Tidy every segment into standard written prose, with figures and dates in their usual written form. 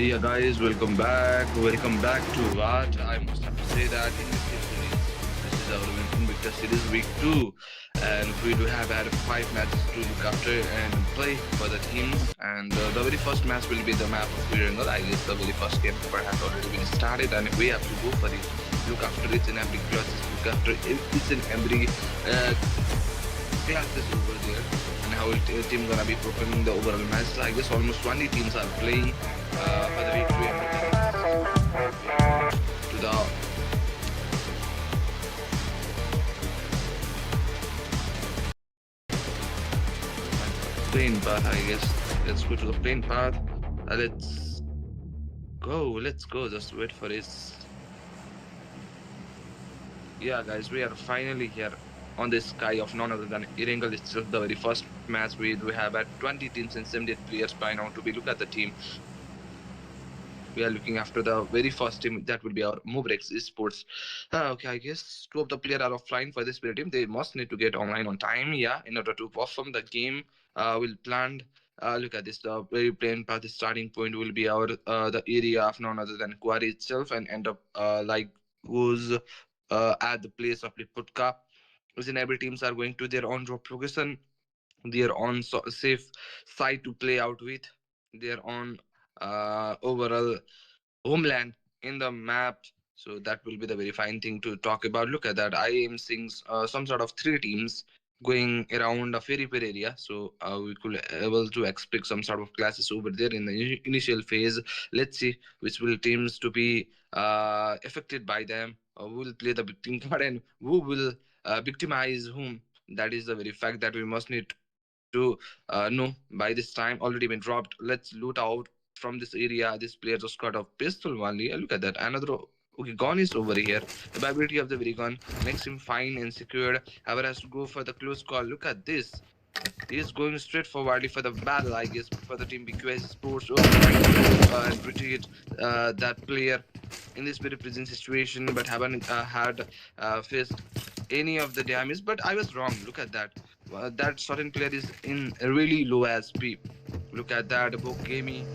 Yeah, guys, welcome back. Welcome back to what I must have to say that Invicta series. This is our Invicta series week 2, and we do have had 5 matches to look after and play for the teams. And the very first match will be the map of Virangal. I guess the very first game has already been started, and we have to go for it. Look after each and every classes. Look after each and every classes over there, and how team gonna be performing the overall match. So I guess almost 20 teams are playing for the week 2 to the plain path. I guess let's go to the plain path. Let's go. Let's go. Just wait for it. Yeah, guys, we are finally here on the sky of none other than Iringal itself. The very first match we have at 20 teams and 78 players by now to be look at the team. We are looking after the very first team that will be our Mubrex Esports. Okay, I guess two of the players are offline for this player team. They must need to get online on time, yeah, in order to perform the game. Will planned. Look at this. The very plain path. The starting point will be our the area of none other than Quarry itself, and end up like goes at the place of Liputka. As in every teams are going to their own drop location, their own safe side to play out with, their own overall homeland in the map. So that will be the very fine thing to talk about. Look at that. I am seeing some sort of three teams going around a fairy fair area. So we could able to expect some sort of classes over there in the initial phase. Let's see which will teams to be affected by them. Who will play the victim card and who will victimize whom. That is the very fact that we must need to know by this time. Already been dropped. Let's loot out from this area. This player just got a pistol only. Look at that. Another. Okay, gun is over here. Ability of the very gun makes him fine and secured. However, has to go for the close call. Look at this. He is going straight forwardly for the battle, I guess, for the team BQS Sports. Oh, trying to and retreat that player in this very present situation, but haven't had faced any of the damage. But I was wrong. Look at that. That certain player is in a really low SP. Look at that. Book Gamey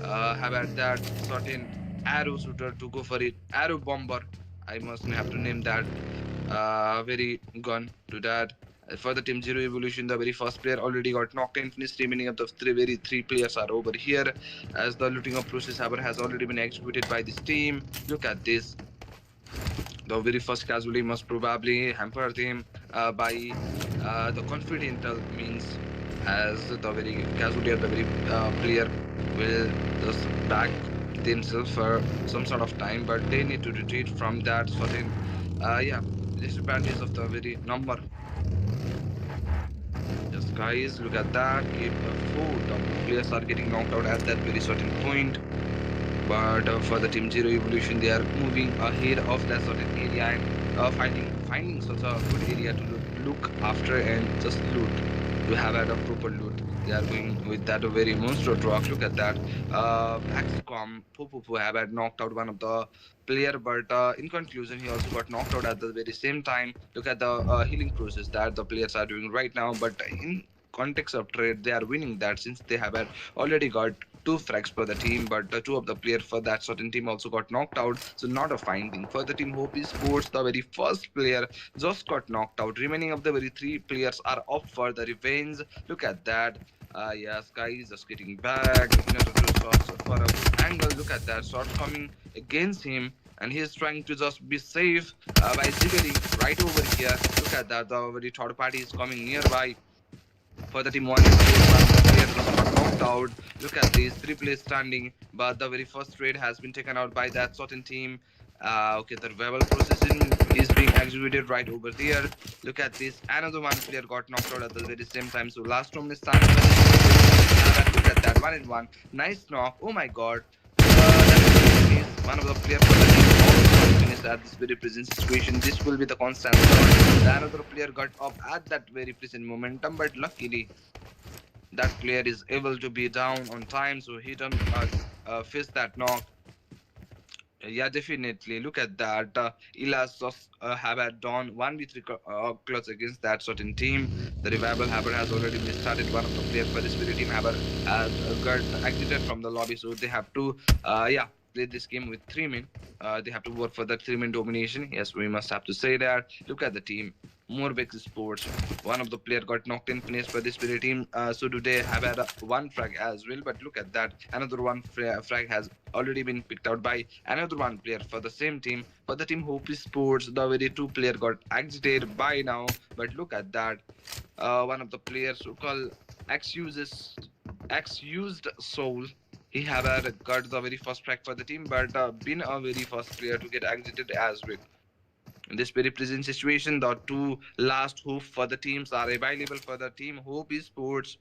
have had that certain arrow shooter to go for it. Arrow bomber. I must have to name that very gun to that. For the Team Zero Evolution, the very first player already got knocked and finished. Remaining of the three players are over here, as the looting of process however has already been executed by this team. Look at this. The very first casualty must probably hamper them by the confidential means, as the very casualty of the very player will just back themselves for some sort of time, but they need to retreat from that certain yeah, disadvantage of the very number. Just guys, look at that. Keep four double players are getting knocked out at that very certain point. But for the Team Zero Evolution, they are moving ahead of that certain area and finding such a good area to look after and just loot. To have had a proper loot. They are going with that very monster truck. Look at that. Blackscom Pupu have had knocked out one of the player, but in conclusion, he also got knocked out at the very same time. Look at the healing process that the players are doing right now, but in context of trade, they are winning that since they have had already got two frags for the team, but two of the players for that certain team also got knocked out. So not a fine thing for the team. Hope Sports, the very first player just got knocked out. Remaining of the very three players are up for the revenge. Look at that. Yes, guys, just getting back in order to shot for a good angle. Look at that shot coming against him, and he's trying to just be safe by ziggling right over here. Look at that. The very third party is coming nearby for the team one. One player just got knocked out. Look at these three players standing, but the very first trade has been taken out by that certain team. Okay, the verbal processing is being executed right over there. Look at this. Another one player got knocked out at the very same time. So last room is starting. Look at that. 1-1. Nice knock. Oh my god. That is one of the players for the team finished at this very present situation. This will be the constant third. The another player got up at that very present momentum, but luckily that player is able to be down on time, so he don't face that knock. Yeah, definitely. Look at that. Ilas just have had done 1v3 close against that certain team. The revival Haber has already started. One of the players for this very team, Haber, had got exited from the lobby, so they have to, yeah, play this game with 3 men. They have to work for that 3 men domination. Yes, we must have to say that. Look at the team. Moorbeck Sports. One of the player got knocked in, finished by this very team. So do they have had one frag as well? But look at that. Another one frag has already been picked out by another one player for the same team. For the team Hopi Sports, the very two player got exited by now. But look at that. One of the players who call X uses X used Soul. He have had got the very first track for the team, but been a very first player to get exited as well. In this very present situation, the two last hope for the teams are available for the team Hope Sports.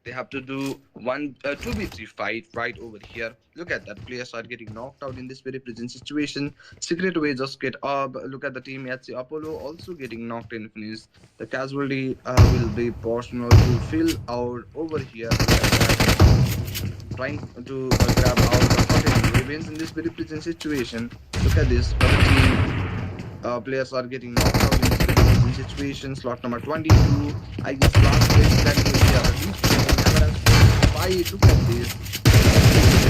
They have to do one 2v3 fight right over here. Look at that. Players are getting knocked out in this very present situation. Secret way just get up. Look at the team HC Apollo also getting knocked in finish. The casualty will be personal to fill out over here. Look at that. Trying to grab out the certain revenge in this very present situation. Look at this. For the team, players are getting knocked out in this very present situation. Slot number 22. I guess last place that will be our reach. Never has fight. Look at this.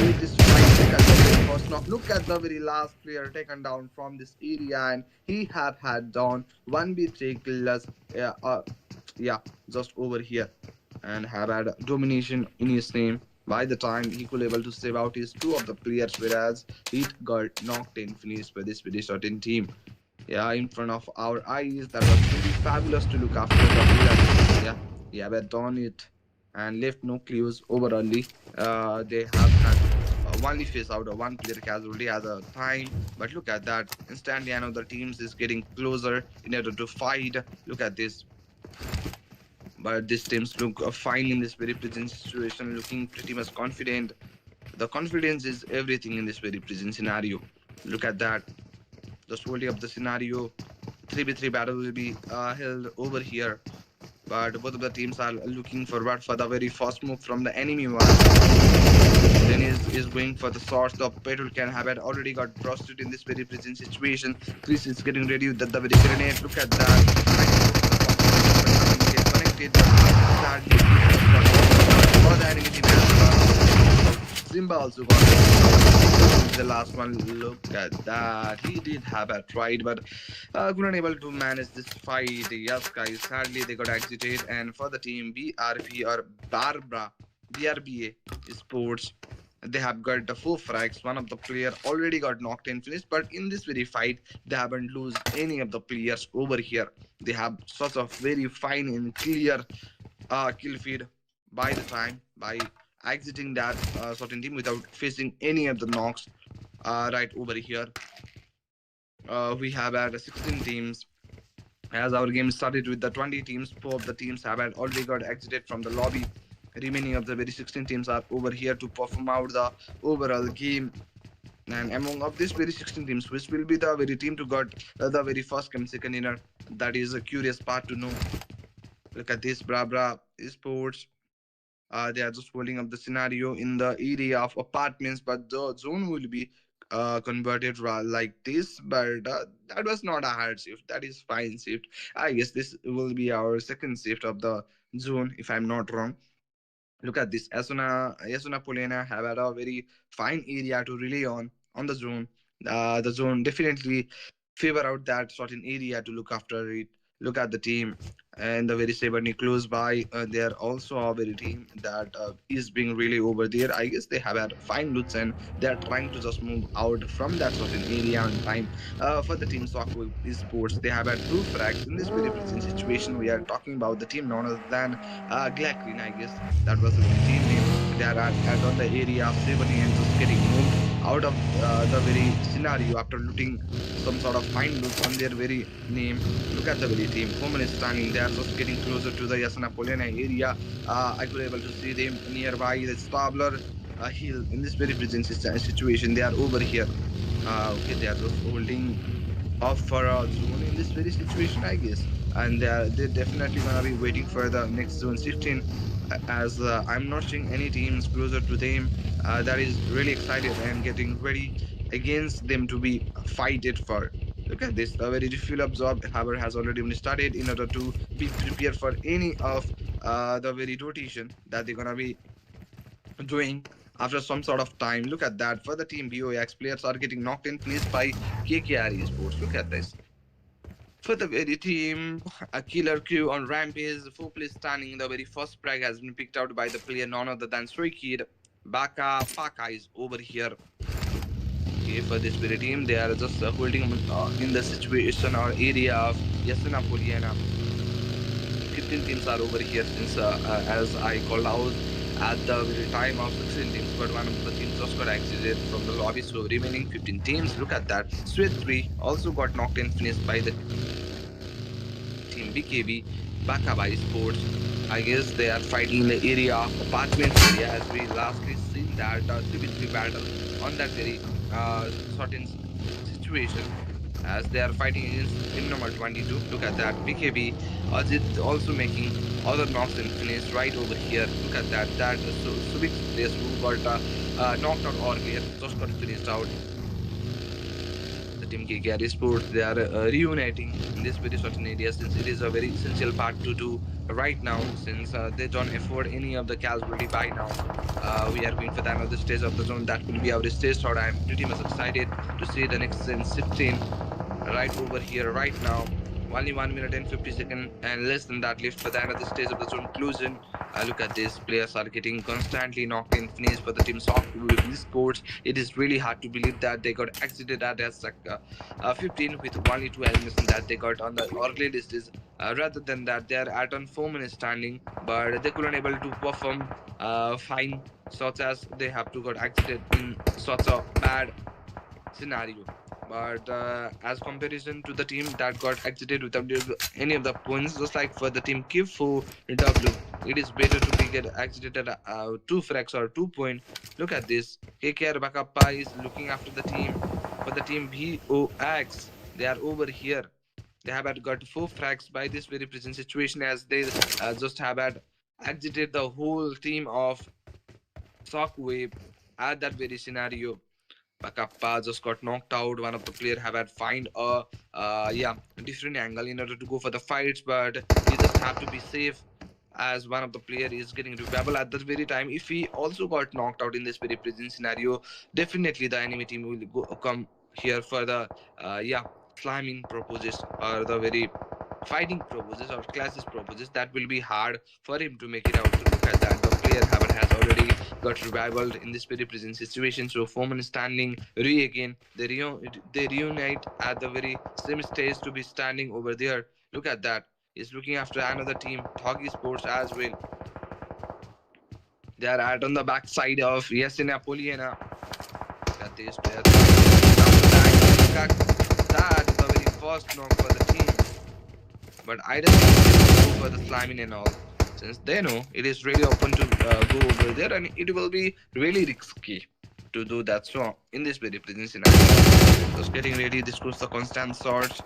With this fight, look at the very first knock. Look at the very last player taken down from this area, and he have had down 1v3 killers. Yeah, just over here, and have had domination in his name. By the time he could able to save out his two of the players, whereas he got knocked in finished by this very certain team. Yeah, in front of our eyes, that was really fabulous to look after the players. Yeah, but done it and left no clues over early. They have had only face out one player casualty at a time. But look at that. Instantly, another teams is getting closer in order to fight. Look at this. But these teams look fine in this very present situation, looking pretty much confident. The confidence is everything in this very present scenario. Look at that. Just holding up the scenario. 3v3 battle will be held over here. But both of the teams are looking forward for the very first move from the enemy one. Then is going for the source. The petrol can have it already got busted in this very present situation. Chris is getting ready with the very grenade. Look at that. Trying to go for the confidence, but get connected. But sadly, for the enemy team as well. Simba also got the last one. Look at that. He did have a try, but couldn't able to manage this fight. Yes, guys. Sadly, they got exited. And for the team BRB or Barbara, BRBA Sports, they have got the four frags. One of the player already got knocked in finish, but in this very fight, they haven't lose any of the players over here. They have such a very fine and clear kill feed by the time by exiting that certain team without facing any of the knocks. Right over here, we have had 16 teams. As our game started with the 20 teams, four of the teams have had already got exited from the lobby. Remaining of the very 16 teams are over here to perform out the overall game. And among of these very 16 teams, which will be the very team to got the very first come second inner? That is a curious part to know. Look at this, bra bra sports. They are just holding up the scenario in the area of apartments, but the zone will be converted like this. But that was not a hard shift. That is fine shift. I guess this will be our second shift of the zone, if I'm not wrong. Look at this. Asuna Polena have had a very fine area to rely on the zone. The zone definitely favor out that certain area to look after it. Look at the team and the very Saberni close by. They are also a very team that is being really over there. I guess they have had fine loots and they are trying to just move out from that certain area on time. For the team Soccer Esports, they have had two frags in this very present situation. We are talking about the team none other than Glacrin, I guess that was the very team name. They are at on the area of Sebani and just getting moved out of the very scenario after looting some sort of fine loot on their very name. Look at the very team. Foreman is standing there, just getting closer to the Yasana Polena area. I could able to see them nearby the Stabler hill in this very present situation. They are over here. Okay, they are just holding off for a zone in this very situation, I guess. And they're definitely gonna be waiting for the next zone shifting. As I'm not seeing any teams closer to them. That is really excited and getting ready. against them to be fighted for. Look at this. The very refuel absorb, however, has already been started in order to be prepared for any of the very rotation that they're gonna be doing after some sort of time. Look at that. For the team BOX, players are getting knocked in place by KKR Esports. Look at this. For the very team, a killer crew on Rampage, full play stunning. The very first frag has been picked out by the player none other than Stray Kid. Baka Paka is over here. Okay, for this very team, they are just holding in the situation or area of Yasuna Poliana. 15 teams are over here since, as I called out at the very time of 16 teams, but one of the teams just got exited from the lobby. So remaining 15 teams, look at that. Sweet 3 also got knocked and finished by the team BKB, Bakabai Sports. I guess they are fighting in the area of apartments area as we lastly seen that 3v3 battle on that very certain situation as they are fighting against team number 22. Look at that. BKB Ajit also making other knocks and finish right over here. Look at that. That Subik's players who got knocked out earlier just got finished out. The team KKR Sports, they are reuniting in this very certain area since it is a very essential part to do right now since they don't afford any of the casualty by now. We are going for the another stage of the zone that will be our stage thought. I'm pretty much excited to see the next 16 right over here right now. Only 1 minute and 50 seconds and less than that left for the another stage of the zone conclusion. Look at this. Players are getting constantly knocked and finished for the team Sock Sports. It is really hard to believe that they got exited at as 15 with only two eliminations that they got on the early list. Is rather than that, they are at on 4 minutes standing, but they couldn't able to perform fine, such as they have to got exited in such a bad scenario. But as comparison to the team that got exited without any of the points, just like for the team Kifu W, it is better to be get exited at 2 frags or 2 point. Look at this. KKR Bakappa is looking after the team. For the team BOX, they are over here. They have had got 4 frags by this very present situation as they just have had exited the whole team of Shockwave at that very scenario. Bakappa just got knocked out. One of the player have had find a different angle in order to go for the fights, but he just have to be safe as one of the player is getting revivable at that very time. If he also got knocked out in this very present scenario, definitely the enemy team will come here for the slamming proposes or the very fighting proposes or classes proposes that will be hard for him to make it out. Look at that, the player Haber has already got revived in this very present situation. So Foreman standing re again. They reunite at the very same stage to be standing over there. Look at that. He's looking after another team, Toggy Sports as well. They are at on the back side of Yesenia Poliana. Look at this. They are looking after the angle. Look at that. The very first knock for the team. But I don't think they will go for the slamming and all, since they know it is really open to go over there and it will be really risky to do that. So, in this very present scenario, just getting ready, this was the constant search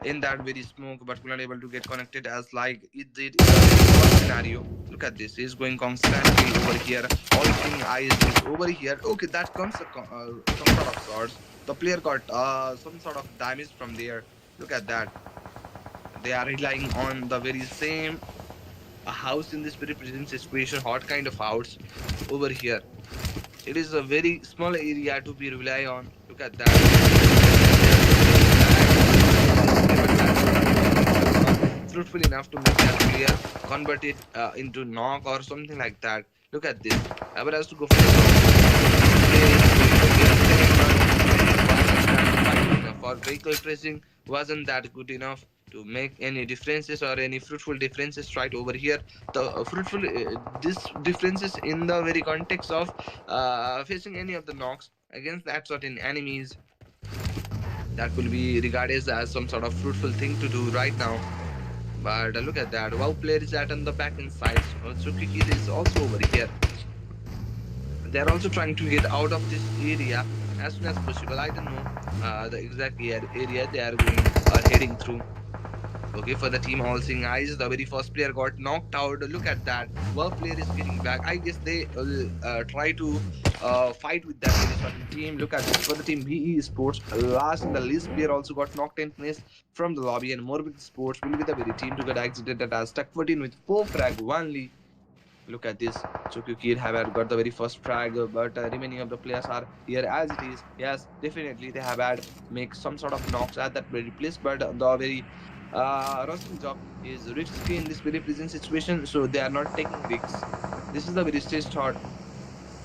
in that very smoke, but we are not able to get connected as like it did in the very first scenario. Look at this, he's going constantly over here. All seeing eyes is over here. Okay, that comes some sort of swords. The player got some sort of damage from there. Look at that, they are relying on the very same house in this very present situation, hot kind of house over here. It is a very small area to be rely on. Look at that. Just not fruitful enough to make that player convert it into knock or something like that. Look at this. Ever has to go for the knock. Player is going to get a second one. It wasn't that fine enough. For vehicle tracing wasn't that good enough to make any differences or any fruitful differences right over here. The fruitful this differences in the very context of facing any of the knocks against that certain enemies, that will be regarded as some sort of fruitful thing to do right now. But look at that. Wow, player is at on the back end side. Tsukiki is also over here. They are also trying to get out of this area as soon as possible. I don't know the exact area they are going or heading through. Okay, for the team all seeing eyes, the very first player got knocked out. Look at that. One player is getting back. I guess they try to fight with that very certain team. Look at this for the team VE Sports. Last in the list player also got knocked and finished from the lobby, and Morbid Sports will be the very team to get exited that has stuck 14 with 4 frag only. Look at this. Chokyu Kid have got the very first frag, but remaining of the players are here as it is. Yes, definitely they have had make some sort of knocks at that very place, but the very roasting job is risky in this very present situation, so they are not taking risks. This is the very stage thought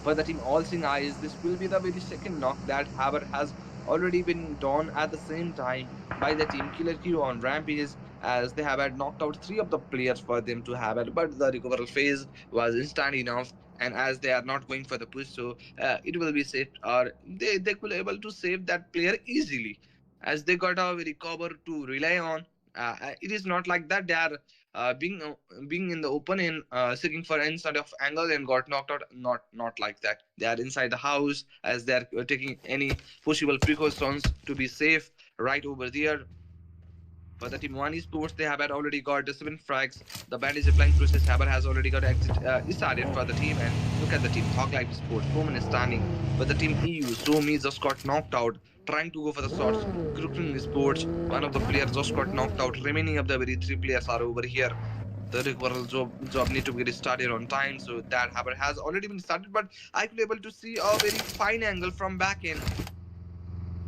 for the team All Seeing Eyes. This will be the very second knock that Haber has already been done at the same time by the team Killer Q on Rampage, as they have had knocked out three of the players for them to have it, but the recovery phase was instant enough. And as they are not going for the push, so it will be safe, or they could able to save that player easily, as they got a very cover to rely on. It is not like that they are being in the open and seeking for any sort of angle and got knocked out. Not like that. They are inside the house, as they are taking any possible precautions to be safe right over there. For the team One Esports, they have had already got the 7 frags. The bandage applying process Haber has already got exit started for the team. And look at the team Talk Life Sports. 4 men is standing. For the team EU, Somi just got knocked out, trying to go for the shots. Crooking Sports, one of the players just got knocked out. Remaining of the very 3 players are over here. The recovery job need to get started on time, so that Haber has already been started. But I could able to see a very fine angle from back in.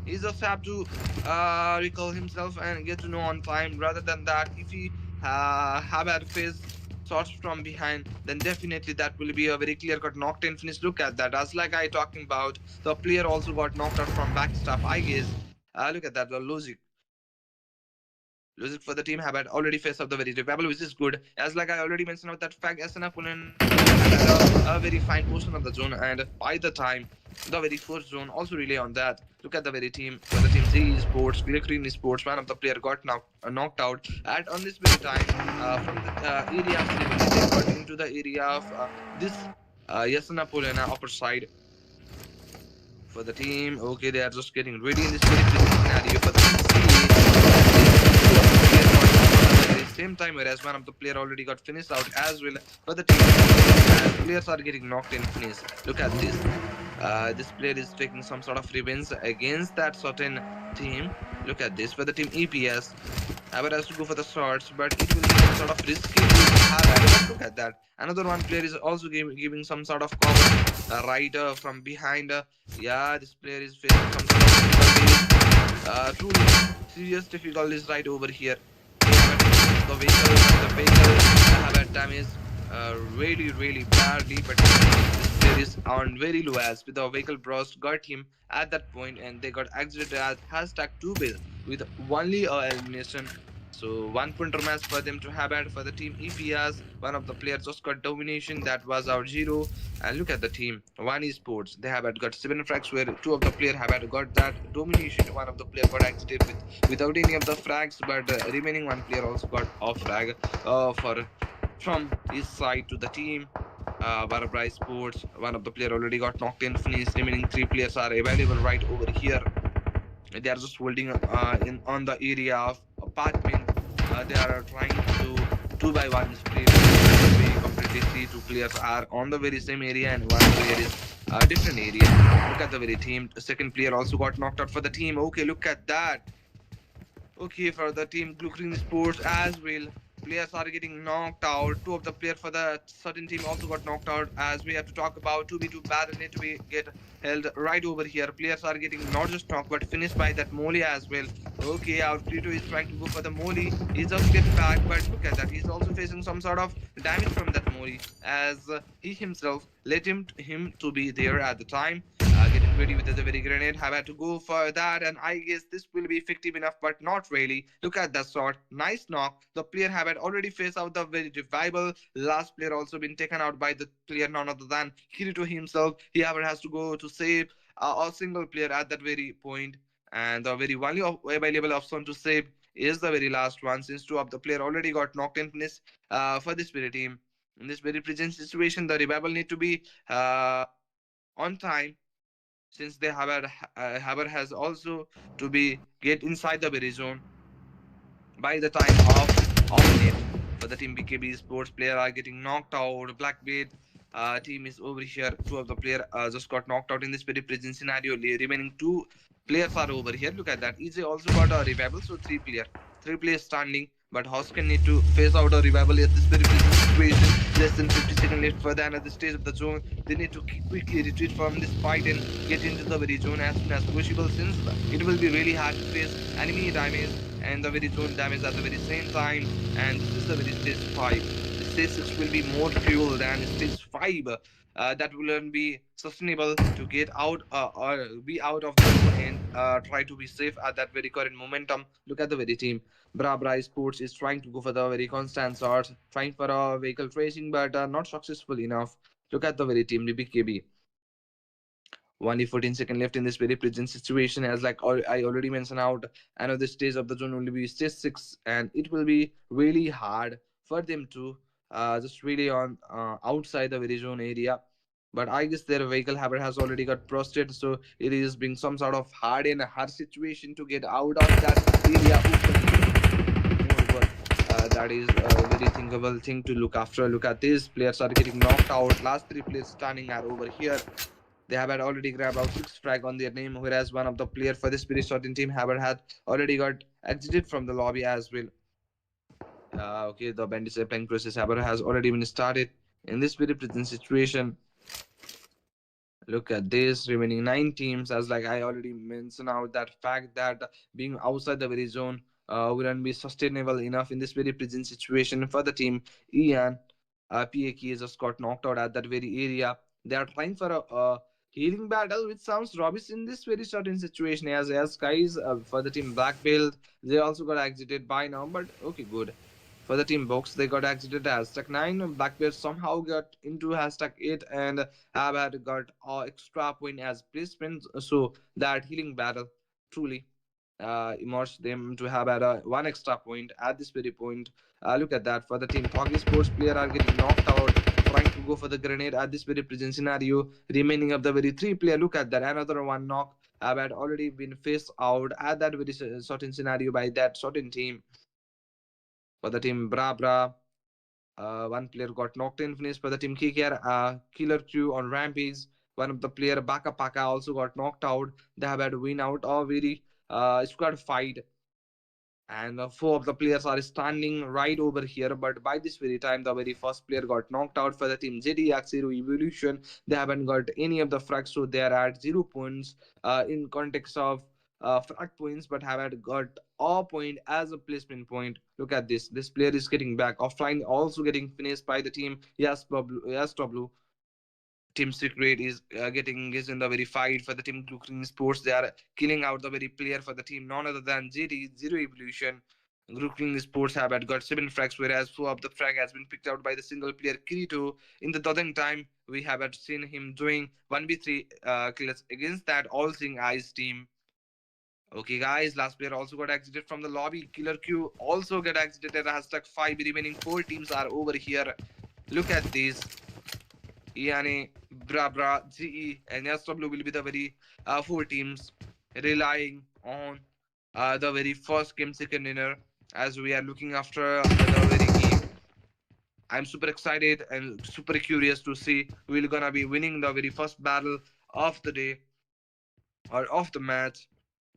He just have to recall himself and get to know on time. Rather than that, if he have had face shots from behind, then definitely that will be a very clear cut knocked in finish. Look at that. As like I talking about, the player also got knocked out from backstaff, I guess. Look at that, the logic. Logic for the team have had already faced up the very rebel, which is good. As like I already mentioned about that fact, SNF Pulena have had a very fine portion of the zone, and by the time the very first zone also rely on that. Look at the very team for the team Z Sports, Green Sports. One of the player got knocked out at on this very time from the area of Srivali. They got into the area of this Yasana Pulena upper side for the team. Okay, they are just getting ready in this very crazy scenario for the team at the very same time, whereas one of the player already got finished out as well for the team. And players are getting knocked in finish. Look at this. This player is taking some sort of revenge against that certain team. Look at this for the team EPS. Haber has to go for the shots, but it will be some sort of risky to have it. Look at that. Another one player is also giving some sort of cover right from behind. Yeah, this player is facing some sort of difficulties. Truly serious difficulties right over here. The vehicle have had damage really badly, but this player is on very low as with the vehicle burst got him at that point, and they got exited at hashtag 2 bill with only a elimination. So 1 point match for them to have had for the team EPS. One of the players just got domination, that was our zero. And look at the team One Esports. They have had got 7 frags, where two of the player have had got that domination. One of the player got exited without any of the frags, but remaining one player also got off frag for from his side to the team. Barbara Sports, one of the player already got knocked in finish. Remaining 3 players are available right over here. They are just holding in on the area of apartment. They are trying to do 2 by 1 split. We completely see 2 players are on the very same area and one player is a different area. Look at the very team. The second player also got knocked out for the team. Okay, look at that. Okay, for the team Green Sports as well. Players are getting knocked out. Two of the players for the certain team also got knocked out. As we have to talk about 2v2 battle need to be get held right over here. Players are getting not just knocked but finished by that Molly as well. Okay, our Krito is trying to go for the Molly. He just get back, but look at that. He's also facing some sort of damage from that Molly, as he himself let him to be there at the time. Getting ready with the very grenade. Have had to go for that, and I guess this will be effective enough, but not really. Look at that shot. Nice knock. The player have had already faced out the very revival. Last player also been taken out by the player none other than Kirito himself. He ever has to go to save a single player at that very point, and the very only available option to save is the very last one, since two of the player already got knocked in finish for this very team. In this very present situation, the revival need to be on time, since they have Haber has also to be get inside the berry zone by the time of net. For the team BKB sports player are getting knocked out. Blackbeard team is over here. Two of the player just got knocked out in this very present scenario. Remaining two players are over here. Look at that. EJ also got a revival, so three players standing. But Hoskin need to face out a revival at this very present situation. Less than 50 seconds left for the another stage of the zone. They need to quickly retreat from this fight and get into the very zone as soon as possible, since it will be really hard to face enemy damage and the very zone damage at the very same time. And this is the very stage 5. Stage 6 will be more fuel than stage 5. That will be sustainable to get out or be out of the zone and try to be safe at that very current momentum. Look at the very team. Bra Sports is trying to go for the very constant shots, trying for a vehicle tracing, but not successful enough. Look at the very team, the BKB. Only 14 seconds left in this very present situation, as like I already mentioned out, another stage of the zone will be stage 6, and it will be really hard for them to just really on outside the very zone area. But I guess their vehicle habit has already got prostate, so it is being some sort of hard and hard situation to get out of that area openly. Moreover, that is a very thinkable thing to look after. Look at this, players are getting knocked out. Last three players standing are over here. They have had already grabbed out 6 frag on their name, whereas one of the player for this Spirit Certain team had already got exited from the lobby as well. Okay, the bandits playing process has already been started. In this very present situation, look at this, remaining 9 teams. As like I already mentioned out that fact that being outside the very zone wouldn't be sustainable enough in this very present situation for the team. Ian, PAK just got knocked out at that very area. They are trying for a healing battle, which sounds rubbish in this very certain situation. As guys for the team Black Belt, they also got exited by now, but okay, good. For the team box, they got exited hashtag 9. Blackbeard somehow got into hashtag 8 and have had got extra point as placement. So that healing battle truly emerged them to have had one extra point at this very point. Look at that. For the team, Foggy Sports player are getting knocked out, trying to go for the grenade at this very present scenario. Remaining of the very 3 player, look at that. Another one knock had already been faced out at that very certain scenario by that certain team. For the team Bra, one player got knocked in, finished for the team KKR. Killer Q on Rampage. One of the player Baka Paka also got knocked out. They have had to win out a very squad fight, and 4 of the players are standing right over here. But by this very time, the very first player got knocked out for the team ZD Evolution. They haven't got any of the frags, so they are at 0 points in context of frag points, but have had got a point as a placement point. Look at this. This player is getting back offline, also getting finished by the team. Yes, W. Team Secret is getting engaged in the very fight for the team Green Sports. They are killing out the very player for the team, none other than JD Zero Evolution. Green Sports have had got 7 frags, whereas 4 of the frag has been picked out by the single player Kirito. In the dozen time, we have had seen him doing 1v3 kills against that All Seeing Eyes team. Okay, guys, last player also got exited from the lobby. Killer Q also got exited at hashtag 5. Remaining 4 teams are over here. Look at this. Yani Bra, GE, and SW will be the very 4 teams relying on the very first game, second dinner, as we are looking after the very game. I'm super excited and super curious to see who will gonna be winning the very first battle of the day or of the match.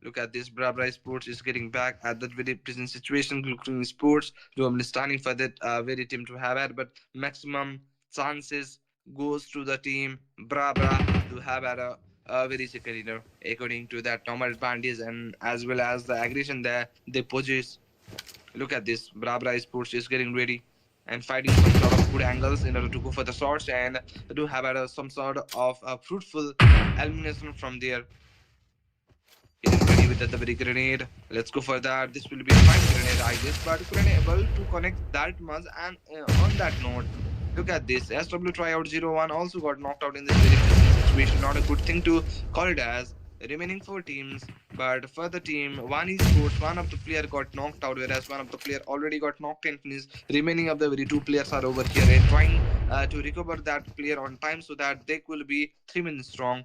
Look at this, Bra Sports is getting back at that very present situation. Looking Sports, I'm standing for that very team to have it, but maximum chances goes to the team Bra to have at a very second dinner, according to that normal advantage and as well as the aggression there they possess. Look at this, Bra Sports is getting ready and fighting some sort of good angles in order to go for the shots and to have some sort of fruitful elimination from there. Getting ready with the very grenade. Let's go for that. This will be a fine grenade, I guess, but couldn't able to connect that much. And on that note, look at this. SW tryout 01 also got knocked out in this very situation. Not a good thing to call it as. Remaining 4 teams, but for the team, one esports, one of the player got knocked out, whereas one of the player already got knocked in finish. Remaining of the very 2 players are over here and trying to recover that player on time so that they will be 3 minutes strong.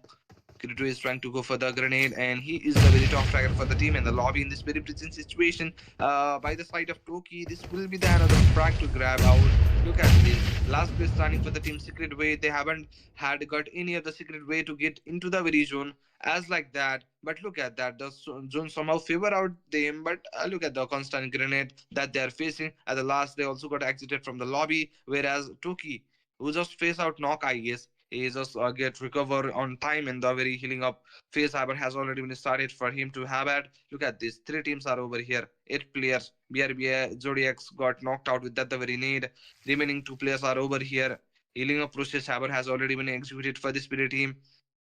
Kirito is trying to go for the grenade, and he is the very top fragger for the team in the lobby in this very present situation. By the side of Toki, this will be the another frag to grab out. Look at this. Last place standing for the team secret way. They haven't had got any of the secret way to get into the very zone as like that. But look at that. The zone somehow favor out them. But look at the constant grenade that they are facing. At the last, they also got exited from the lobby. Whereas Toki, who just face out knock, I guess. He just get recover on time and the very healing up phase Haber has already been started for him to have at. Look at this. Three teams are over here. Eight players. BRB Zodiacs got knocked out with that the very need. Remaining two players are over here. Healing up process Haber has already been executed for the Spirit team.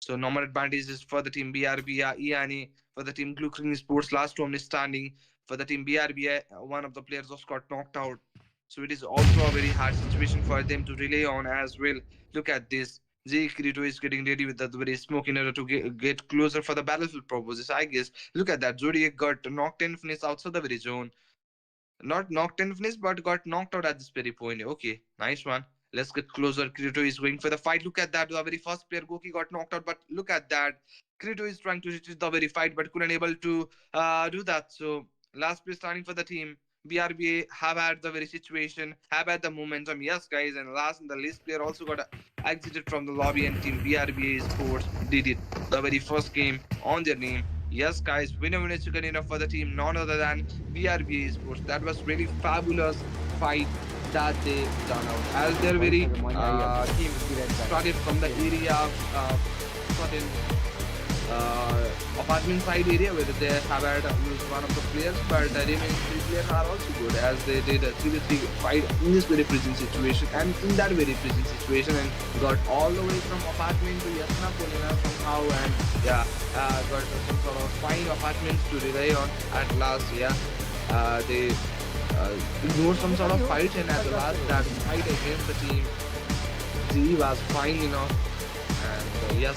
So normal advantage is for the team BRB Iani, for the team Glue Sports last one is standing. For the team BRB, one of the players just got knocked out. So it is also a very hard situation for them to rely on as well. Look at this. J. Kirito is getting ready with that very smoke in order to get closer for the battlefield purposes, I guess. Look at that. Zodiac got knocked and finished outside the very zone. Not knocked and finished, but got knocked out at this very point. Okay, nice one. Let's get closer. Kirito is going for the fight. Look at that. The very first player, Goki, got knocked out, but look at that. Kirito is trying to reach the very fight, but couldn't able to do that. So last player starting for the team. BRBA have had the very situation, have had the momentum. Yes, guys, and last in the list player also got exited from the lobby, and team BRBA Sports did it. The very first game on their name. Yes, guys, winner chicken enough for the team, none other than BRBA Sports. That was really fabulous fight that they done out. As their very team started from the area of certain apartment side area where they have had used one of the players, but the remaining three players are also good as they did a 3v3 fight in this very prison situation and in that very prison situation and got all the way from apartment to Yasna Polina somehow and yeah, got some sort of fine apartments to rely on at last. Yeah, they ignored some sort of fight and at the last that fight against the team G was fine enough and yes,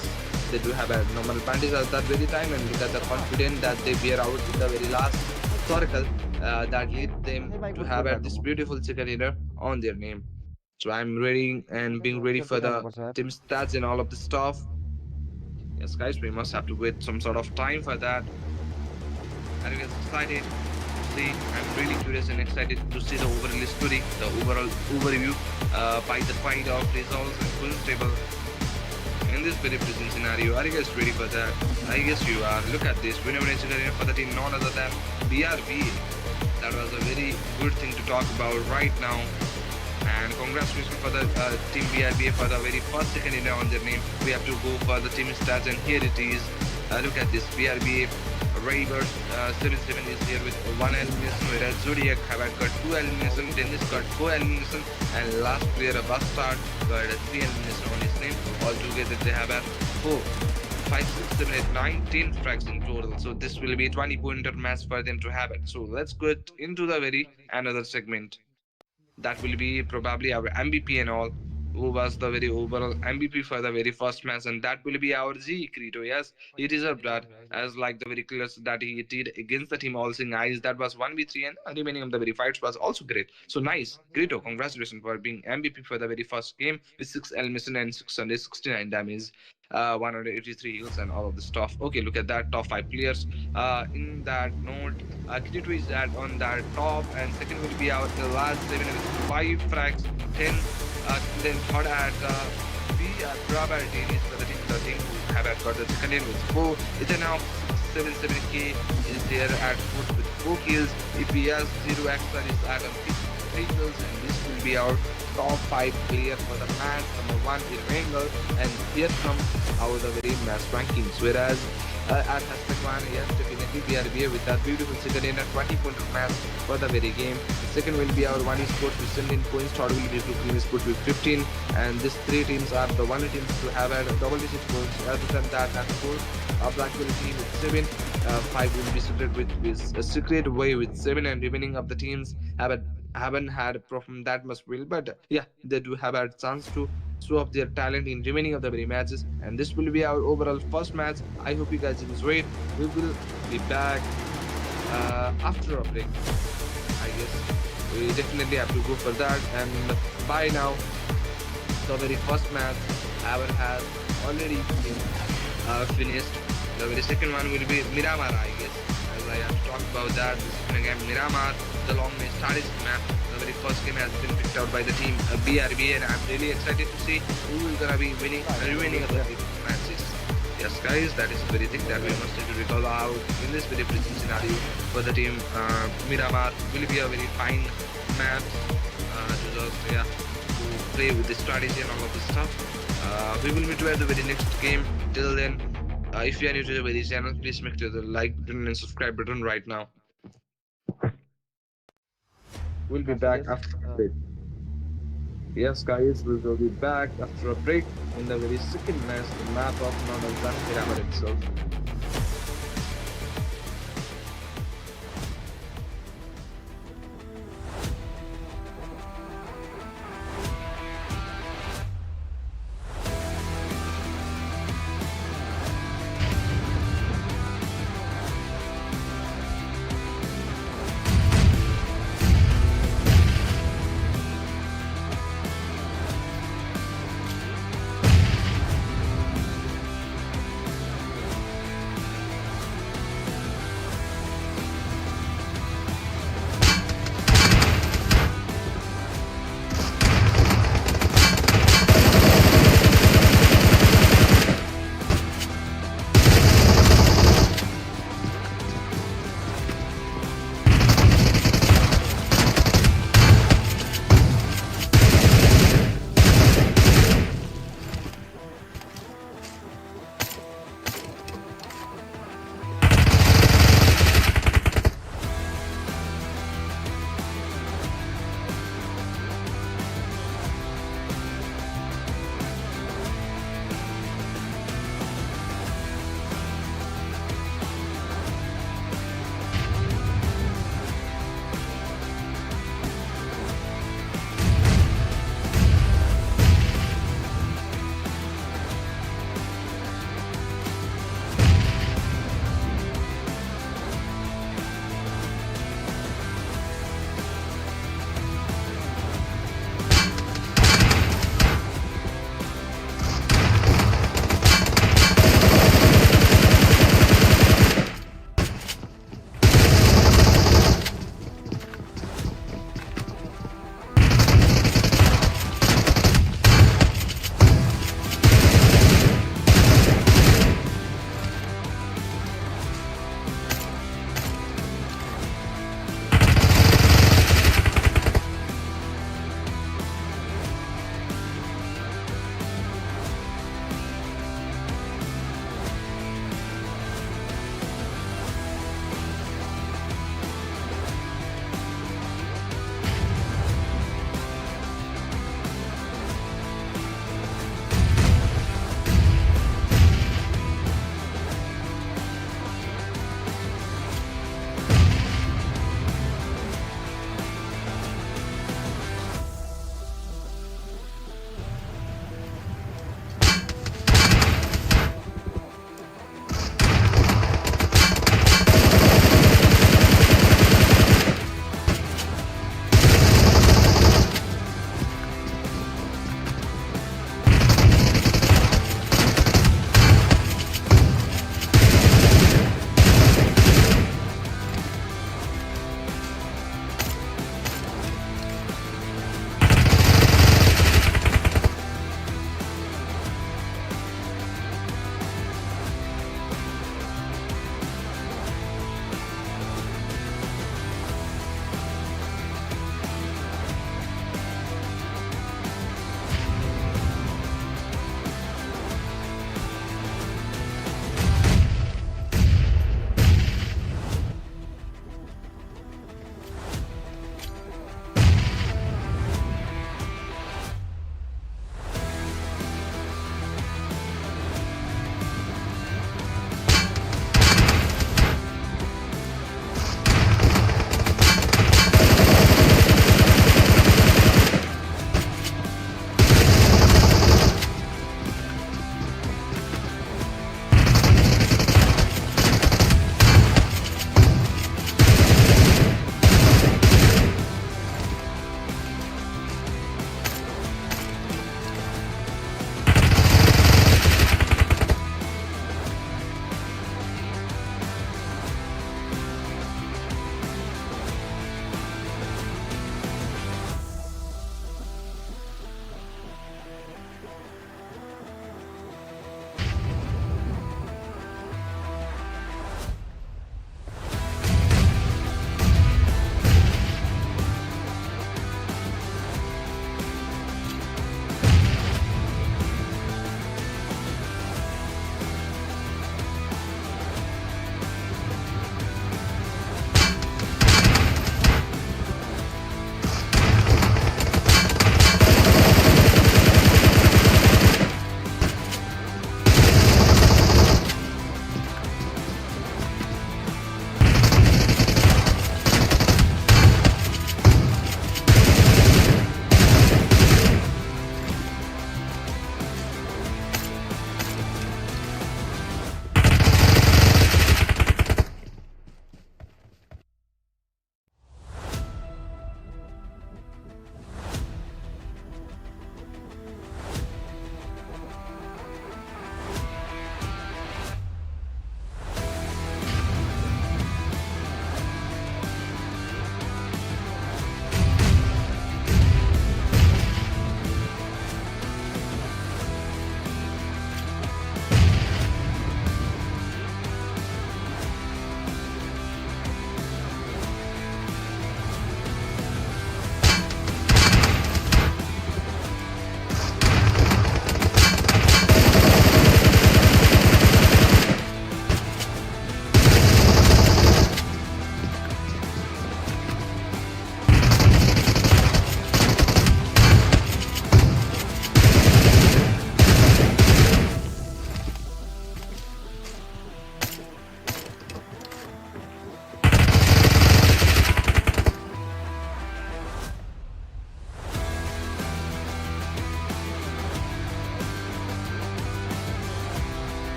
they do have a normal advantage at that very time and look at the confidence that they bear out in the very last circle that lead them to have at this beautiful chicken dinner on their name. So I'm ready and being ready for the team stats and all of the stuff. Yes, guys, we must have to wait some sort of time for that. Are you guys excited to see? I'm really curious and excited to see the overall story, the overall overview by the fight of results and constable in this very prison scenario. Are you guys ready for that? I guess you are. Look at this. Winner for the team none other than BRB. That was a very good thing to talk about right now. And congratulations for the team BRB for the very first second in on their name. We have to go for the team stats and here it is. Look at this. BRB Ravers 7-7 is here with 1 elimination, whereas Zodiac have got 2 elimination, Dennis got 4 elimination, and last player Bastard got 3 elimination on his name. Altogether they have 4, 5, 6, 7, 8, 9, 10 frags in total. So this will be 20-pointer match for them to have it. So let's get into the very another segment. That will be probably our MVP and all, who was the very overall MVP for the very first match, and that will be our Z Krito. Yes, he deserved that, as like the very clears that he did against the team All Sing Eyes. That was 1v3, and remaining of the very fights was also great. So nice, Krito, congratulations for being MVP for the very first game with 6 elimination and 669 damage. 183 heals and all of the stuff. Okay, look at that top 5 players. In that note, Kirito is at on that top, and second will be our last 7 with 5 frags, 10. Then third at B Brabber Danish for the team who have got the second in with 4. It's now 77k is there at fourth with 4 kills. EPS 0x is at 3 kills, and this will be our top 5 player for the match. Number 1 is Bengal, and here comes our the very match rankings. Whereas at hashtag 1, yes, definitely BRBA with that beautiful second in a 20-pointer match for the very game. The second will be our one esports with 17 points. Third will be Blue Green Sports with 15, and these 3 teams are the only teams to have a double-digit points. Other than that, and fourth, Blackberry team with 7. 5 will be secret with a secret way with 7, and remaining of the teams haven't had performed that much well, but yeah, they do have a chance to show off their talent in remaining of the very matches. And this will be our overall first match. I hope you guys enjoyed. We will be back after a break. I guess we definitely have to go for that. And by now, the very first match our has already been finished. The very second one will be Miramar, I guess. As I have talked about that, the second game Miramar, the long match strategy map. The very first game has been picked out by the team BRB, and I'm really excited to see who will gonna be winning remaining of the matches. Yes, guys, that is the very thing that we must need to recall out in this very present scenario for the team. Miramar will be a very fine map to just to play with the strategy and all of this stuff. We will meet you at the very next game. Till then, if you are new to the very channel, please make sure the like button and subscribe button right now. We'll be So back yes, after a break. Yes, guys, we will be back after a break in the very second match, the map of Northern Miramar itself.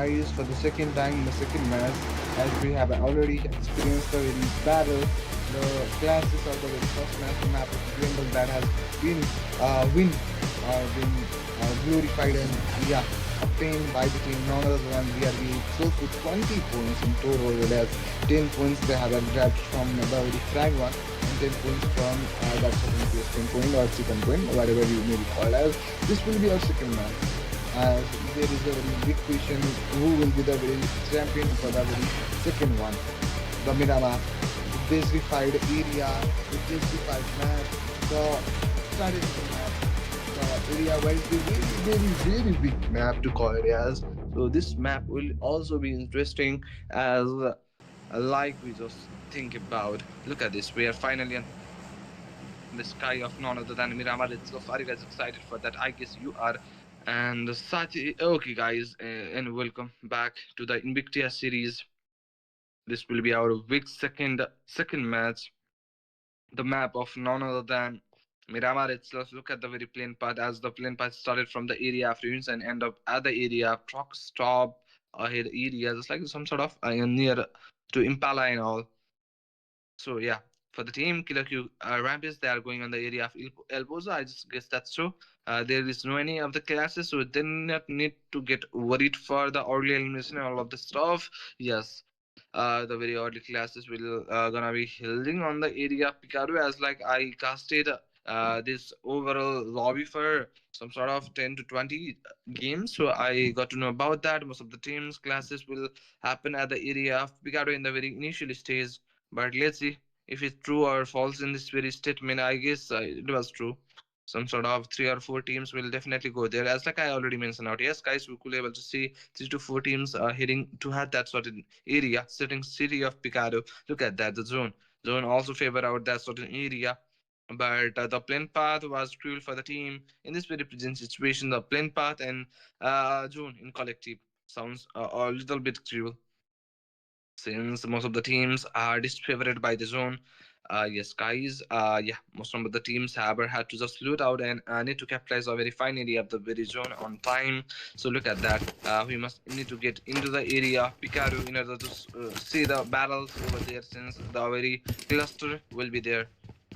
guys, for the second time in the second match, as we have already experienced the very battle, the classes of the very first match, the map of Grendel that has been been glorified and yeah, obtained by the team none other than VRB itself with 20 points in total, whereas 10 points they have grabbed from the very frag one and 10 points from that second place 10 point or second point, whatever you may be called as. This will be our second match. As there is a very big question who will be the very champion for the very second one. The Miramar, the Disneyfied area, the Disneyfied map, the strategic map, the area where it's a very big map to call it as. So this map will also be interesting as like we just think about. Look at this. We are finally on the sky of none other than Miramar itself. Are you guys excited for that? I guess you are. And Sati, okay, guys, and welcome back to the Invicta series. This will be our week second match. The map of none other than Miramar itself. Look at the very plain path as the plain path started from the area of ruins and end up at the area of truck stop ahead area, just like some sort of near to Impala and all. So yeah, for the team Killer Q Rampage, they are going on the area of Elboza. I just guess that's true. There is no any of the classes, so they not need to get worried for the early elimination and all of the stuff. Yes, the very early classes will gonna be holding on the area of Picaro as like I casted this overall lobby for some sort of 10 to 20 games, so I got to know about that. Most of the teams classes will happen at the area of Picaro in the very initial stage, but let's see if it's true or false in this very statement. I guess it was true. Some sort of three or four teams will definitely go there. As like I already mentioned out. Yes, guys, we could able to see 3 to 4 teams heading to have that certain area, certain city of Picado. Look at that, the zone. Zone also favor out that certain area. But the plane path was cruel for the team. In this very present situation, the plane path and zone in collective sounds a little bit cruel since most of the teams are disfavored by the zone. Yes, guys. Yeah, most of the teams have had to just loot out and need to capitalize a very fine area of the very zone on time. So look at that. We must need to get into the area Picaro in order to see the battles over there, since the very cluster will be there,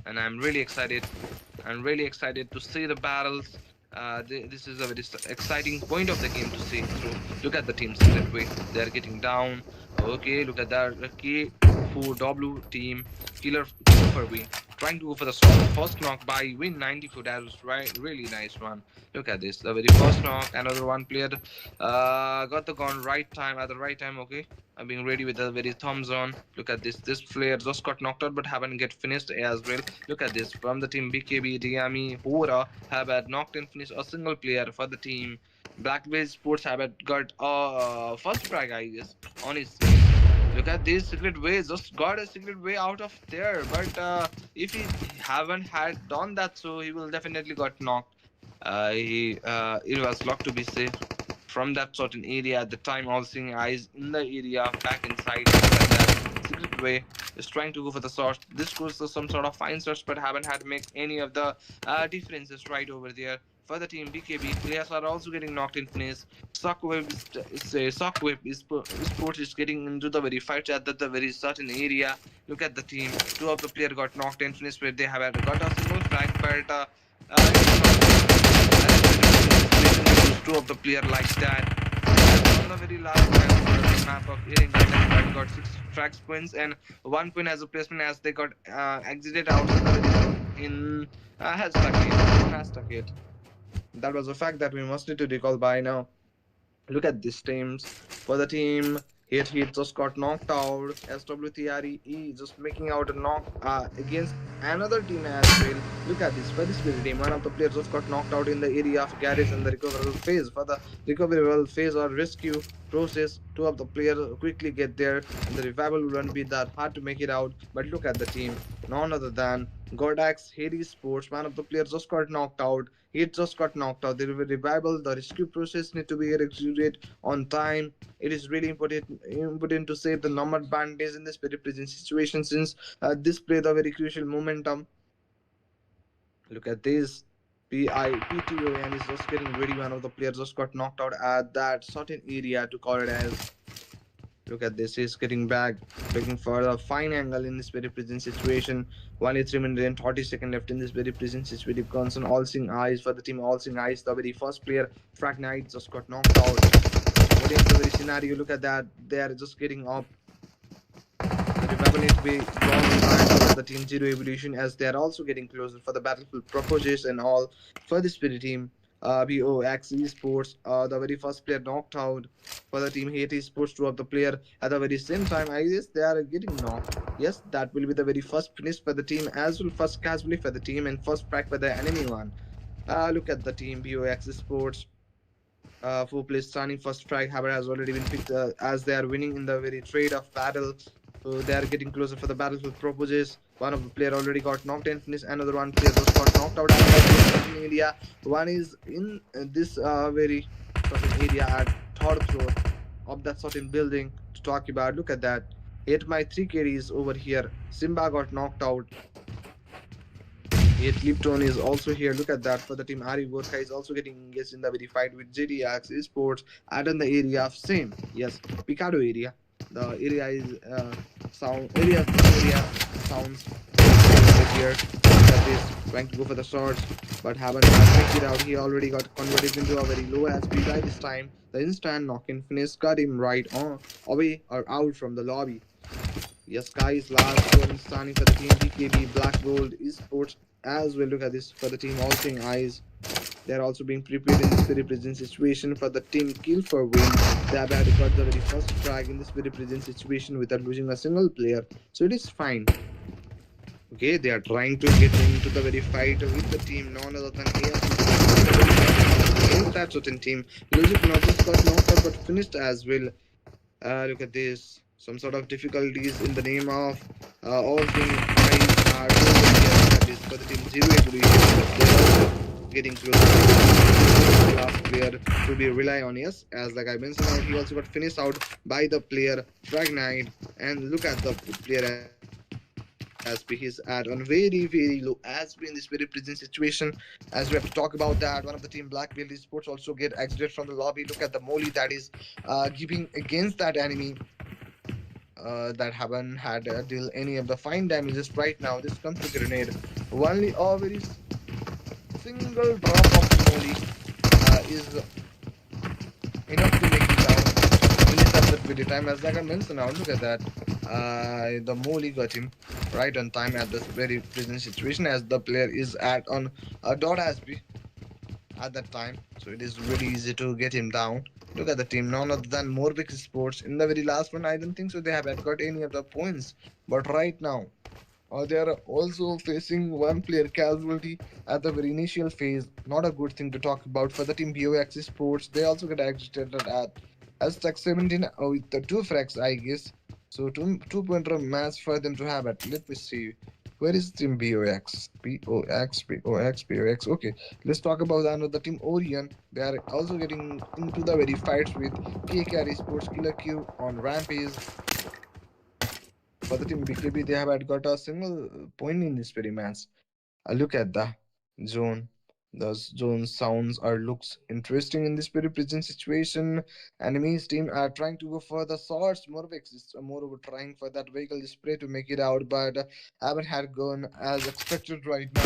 and I'm really excited. I'm really excited to see the battles. This is a very exciting point of the game to see through. Look at the team secret way. They are getting down. Okay, look at that. K4W team. Killer for win. Trying to go for the first knock by win 94. That was right, really nice one. Look at this. The very first knock. Another one player got the gun right time at the right time. Okay. I'm being ready with the very thumbs on. Look at this. This player just got knocked out but haven't get finished as well. Look at this. From the team BKB, Diami, Hora have had knocked and finished a single player for the team. Blackbase Sports have had got first frag, I guess, on his team. Look at this secret way. Just got a secret way out of there. But if he haven't had done that, so he will definitely got knocked. It was luck to be safe from that certain area at the time. All seeing eyes in the area back inside. Look at that secret way is trying to go for the source. This goes to some sort of fine search, but haven't had to make any of the differences right over there. For the team BKB, players are also getting knocked in finish. Shockwave is sport is getting into the very fight at the very certain area. Look at the team. Two of the player got knocked in finish where they have got a single frag, but it's not situation to lose two of the player like that. As on the very last map of Earing that got 6 track points and 1 point as a placement as they got exited outside the very zone in hashtag it. That was a fact that we must need to recall by now. Look at these teams. For the team, here he just got knocked out. SWTRE just making out a knock against another team as well. Look at this. For this very team, one of the players just got knocked out in the area of garage and the recoverable phase. For the recoverable phase or rescue process, two of the players quickly get there and the revival wouldn't be that hard to make it out. But look at the team. None other than Godax Hades Sports. One of the players just got knocked out. He just got knocked out. The revival, the rescue process need to be executed on time. It is really important to save the number bandage in this very present situation, since this play the very crucial momentum. Look at this. PTON is just getting ready. One of the players just got knocked out at that certain area to call it as. Look at this. He's getting back, looking for a fine angle in this very present situation. Only 3 minutes and 40 seconds left in this very present situation. Concern all seeing eyes for the team. All seeing eyes. The very first player, Frag Knight, just got knocked out. What is the very scenario? Look at that. They are just getting up. The revival need to be drawn on hand for the Team Zero Evolution as they are also getting closer for the battlefield proposes and all for the Spirit team. BOX Esports, the very first player knocked out for the team Hate Esports, two of the player at the very same time. I guess they are getting knocked. Yes, that will be the very first finish for the team as well, first casualty for the team and first crack for the enemy one. Look at the team BOX Sports. Four place standing first strike, however, has already been picked as they are winning in the very trade of battle. So they are getting closer for the battlefield proposes. One of the player already got knocked and finished. Another one player just got knocked out at the area. One is in this very certain area at third floor of that certain building to talk about. Look at that. Hit my three carries over here. Simba got knocked out. Yet Lipton is also here. Look at that for the team. Ari Gorkha is also getting engaged in the very fight with JDX Esports and in the area of same. Yes, Picado area. The area is area sounds over here. That is trying to go for the swords, but haven't picked it out. He already got converted into a very low HP by this time. The instant knock in finish got him right on away or out from the lobby. Yes, guys, last one standing for the team BKB Black Gold Esports as well. Look at this for the team All Seeing Eyes. They're also being prepared in this very present situation for the team Kill for Win. They have had got the very first frag in this very present situation without losing a single player. So it is fine. Okay, they are trying to get into the very fight with the team none other than against that certain team. Logic not just got knocked out but finished as well. Look at this. Some sort of difficulties in the name of all things eyes are that is for the team Zero Evolution. They're also getting close to the last player to be rely on. Yes, as like I mentioned out, he also got finished out by the player Frag Knight. And look at the player SP. He's at on very low SP in this very present situation. As we have to talk about that, one of the team Black Build Esports also get exited from the lobby. Look at the molly that is giving against that enemy that haven't had deal any of the fine damages right now. This comes to grenade. Only a very single drop of molly is enough to make it down. Finish up that video time as like I mentioned now. Look at that. The molly got him right on time at this very present situation as the player is at on a dot SP at that time. So it is really easy to get him down. Look at the team, none other than Morbix Sports. In the very last one, I don't think so they have got any of the points. But right now, they are also facing one player casualty at the very initial phase. Not a good thing to talk about for the team BOX Sports. They also get exited at hashtag 17 with the two frags, I guess. So two pointer match for them to have it. Let me see. Where is team BOX? BOX. Okay, let's talk about another team Orion. They are also getting into the very fights with KKR Sports Killer Q on Rampage. For the team BKB, they have got a single point in this very match. Look at the zone. The zone sounds or looks interesting in this very present situation. Enemies team are trying to go for the swords. Morvex is moreover trying for that vehicle spray to make it out, but haven't had gone as expected right now.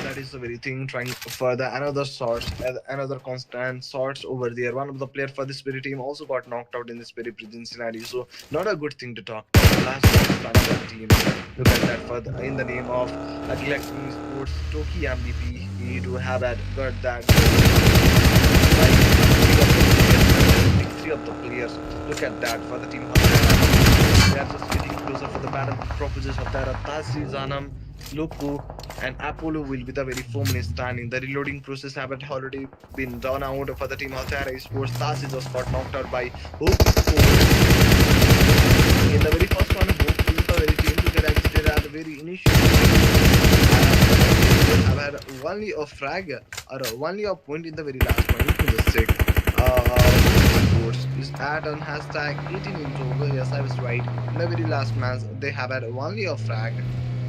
That is the very thing trying for the another source, another constant source over there. One of the player for this very team also got knocked out in this very present scenario, so not a good thing to talk about. Last one team, look at that for the, in the name of Galactic Sports Toki MVP. We do have got that three of the players. Look at that for the team. They are just getting closer for the battle proposition of that Tasi Zanam, Luku, and Apollo will be the very 4 minutes standing. The reloading process haven't already been done out for the team Altera Sports. Tasi just got knocked out by Hope Sports. In the very first one, Hope is the very team to get exited at the very initial. Have had only a frag or only a point in the very last one. Let me just check. Esports is at on hashtag 18 in total. Yes, I was right. In the very last match, they have had only a frag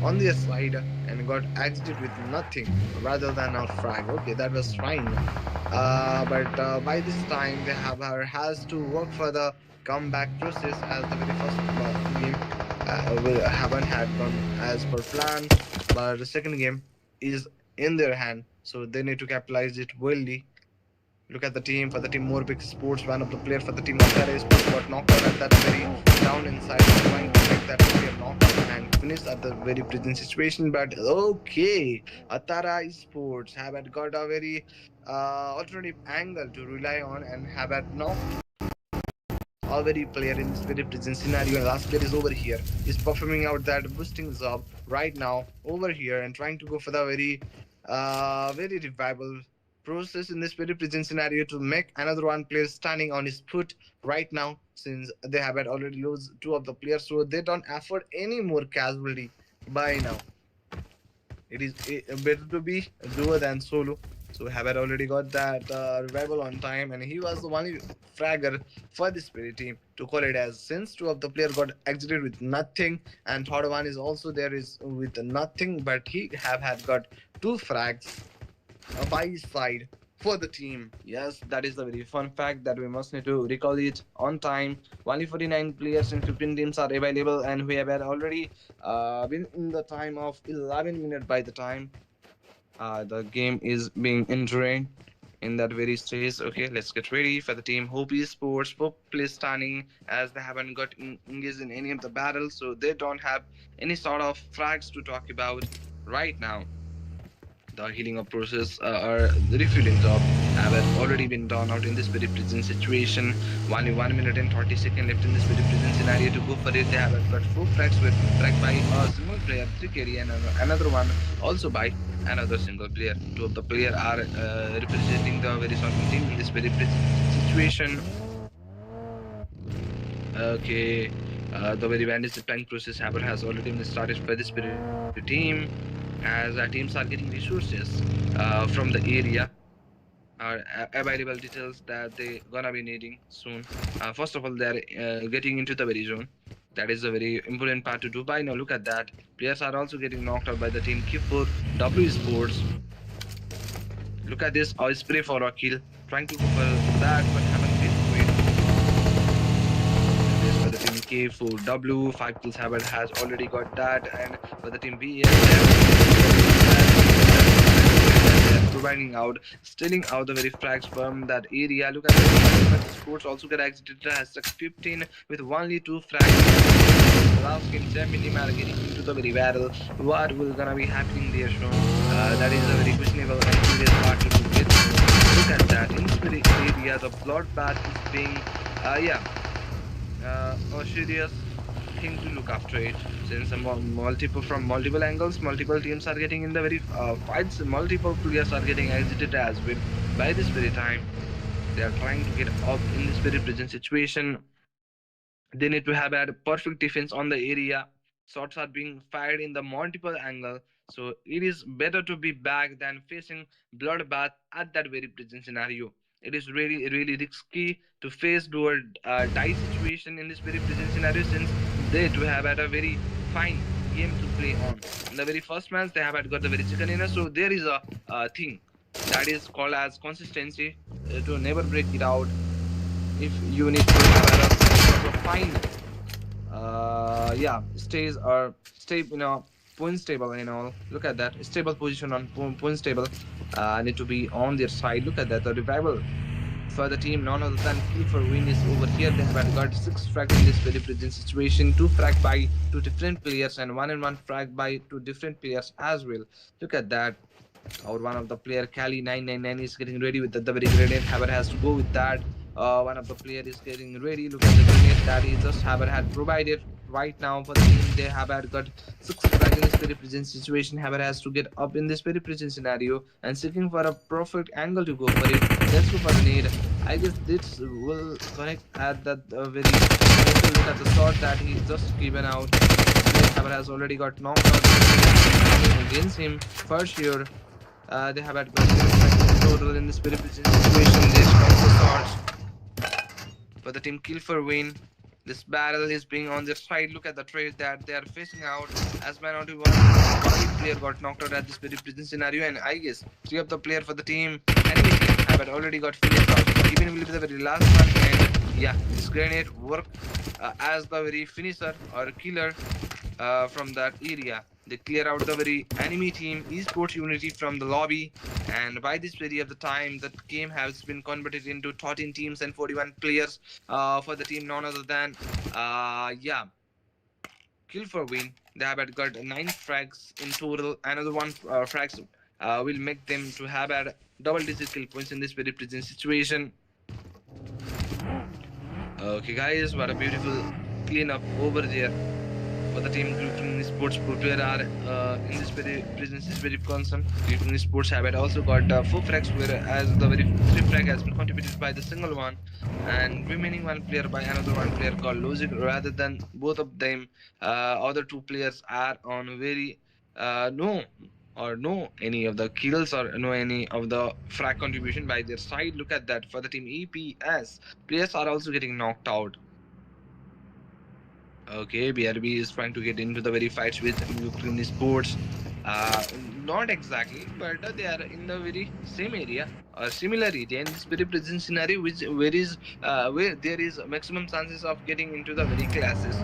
on their side and got exited with nothing rather than a frag. Okay, that was fine. But by this time, they have has to work for the comeback process as the very first game haven't had gone as per plan, but the second game is in their hand, so they need to capitalize it well. Look at the team. For the team Morbix Sports, one of the player for the team Atara Sports got knocked out at that very down inside, trying to make that player knock out and finish at the very present situation. But okay, Atara Sports have had got a very alternative angle to rely on and have had knocked a very player in this very present scenario. And last player is over here. He's performing out that boosting job right now over here and trying to go for the very revival process in this very present scenario to make another one player standing on his foot right now, since they have had already lost two of the players, so they don't afford any more casualty by now. It is better to be a duo than solo. So Habad already got that revival on time, and he was the only fragger for this spirit team to call it as. Since two of the player got exited with nothing, and third one is also there is with nothing, but he have had got two frags by his side for the team. Yes, that is the very fun fact that we must need to recall it on time. Only 49 players and 15 teams are available, and we have had already been in the time of 11 minutes by the time the game is being enjoyed in that very stage. Okay, let's get ready for the team Hope Sports. Hope is standing as they haven't got engaged in any of the battles, so they don't have any sort of frags to talk about right now. The healing up process or the refueling job have already been done out in this very present situation. Only 1 minute and 30 seconds left in this very present scenario to go for it. They have got 4 frags with frag by a single player, 3 carry, and another one also by another single player. Two of the player are representing the very certain team in this very present situation. Okay, the very bandage planning process has already been started for this very team, as teams are getting resources from the area or available details that they gonna be needing soon. First of all, they're getting into the very zone. That is a very important part to do. By now, look at that. Players are also getting knocked out by the team Q4 W Sports. Look at this. I spray for a kill, trying to go for that, but haven't been this for the team K4W. 5 kills Habit has already got that, and for the team BS, providing out, stealing out the very frags from that area. Look at the sports also get exited has 15 with only 2 frags. Last game, 70 are getting into the very battle. What will gonna be happening there, Sean? That is a very questionable and curious part to get. Look at that. In this very area, the bloodbath is being, a serious thing to look after it, since from multiple angles, multiple teams are getting in the very fights, multiple players are getting exited as well. By this very time, they are trying to get up in this very present situation. They need to have a perfect defense on the area. Shots are being fired in the multiple angle, so it is better to be back than facing bloodbath at that very present scenario. It is really really risky to face do or die situation in this very present scenario, since they do have had a very fine game to play on. In the very first match, they have had got the very second inner, so there is a thing that is called as consistency to never break it out. If you need to have a fine stays or stay point stable and all. Look at that stable position on point stable need to be on their side. Look at that, the revival for the team none other than kill for win is over here. They have got 6 frags in this very present situation, 2 frag by 2 different players and 1 frag by 2 different players as well. Look at that. Or one of the player Cali 999 is getting ready with the very grenade. Haber has to go with that. One of the player is getting ready. Look at the grenade that he just Haber had provided right now for the team. They have had got 6 frags in this very present situation. Haber has to get up in this very present scenario and seeking for a perfect angle to go for it. Let's go for the nade. I guess this will connect at that very. Look at the shot that he's just given out. Haber has already got knocked out against him for sure. They have had got 7 total in this very present situation. They strike the shots for the team kill for win. This battle is being on their side. Look at the trade that they are facing out. As minority one player got knocked out at this very present scenario, and I guess three of the player for the team enemy team have already got finished off. Even will be the very last one, and yeah, this grenade work as the very finisher or killer from that area. They clear out the very enemy team esports unity from the lobby, and by this very of the time, the game has been converted into 13 teams and 41 players for the team, none other than yeah, kill for win. They have got 9 frags in total. Another one frags will make them to have had double-digit kill points in this very present situation. Okay, guys, what a beautiful cleanup over there for the team Griffin Sports Footwear are in this very presence is very concerned. Griffin Sports have also got 4 frags whereas the very 3 frag has been contributed by the single one and remaining one player by another one player called Logic rather than both of them other two players are on very no or no any of the kills or no any of the frag contribution by their side. Look at that for the team EPS players are also getting knocked out. Okay, BRB is trying to get into the very fights with Ukraine sports. Not exactly, but they are in the very same area or similar area in this very present scenario, which where there is maximum chances of getting into the very classes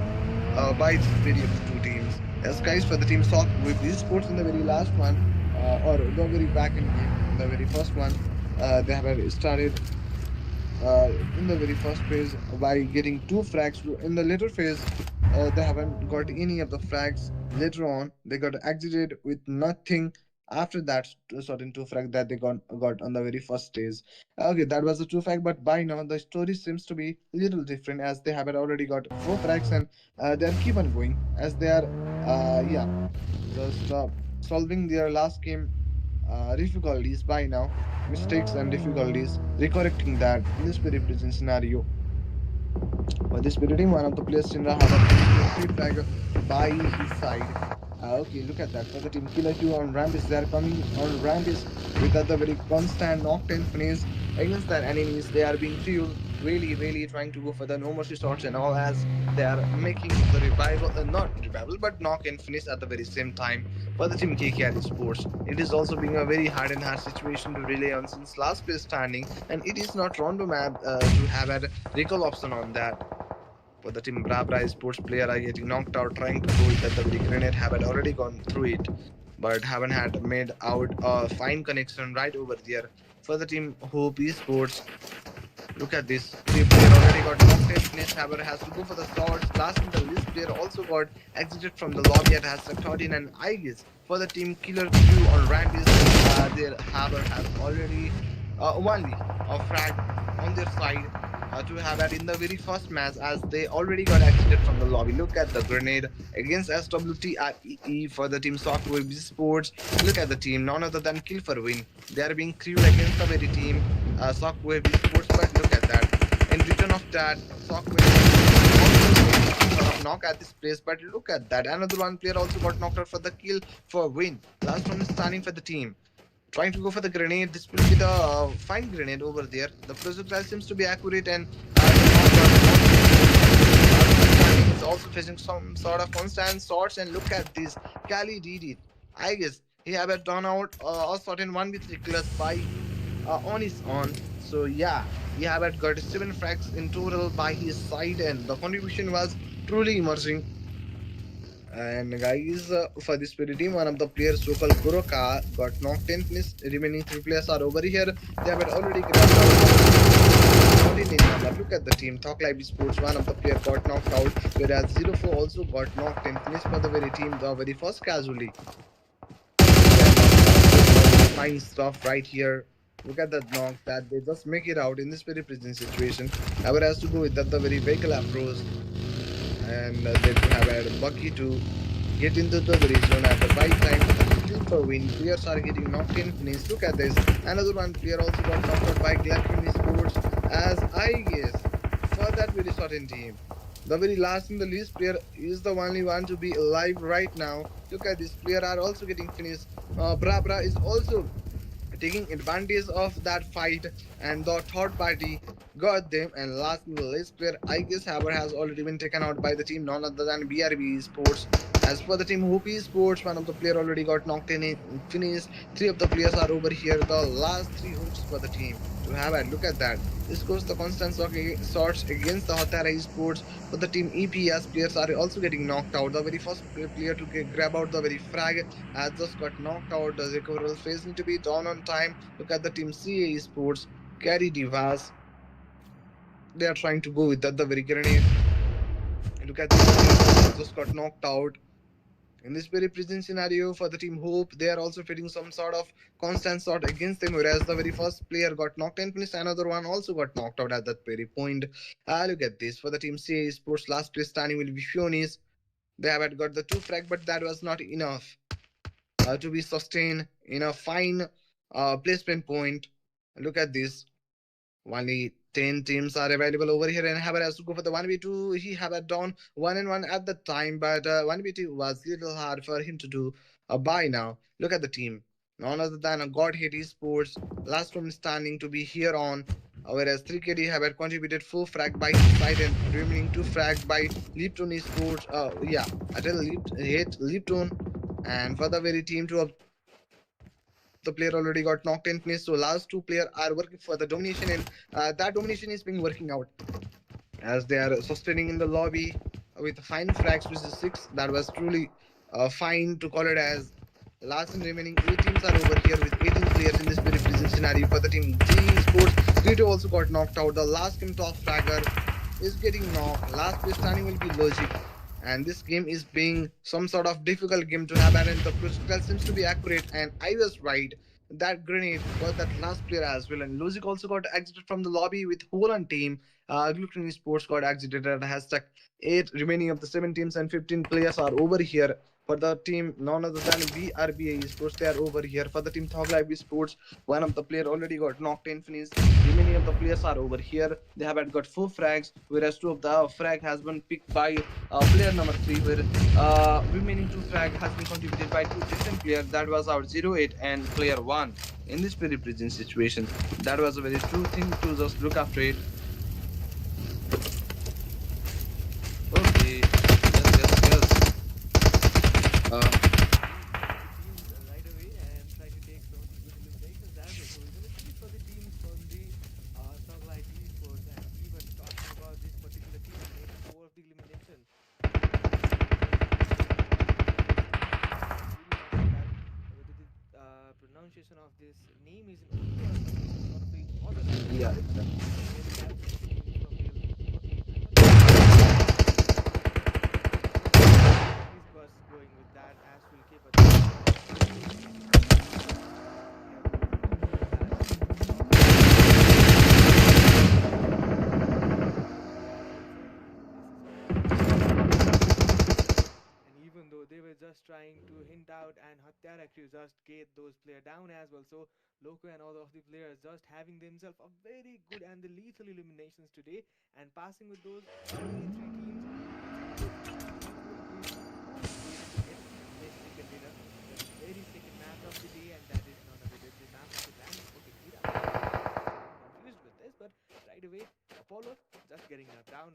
by this very of the two teams. As guys for the team Sock with these sports in the very last one, or the very back end game, in the very first one, they have started in the very first phase by getting 2 frags. In the later phase, they haven't got any of the frags. Later on, they got exited with nothing. After that, certain 2 frag that they got on the very first stage. Okay, that was the 2 frag, but by now the story seems to be a little different as they have already got 4 frags and they are keep on going as they are yeah just solving their last game difficulties by now, mistakes and difficulties, recorrecting that in this very present scenario. For this period, one of the players Chandra have a three flag by his side. Okay, look at that. For the team Killer Q on Rampage, they are coming on Rampage with the very constant knockdown finish against their enemies. They are being fueled, really trying to go for the no mercy shots and all as they are making the revival, not revival, but knock and finish at the very same time for the team KKR Sports. It is also being a very hard and hard situation to rely on since last place standing, and it is not Rondo map to have a recall option on that. For the team Bra sports player are getting knocked out trying to go it at the very grenade have already gone through it but haven't had made out a fine connection right over there. For the team Hope Esports, look at this. The player already got knocked in. Finish Haber has to go for the swords. Last in the list player also got exited from the lobby at hashtag 13 and I guess for the team Killer Q on Rampage, their Haber has already only a frag on their side to have that in the very first match as they already got exited from the lobby. Look at the grenade against SWTREE for the team Software Sports. Look at the team, none other than Kill for Win. They are being crewed against the very team Software Sports, but look at that. In return of that, Software sort of knock at this place, but look at that. Another one player also got knocked out for the kill for win. Last one is standing for the team trying to go for the grenade. This will be the fine grenade over there. The projectile seems to be accurate and is also facing some sort of constant shots. And look at this, Cali did it. I guess he have done out a certain 1v3 class by on his own. So yeah, he have got 7 frags in total by his side, and the contribution was truly emerging. And guys, for this very team, one of the players, so-called Kuroka, got knocked in. Finish. Remaining 3 players are over here. They have already grabbed out 14 in number. Look at the team. Talk Live Sports, one of the player got knocked out, whereas 04 also got knocked in. Finish for the very team, the very first casualty. Fine stuff right here. Look at that knock that they just make it out in this very present situation. However, has to go with that the very vehicle approach and then to have a Bucky to get into the very zone at the right time. Still for win. Players are getting knocked in. Finish. Look at this. Another one player also got knocked out by Glenfin Sports. As I guess for that very certain team. The very last in the list player is the only one to be alive right now. Look at this player are also getting finished. Bra is also taking advantage of that fight, and the third party got them. And last in the list player, I guess Haber has already been taken out by the team, none other than BRB Sports. As for the team Hopi Sports, one of the player already got knocked in finished. Three of the players are over here. The last three hooks for the team to have a look at that. This goes the constant shots against the Hotara Sports. For the team EPS, players are also getting knocked out. The very first player to grab out the very frag has just got knocked out. The recoverable phase need to be done on time. Look at the team CA Sports, Carry Divas. They are trying to go with that, the very grenade. Look at this player just got knocked out. In this very present scenario for the team Hope, they are also facing some sort of constant shot against them, whereas the very first player got knocked and finished, another one also got knocked out at that very point. Look at this. For the team CA Sports, last place standing will be Fionis. They have got the two frag, but that was not enough to be sustained in a fine placement point. Look at this. Only 10 teams are available over here, and Haber has to go for the 1v2. He had done 1 and 1 at the time, but 1v2 was little hard for him to do by now. Look at the team. None other than a God Hate Esports, last one standing to be here on. Whereas 3KD have contributed 4 frag by his side and remaining 2 frag by Lipton Esports. Yeah, I tell hate Lipton. And for the very team, two of the player already got knocked in finish. So last two player are working for the domination, and that domination is being working out as they are sustaining in the lobby with fine frags, which is 6. That was truly fine to call it as. Last and remaining 8 teams are over here with 18 players in this very present scenario. For the team G Sports, Krito also got knocked out. The last game top fragger is getting knocked. Last place standing will be Logic. And this game is being some sort of difficult game to have, and the projectile seems to be accurate. And I was right. That grenade got that last player as well. And Logic also got exited from the lobby with Holland team. Gluten Sports got exited at hashtag 8. Remaining of the 7 teams and 15 players are over here. For the team, none other than VRBA Sports, they are over here. For the team Thog Live Sports, one of the player already got knocked in finished. Remaining of the players are over here. They have got 4 frags, whereas 2 of the frag has been picked by player number 3, where remaining 2 frag has been contributed by 2 different players. That was our 08 and player 1. In this very present situation, that was a very true thing to just look after it. Okay, yes. Right away and try to take some of the good eliminations as well. So we're going to see for the teams from the Sunlight Esports, and even talking about this particular team making 4 of the elimination. Whether the pronunciation of this name is in Urdu or sort of the other language. Yeah, he's just going with that as we'll keep it. And even though they were just trying to hint out, and Hatyara crew just get those players down as well. So Loco and all of the players just having themselves a very good and the lethal eliminations today, and passing with those only 3 teams. The very second match of the day, and that is none other than the match of the band. Okay, confused with this, but right away, Apollo just getting down.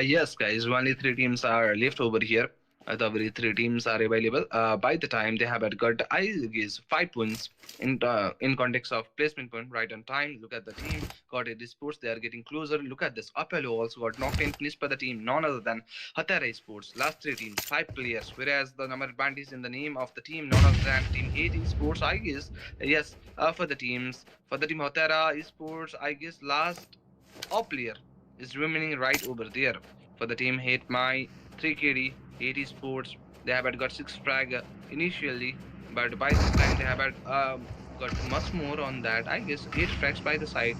Yes, guys. Only 3 teams are left over here. The very 3 teams are available. By the time they have got, I guess, 5 points in context of placement point right on time. Look at the team. Got it. Sports. They are getting closer. Look at this. Apollo also got knocked in finished by the team. None other than Hatara Sports. Last 3 teams, 5 players. Whereas the number band is in the name of the team. None other than Team 8 Sports. I guess. Yes. For the teams. For the team Hatara Sports. I guess last player is remaining right over there. For the team Hate My 3KD 80 Sports, they have got 6 frag initially, but by this time they have got much more on that. I guess 8 frags by the side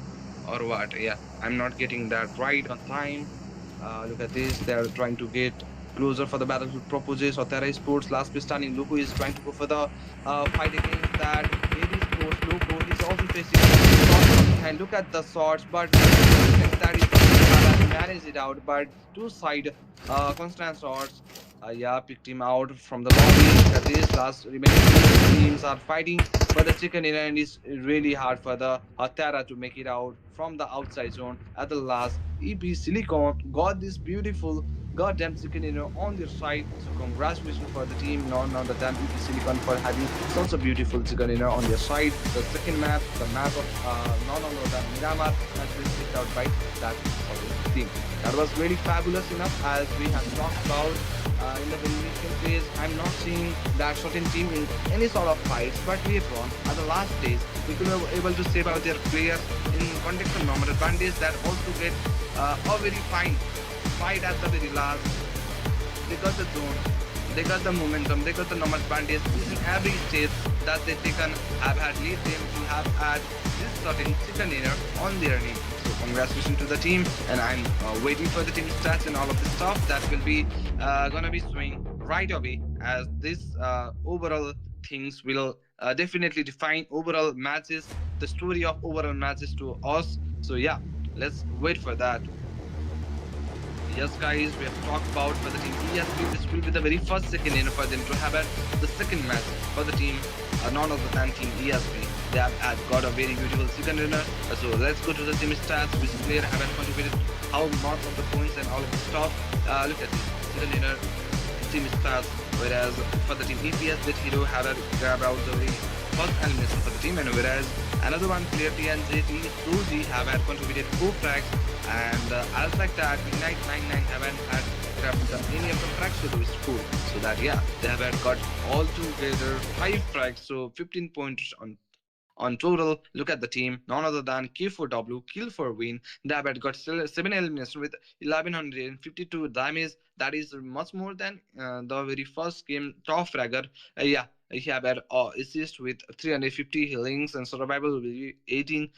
or what. Yeah, I'm not getting that right on time. Look at this, they are trying to get closer for the battlefield proposes. Otera Sports last place standing. Luku is trying to go for the fight against that. 80 Sports Luku is also facing and look at the shots, but that is manage it out. But 2 side constant shots Yeah, picked him out from the lobby. Look at this. Last remaining two teams are fighting for the chicken dinner, and it's really hard for the Hatara to make it out from the outside zone. At the last, EP Silicon got this beautiful goddamn chicken dinner on their side. So congratulations for the team, none other than EP Silicon for having such a beautiful chicken dinner on their side. The second match, the match of none other than Miramar, has been picked out by that other team. That was really fabulous enough as we have talked about in the very initial phase. I'm not seeing that certain team in any sort of fights, but later on, at the last days, we could be able to save out their players in context of normal advantage that also get a very fine fight at the very last. They got the zone, they got the momentum, they got the normal advantage. Each and every stage that they taken have had lead them to have had this certain chicken dinner on their name. So congratulations to the team, and I'm waiting for the team stats and all of the stuff that will be gonna be showing right away as this overall things will definitely define overall matches, the story of overall matches to us. So yeah, let's wait for that. Yes, guys, we have talked about for the team ESP. This will be the very first second in for them to have had the second match for the team, none other than team ESP. They have got a very beautiful second winner. So let's go to the team stats. Which player have contributed how much of the points and all of the stuff. Look at this second winner team stats. Whereas for the team EPS, that hero have grabbed out the very first elimination for the team, and whereas another one player TNJT Suji have had contributed 4 frags, and as like that, Ignite 99 haven't had grabbed any of the frags to the score. So that yeah, they have had got all together 5 frags, so 15 points on total. Look at the team, none other than K for W, Kill for Win. They have got 7 eliminations with 1152 damage. That is much more than the very first game top fragger. Yeah, he have had assist with 350 healings, and survival will be 18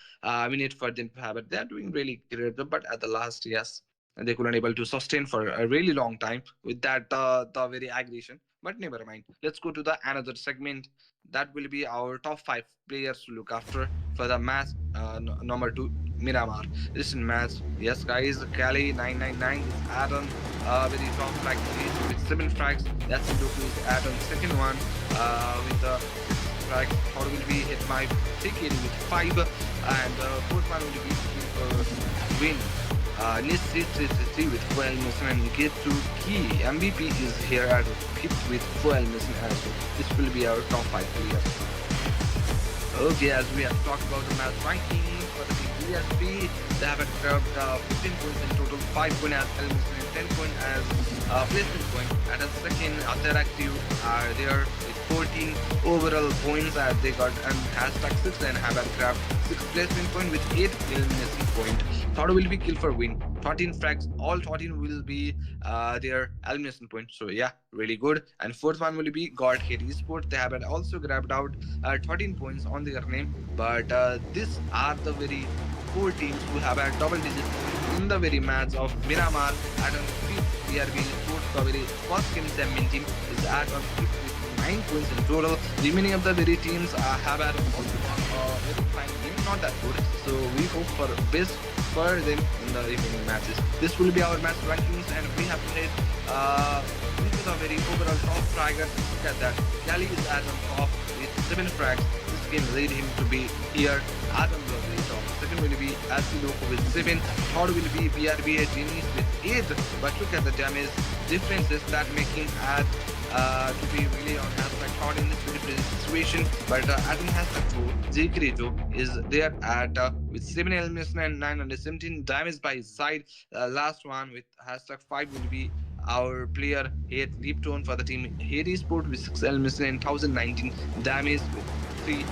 minutes for them to have it. They are doing really great, but at the last, yes, they couldn't able to sustain for a really long time with that the very aggression. But never mind. Let's go to the another segment. That will be our top 5 players to look after for the match number 2, Miramar. Listen match. Yes, guys, Cali 999 is Adam with the top frag with 7 frags. That's Indoku is Adam. Second one with the 6 frags. Third will be hit my ticket with 5, and fourth one will be win. Needs 3 with full elimination and get to key. MVP is here at 5th with full elimination as well. This will be our top 5 players. Okay, as we have talked about the match ranking for the team ESP, they have grabbed 15 points in total, 5 points as elimination and 10 points as placement point. And the second, Interactive are there with 14 overall points as they got and hashtag 6 and have grabbed 6 placement point with 8 elimination point. Third will be Kill for Win. 13 frags, all 13 will be their elimination point. So yeah, really good. And fourth one will be God Hate Esport. They have also grabbed out 13 points on their name. But these are the very 4 teams who have a double digit points in the very match of Miramar. At on 5th, we are being sports. The very first game champion team is at on 5th with 9 points in total. Remaining of the very teams have had also a very fine game, not that good. So we hope for best for them in the remaining matches. This will be our match rankings, and we have to head into the very overall top fragger. Look at that. Cali is at on top with 7 frags. This game led him to be here at on the very top. Second will be Asiloko with 7. Third will be BRBA Genies with 8. But look at the damage differences that making at to be really on hashtag third in this very situation. But Adam hashtag 4, J Creto is there at with 7 elimination and 917 damage by his side. Last one with hashtag 5 will be our player Hate Lipton for the team Hate Sport with 6 elimination and 1019 damage with 3.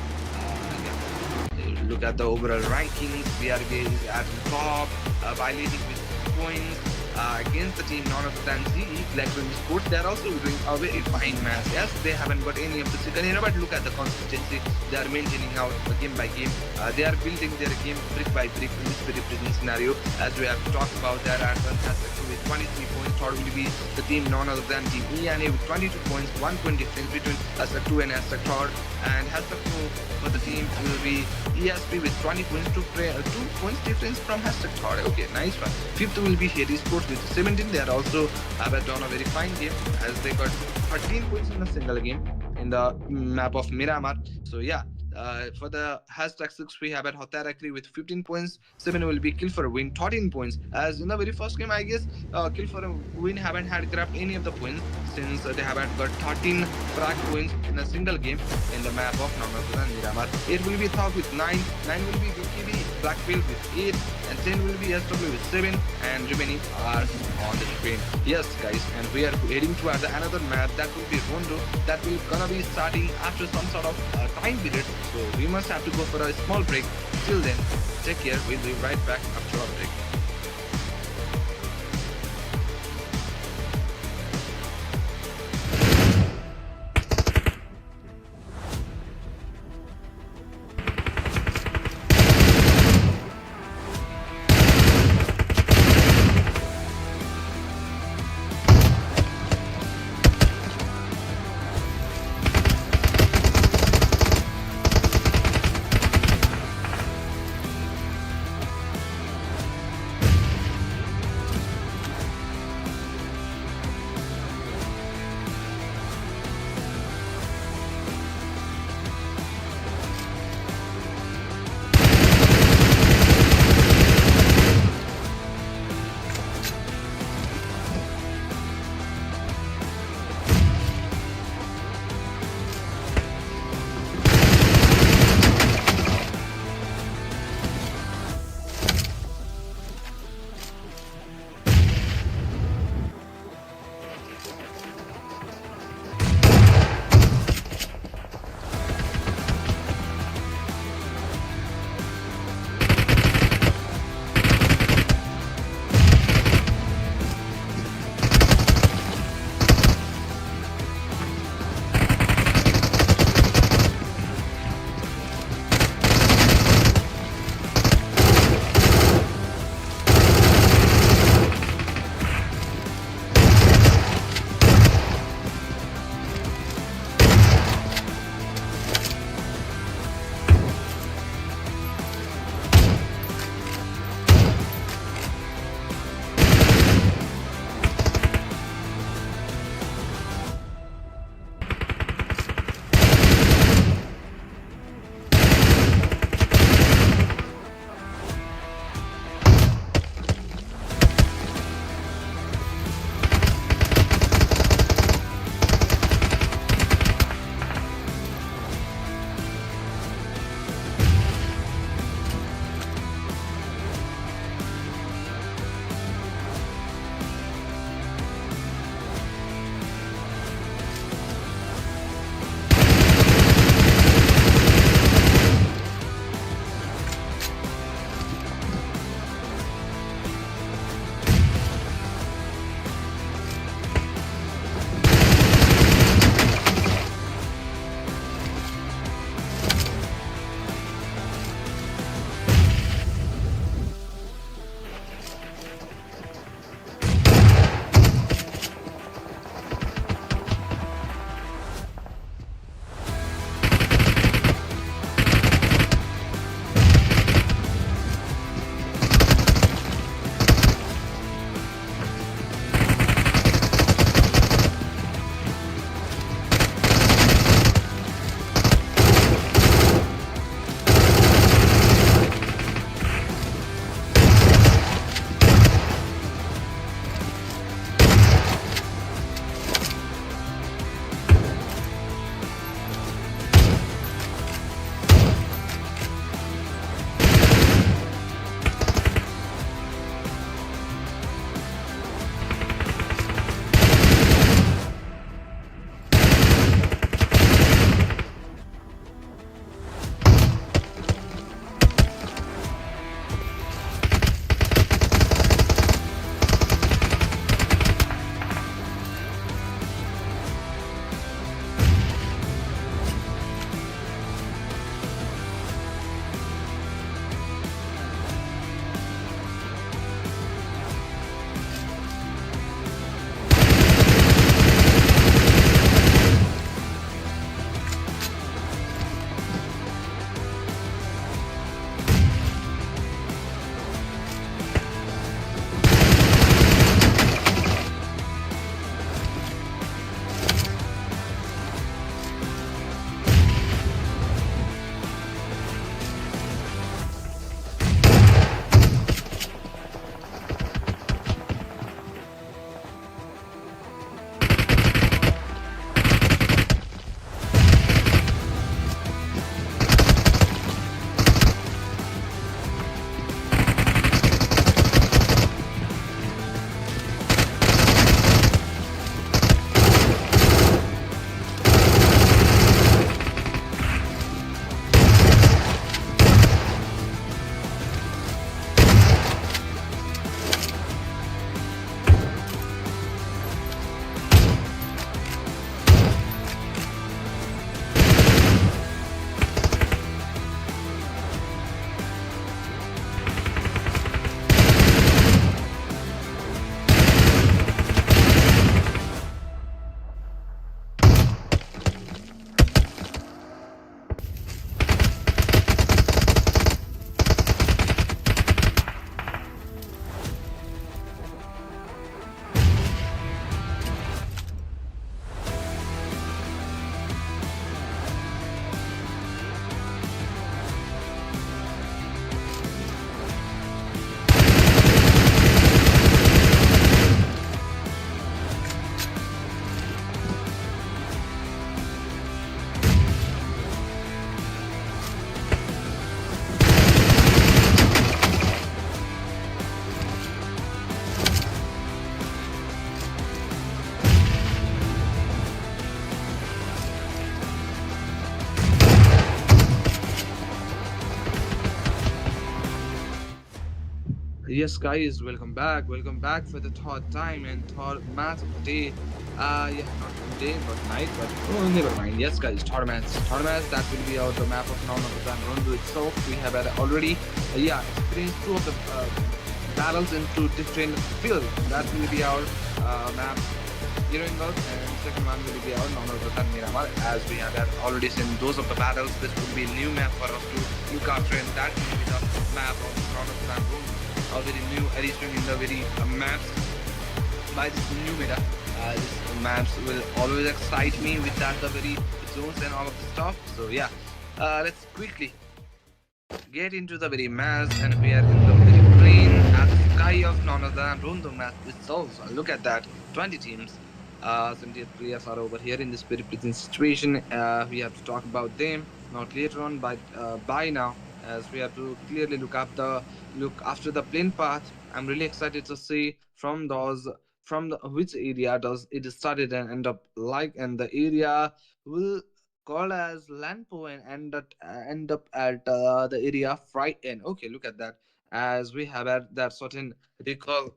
Look at the overall rankings. BRBA is at the top by leading with points against the team none other than GE Electronic Sports. They are also doing a very fine match. Yes, they haven't got any of the chicken, but look at the consistency. They are maintaining out game by game. They are building their game brick by brick in this very present scenario. As we have talked about, their advance has with 23 points. Third will be the team none other than team ENA with 22 points, 1 point difference between hashtag 2 and hashtag third. And hashtag 4 for the team will be ESP with 20 points, 2 points difference from hashtag third. Okay, nice one. Fifth will be Hades Sports points with 17. They are also have done a very fine game as they got 13 points in a single game in the map of Miramar. So yeah, for the hashtag 6 we have at Hotarakri with 15 points. 7 will be Kill for a Win 13 points. As in the very first game, I guess Kill for a Win haven't had grabbed any of the points since they haven't got 13 frag points in a single game in the map of Namazuran and Miramar. 8 will be Thog with 9. 9 will be BKB Blackfield with 8, and 10 will be SW with 7, and remaining are on the screen. Yes, guys, and we are heading towards another map that will be Rondo that will gonna be starting after some sort of time period. So we must have to go for a small break. Till then, take care. We'll be right back after our break. Yes, guys, welcome back. Welcome back for the third time and third match of the day. Yeah, not day, but night, but oh, never mind. Yes, guys, third match. Third match, that will be out the map of none other than Rondo itself. We have had already, yeah, experienced two of the battles into different fields. That will be our map Iringal, and second one will be our none other than Miramar. As we have had already seen those of the battles, this will be a new map for us to look after, and that will be the map of none other than Rondo, a very new addition in the very maps by this new meta. This maps will always excite me with that the very zones and all of the stuff. So yeah, let's quickly get into the very maps, and we are in the very plain at the sky of none other than Rondo map itself. Look at that, 20 teams. 78 players are over here in this very present situation. We have to talk about them not later on, but by now, as we have to clearly look after the plane path. I'm really excited to see from the which area does it started and end up like, and the area will called as Lanpo and end up at the area Frighten. Okay, look at that. As we have had that certain recall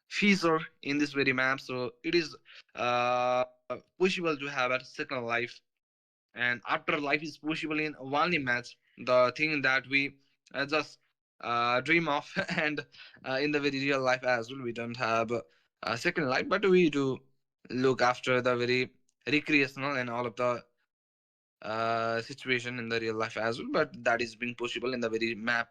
feature in this very map, so it is possible to have a second life, and after life is possible in only match. The thing that we just dream of, and in the very real life as well, we don't have a second life, but we do look after the very recreational and all of the situation in the real life as well, but that is being possible in the very map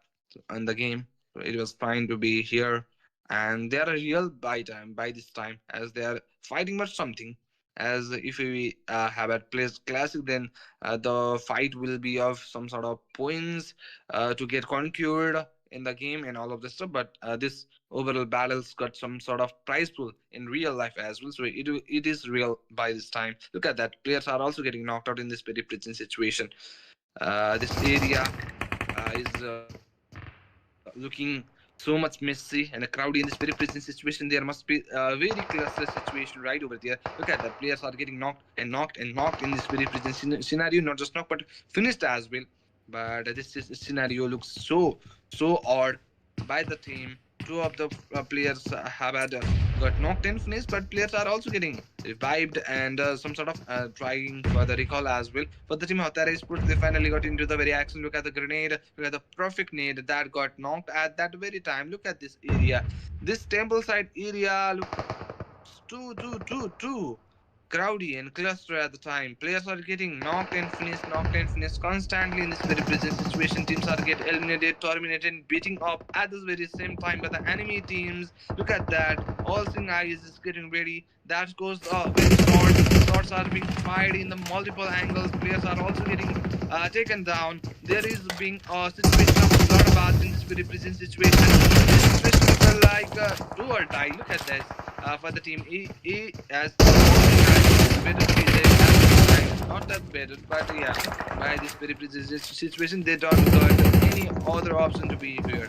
in the game. So it was fine to be here, and they are a real by time by this time as they are fighting for something. As if we have at place classic, then the fight will be of some sort of points to get conquered in the game and all of this stuff. But this overall battles got some sort of prize pool in real life as well. So it is real by this time. Look at that. Players are also getting knocked out in this very present situation. This area is looking so much messy and crowded in this very present situation. There must be a very cluster situation right over there. Look at that. Players are getting knocked in this very present scenario. Not just knocked, but finished as well. But scenario looks so odd by the team. Two of the players have had got knocked and finished, but players are also getting revived and some sort of trying for the recall as well. For the team Hotara Sports, they finally got into the very action. Look at the grenade, look at the perfect nade that got knocked at that very time. Look at this area. This temple side area looks too crowdy and cluster at the time. Players are getting knocked and finished constantly in this very present situation. Teams are get eliminated, terminated, and beating up at this very same time by the enemy teams. Look at that. All Sing Eyes is getting ready. That goes very short. Shots are being fired in the multiple angles. Players are also getting taken down. There is being a situation of bloodbath in this very present situation. This situation looks like do or die. Look at this. For the team E as better to be there as this time. Not that better, but yeah, by this very precise situation, they don't got any other option to be here.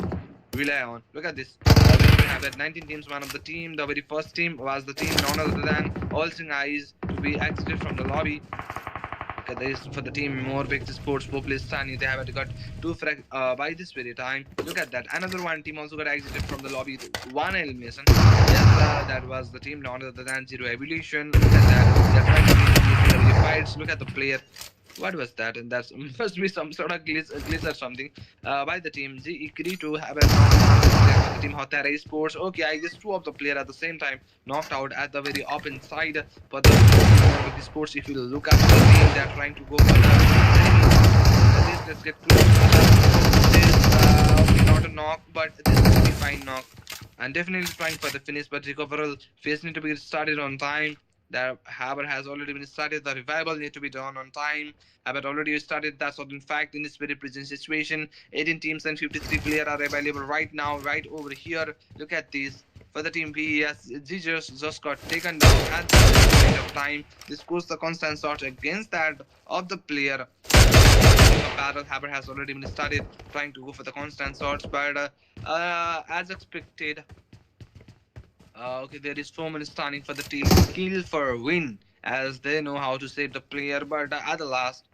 Rely on. Look at this. We have at 19 teams, one of the team. The very first team was the team none other than All Sing Eyes to be exited from the lobby. Look at this for the team more big sports Populistani. They have got two by this very time. Look at that. Another one team also got exited from the lobby. One elimination. Yes, that was the team none other than Zero Evolution. Look at that. They're trying to win the fights. Look at the player. What was that? And that must be some sort of glitch or something by the team. G Ikri to have a player for the team Hotara Sports. Okay, I guess two of the player at the same time knocked out at the very open side for the sports. If you look at the team, they're trying to go for the enemies. Let's get close to this. Okay, not a knock, but this will be fine knock. And definitely trying for the finish, but recovery phase need to be started on time. The Haber has already been started. The revival need to be done on time. Haber already started. That's what in fact in this very present situation. 18 teams and 53 players are available right now, right over here. Look at this. For the team B, yes, just got taken down at this point of time. This goes the constant shot against that of the player. The battle Haber has already been started trying to go for the constant shots, but as expected, okay, there is so many standing for the team. Kill for win, as they know how to save the player, but at the last,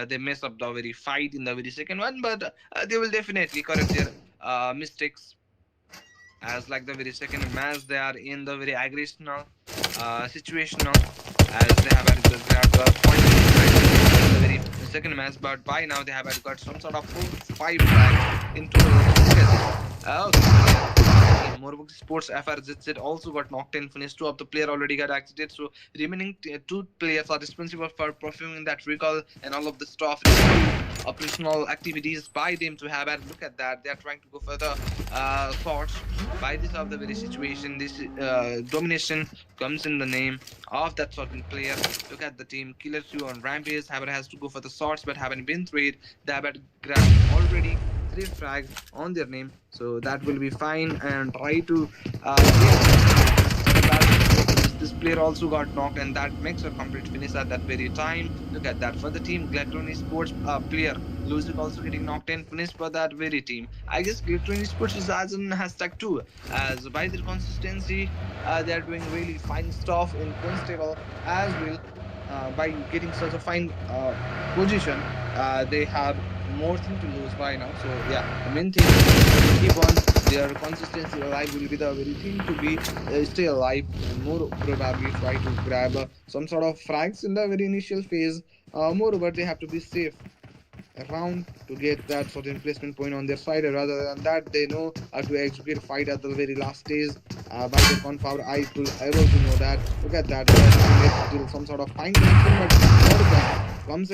they mess up the very fight in the very second one, but they will definitely correct their mistakes As like the very second match, they are in the very aggressional situational, as they have had grabbed the point in the very second match, but by now they have had got some sort of 4 5 frags in total. Look at this. Okay. Morvuk Sports FRZZ also got knocked in, finished. Two of the player already got exited, so remaining two players are responsible for performing that recall and all of the stuff, operational activities by them to have a look at that. They are trying to go for the thoughts by this of the very situation. This domination comes in the name of that certain player. Look at the team. Killer Q on Rampage. Haber has to go for the shots but haven't been through. They have grabbed already 3 frags on their name, so that will be fine and try to get the balance. This player also got knocked, and that makes a complete finish at that very time. Look at that for the team. Glectronic Sports player Luzik also getting knocked and finished for that very team. I guess Glectronic Sports is as in hashtag too, as by their consistency, they are doing really fine stuff in points table as well. By getting such a fine position, they have more thing to lose by now. So yeah, the main thing is keep on their consistency alive will be the very thing to be stay alive and more probably try to grab some sort of frags in the very initial phase. Moreover, they have to be safe around to get that certain placement point on their side. Rather than that, they know how to execute fight at the very last stage. By their confound, I could able to know that. Look at that, they are doing it till some sort of fine connection, but what is that comes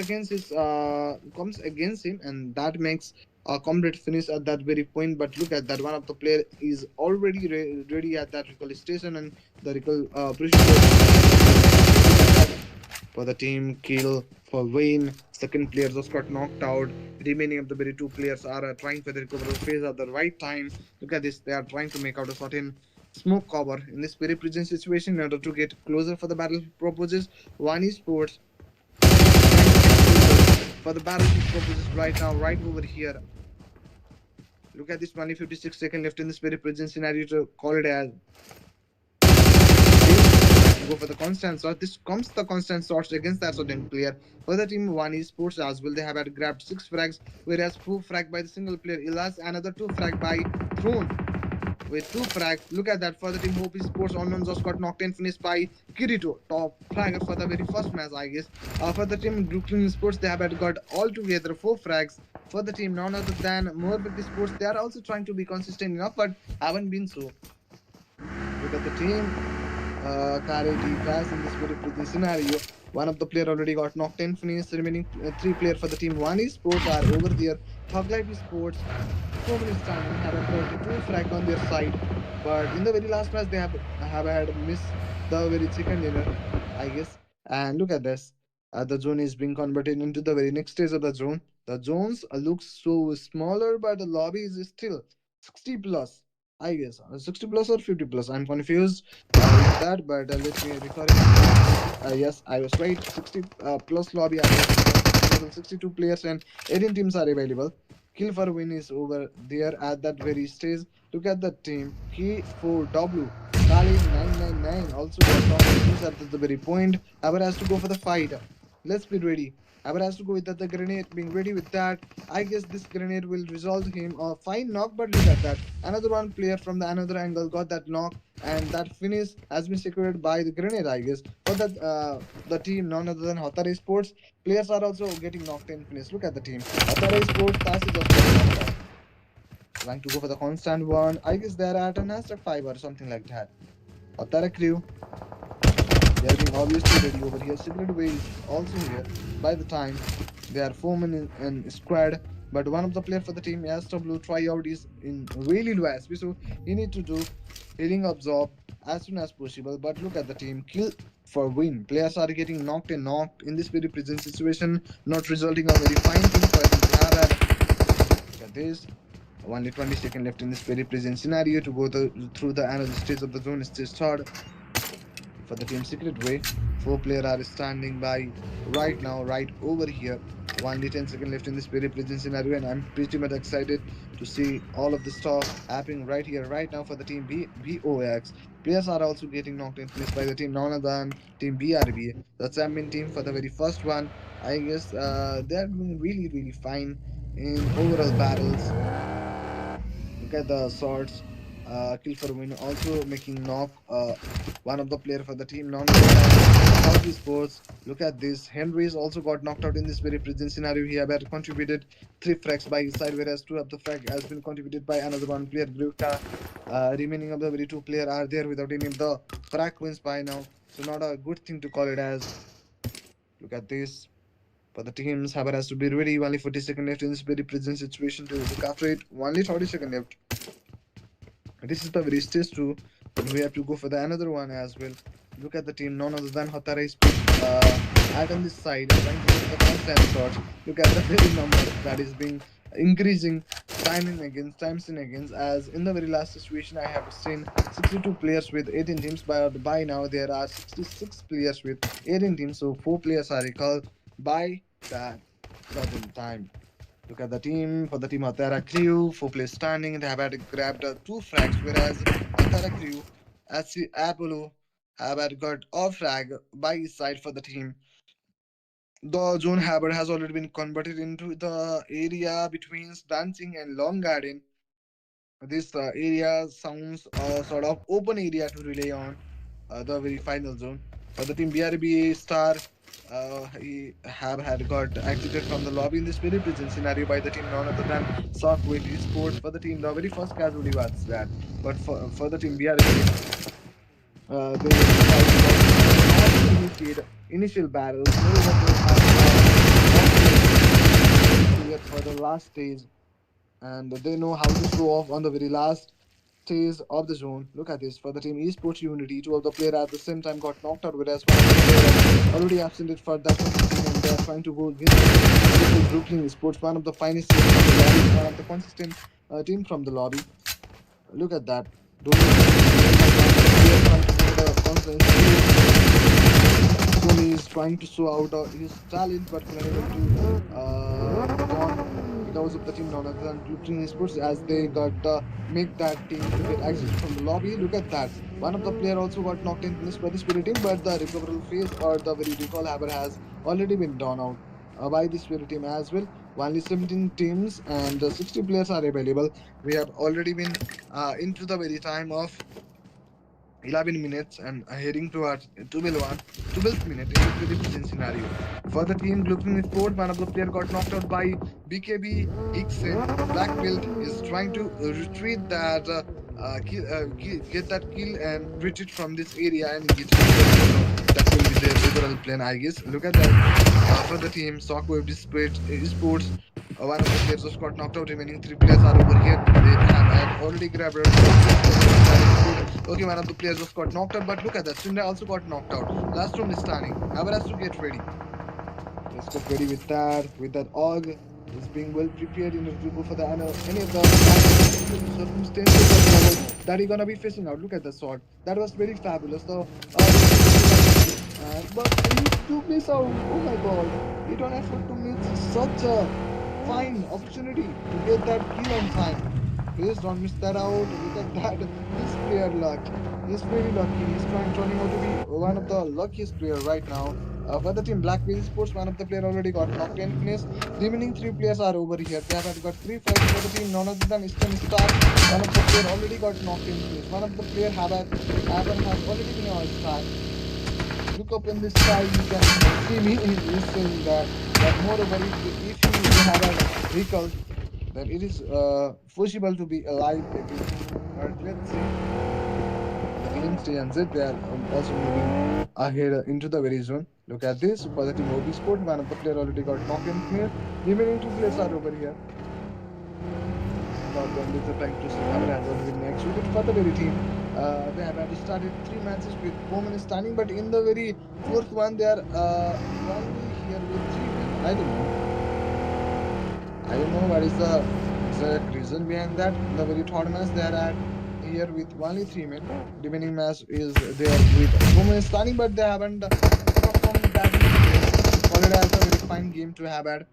against him, and that makes a complete finish at that very point. But look at that, one of the player is already ready at that recall station, and the recall for the team kill for Wayne. Second player just got knocked out. Remaining of the very two players are trying for the recovery phase at the right time. Look at this. They are trying to make out a certain smoke cover in this very present situation in order to get closer for the battle proposes. One is sports trying to get closer for the battle proposes right now, right over here. Look at this, only 56 seconds left in this very present scenario to call it as go for the constant shot. This comes the constant shots against that certain player. For the team one esports as well, they have had grabbed 6 frags, whereas 4 frag by the single player Ilas, another 2 frag by Throne with 2 frags. Look at that for the team Hope Sports. Unknown just got knocked and finished by Kirito, top fragger for the very first match, I guess. For the team Brooklyn Sports, they have had got altogether 4 frags. For the team none other than Morbid Sports, they are also trying to be consistent enough, but haven't been so. Look at the team clarity fast in this very pretty scenario. One of the player already got knocked and finished. Remaining 3 player for the team. One is sports are over there. Thug Life Sports 4 minutes standing have got 2 frag on their side, but in the very last match they have had missed the very second dinner, I guess. And look at this. The zone is being converted into the very next stage of the zone. The zones looks so smaller, but the lobby is still 60 plus. I guess 60 plus or 50 plus. I'm confused with that, but let me record it again. Yes, I was right. 60 plus lobby, I guess, because total 62 players and 18 teams are available. Kill for win is over there at that very stage. Look at the team. K4W. Kali 999 also got knocked and finished at the very point. Aber has to go for the fight. Let's be ready. Aber has to go with the grenade. Being ready with that, I guess this grenade will result him a fine knock. But look at that. Another one player from the another angle got that knock, and that finish has been secured by the grenade, I guess. For the team, none other than Hatari Sports, players are also getting knocked in finish. Look at the team. Hatari Sports, Tasi just got knocked out. Trying to go for the constant one. I guess they're at an hashtag 5 or something like that. Hatari crew, they are being obviously ready over here. Secret Way is also here. By the time they are foreman in squad, but one of the player for the team SW tryout is in really low SP, so he need to do healing absorb as soon as possible. But look at the team kill for win. Players are getting knocked and knocked in this very present situation, not resulting a very fine thing for them to have at. Look at this. Only 20 seconds left in this very present scenario to go through the another stage of the zone stage third for the team secret way. 4 players are standing by right now, right over here. Only 10 seconds left in this very present scenario, and I'm pretty much excited to see all of the stuff happening right here, right now for the team BOX. Players are also getting knocked in place by the team none other than team BRB, the champion team for the very first one. I guess they are doing really, really fine in overall battles. Look at the swords. kill for win, also making knock one of the player for the team. None other than Hobby Sports. Look at this. Henry is also got knocked out in this very present scenario. He had contributed three frags by his side, whereas two of the frag has been contributed by another one player, Invicta. Remaining of the very two player are there without any of the frag wins by now. So not a good thing to call it as. Look at this. For the teams, Haber has to be ready. Only 40 seconds left in this very present situation to look after it. Only 30 seconds left. This is the very stage two, and we have to go for the another one as well. Look at the team, none other than Hatara Sports at on this side, trying to get the constant shots. Look at the very numbers that is being increasing time in against, times in against. As in the very last situation, I have seen 62 players with 18 teams, but by now there are 66 players with 18 teams, so 4 players are recalled by that certain time. Look at the team. For the team Hatara Crew, 4 players standing. They have had grabbed two frags, whereas Hatara Crew, SC Apollo, have had got a frag by his side for the team. The zone Haber has already been converted into the area between Dancing and Long Garden. This area sounds sort of open area to rely on the very final zone. For the team BRB Star, he have had got exited from the lobby in this very present scenario by the team none other than Shockwave Esports. For the team, the very first casualty was that, but for the team BRB, they decided not to initiate initial battles. Moreover, they have cleared for the last stage, and they know how to show off on the very last stage of the zone. Look at this. For the team Esports Unity, two of the players at the same time got knocked out, whereas one of the players already absented for that one team, and they are trying to go against the Brooklyn Esports, one of the finest teams from the lobby, one of the consistent team from the lobby. Look at that. Don't know they are trying to go the conference. Sony is trying to show out his talent but unable to gone because of the team none other than Blueprint Esports as they got make that team to get exited from the lobby. Look at that. One of the player also got knocked and finished by the spirit team, but the recoverable phase or the very recall hammer has already been done out by the spirit team as well. Only 17 teams and 60 players are available. We have already been into the very time of 11 minutes and heading towards 12th minute in this very present scenario. For the team Glooping Sport, one of the player got knocked out by BKB Hickson. Black Belt is trying to retreat that get that kill and retreat from this area and get to the very zone. That will be their overall plan, I guess. Look at that. For the team Shockwave Sports, one of the players just got knocked out. Remaining 3 players are over here. They have had already grabbed two kills for the team. That is good. Okay, one of the players just got knocked out, but look at that. Syndra also got knocked out. Last room is standing. Haber has to get ready. Let's get ready with that. With that AUG is being well prepared in order to go for the any of the circumstances or trouble that he's gonna be facing out. Look at the sword. That was very fabulous. So, but he do miss out. Oh my god! He don't effort to miss such a fine opportunity to get that kill on time. Please don't miss that out. Look at that. His player luck. He's very lucky. He's turning out to be one of the luckiest player right now. For the team Black Whale Sports, one of the player already got knocked and finished. Remaining 3 players are over here. They have had got 3 fights for the team. None other than Eastern Star. One of the player already got knocked and finished. One of the player Haber has already been on star. Look up in the sky. You can see me. He's saying that. But moreover, if you have a vehicle, then it is possible to be alive again. But let's see. For the teams T and Z, they are also moving ahead into the very zone. Look at this. For the team OB Sport, one of the player already got knocked and finished. Remaining 2 players are over here. But then they're trying to see how it has already been executed for the very team. They have already started 3 matches with 4 men standing, but in the very fourth one, they are only here with 3 men. I don't know what is the exact reason behind that. In the very third match, they are at here with only 3 men. Remaining match is there with 4 men standing, but they haven't performed that much. Call it as a very fine game to have had,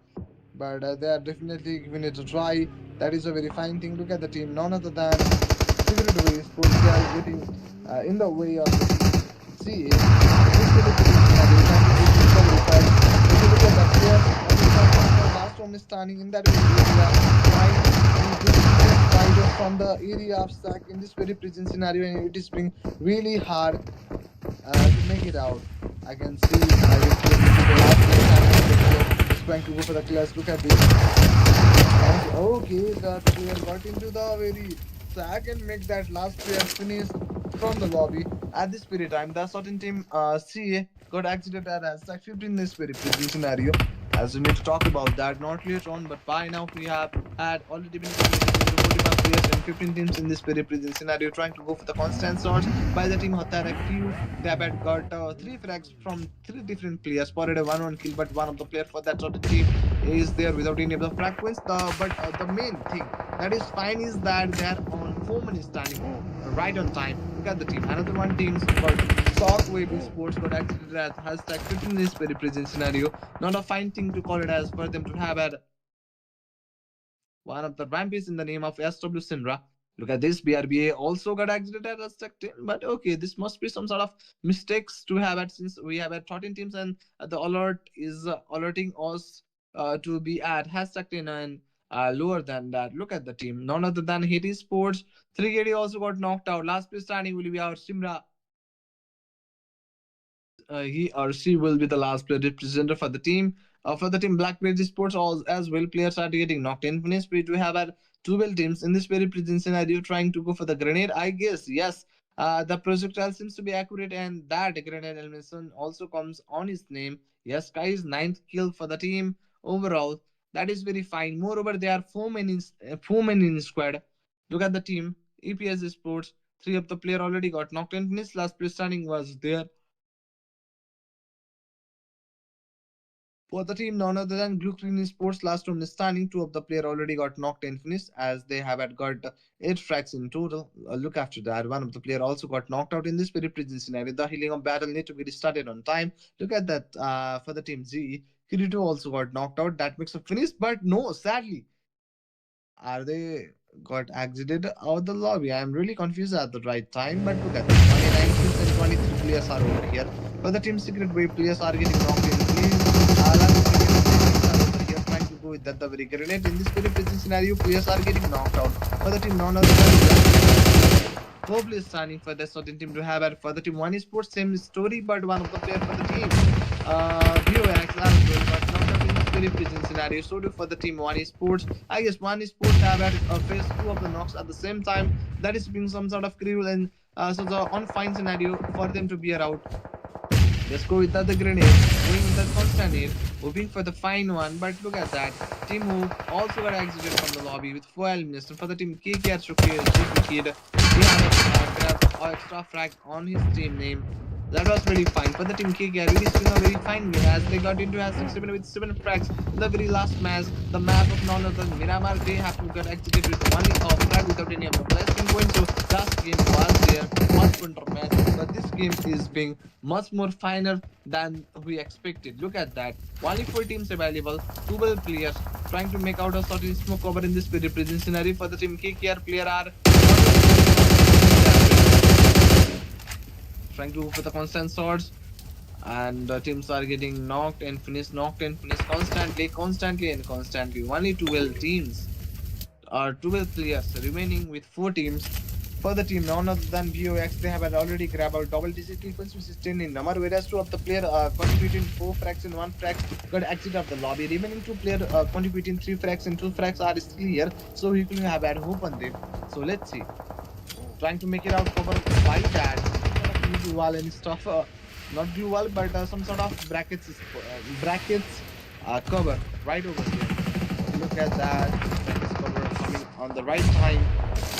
but they are definitely giving it a try. That is a very fine thing. Look at the team, none other than Secret Way Sports. They are getting in the way of the team CA. In this very position, they are trying to get into the very side. If you look at that, they are already got one of the last one is standing in that very area, trying to get into the side of from the area of stack in this very present scenario, and it is being really hard to make it out. I can see I will go into the last player standing over here. Just going to go for the class. Look at this. Okay, the player got into the very sack and make that last player finish from the lobby. At this period time, the certain team CA got exited at hashtag 15 in this very present scenario. As we need to talk about that, not later on, but by now we have had already been completed into 45 players and 15 teams in this very present scenario, trying to go for the constant shots by the team Hotara Q. They have got three frags from three different players, spotted a 1-1 kill, but one of the player for that certain team is there without any of the frag points. But the main thing that is fine is that they are on 4 minutes standing right on time. Look at the team. Another one team's called Shockwave Sports got exited as hashtag 15 minutes very present scenario. Not a fine thing to call it as for them to have had one of the rampage in the name of SW Sinra. Look at this. BRBA also got exited at hashtag 10. But okay, this must be some sort of mistakes to have had since we have had 13 teams and the alert is alerting us to be at hashtag 10 and lower than that. Look at the team. None other than Haiti Sports. 3KD also got knocked out. Last place standing will be our Simra. He or she will be the last player representative for the team. For the team Blackberry Sports, as well, players are getting knocked in. Finish we do have our two well teams in this very present scenario trying to go for the grenade. I guess yes. The projectile seems to be accurate, and that grenade elimination also comes on his name. Yes, Sky is ninth kill for the team overall. That is very fine. Moreover, they are four men in squad. Look at the team. EPS Sports. Three of the player already got knocked in. Finish last place standing was there. For the team, none other than Blue Green Sports last round is standing. Two of the player already got knocked and finished as they have had got 8 frags in total. Look after that. One of the player also got knocked out in this very present scenario. The healing of battle need to be restarted on time. Look at that for the team G. Kirito also got knocked out. That makes a finish, but no, sadly, are they got exited out the lobby? I'm really confused at the right time, but look at this. 29 kills and 23 players are over here. For the team Secret Wave, players are getting knocked in. Please, last players are over here trying to go with that the very grenade. In this very present scenario, players are getting knocked out. For the team, none other than four players standing for the certain team to have it. For the team One Esports, same story, but one of the player for the team VOX as well, but not in this very present scenario. So do for the team One Esports. I guess One Esports have had phase two of the knocks at the same time. That is being some sort of cruel and so the unfine scenario for them to be out. Let's go with the other grenade. Going with the constant aid. Hoping for the fine one. But look at that. Team Hoop also got exited from the lobby with 4 eliminations. For the team KKR Shukir, Kid, he had a extra frag on his team name. That was very fine. For the team KKR, it is still a very fine game as they got into Hashtag 7 with 7 frags in the very last match. The map of none other than Miramar, they have to get exited with only a frag without any of the blasting points. So last game was there, much winter match. But this game is being much more finer than we expected. Look at that. Only 4 teams available, 12 players trying to make out a certain smoke cover in this very present scenario. For the team KKR player are trying to go for the constant swords, and the teams are getting knocked and finished constantly and constantly. Only 12 teams or 12 players remaining with 4 teams. For the team none other than VOX, they have already grabbed out double digit kill points, which is 10 in number, whereas 2 of the player contributing 4 frags and 1 frag got exit of the lobby. Remaining 2 player contributing 3 frags and 2 frags are still here, so he will have had hope on them. So let's see. Trying to make it out cover by that. Glue wall and stuff. Not glue wall, but some sort of brackets cover right over here. Look at that. Brackets cover coming on the right time,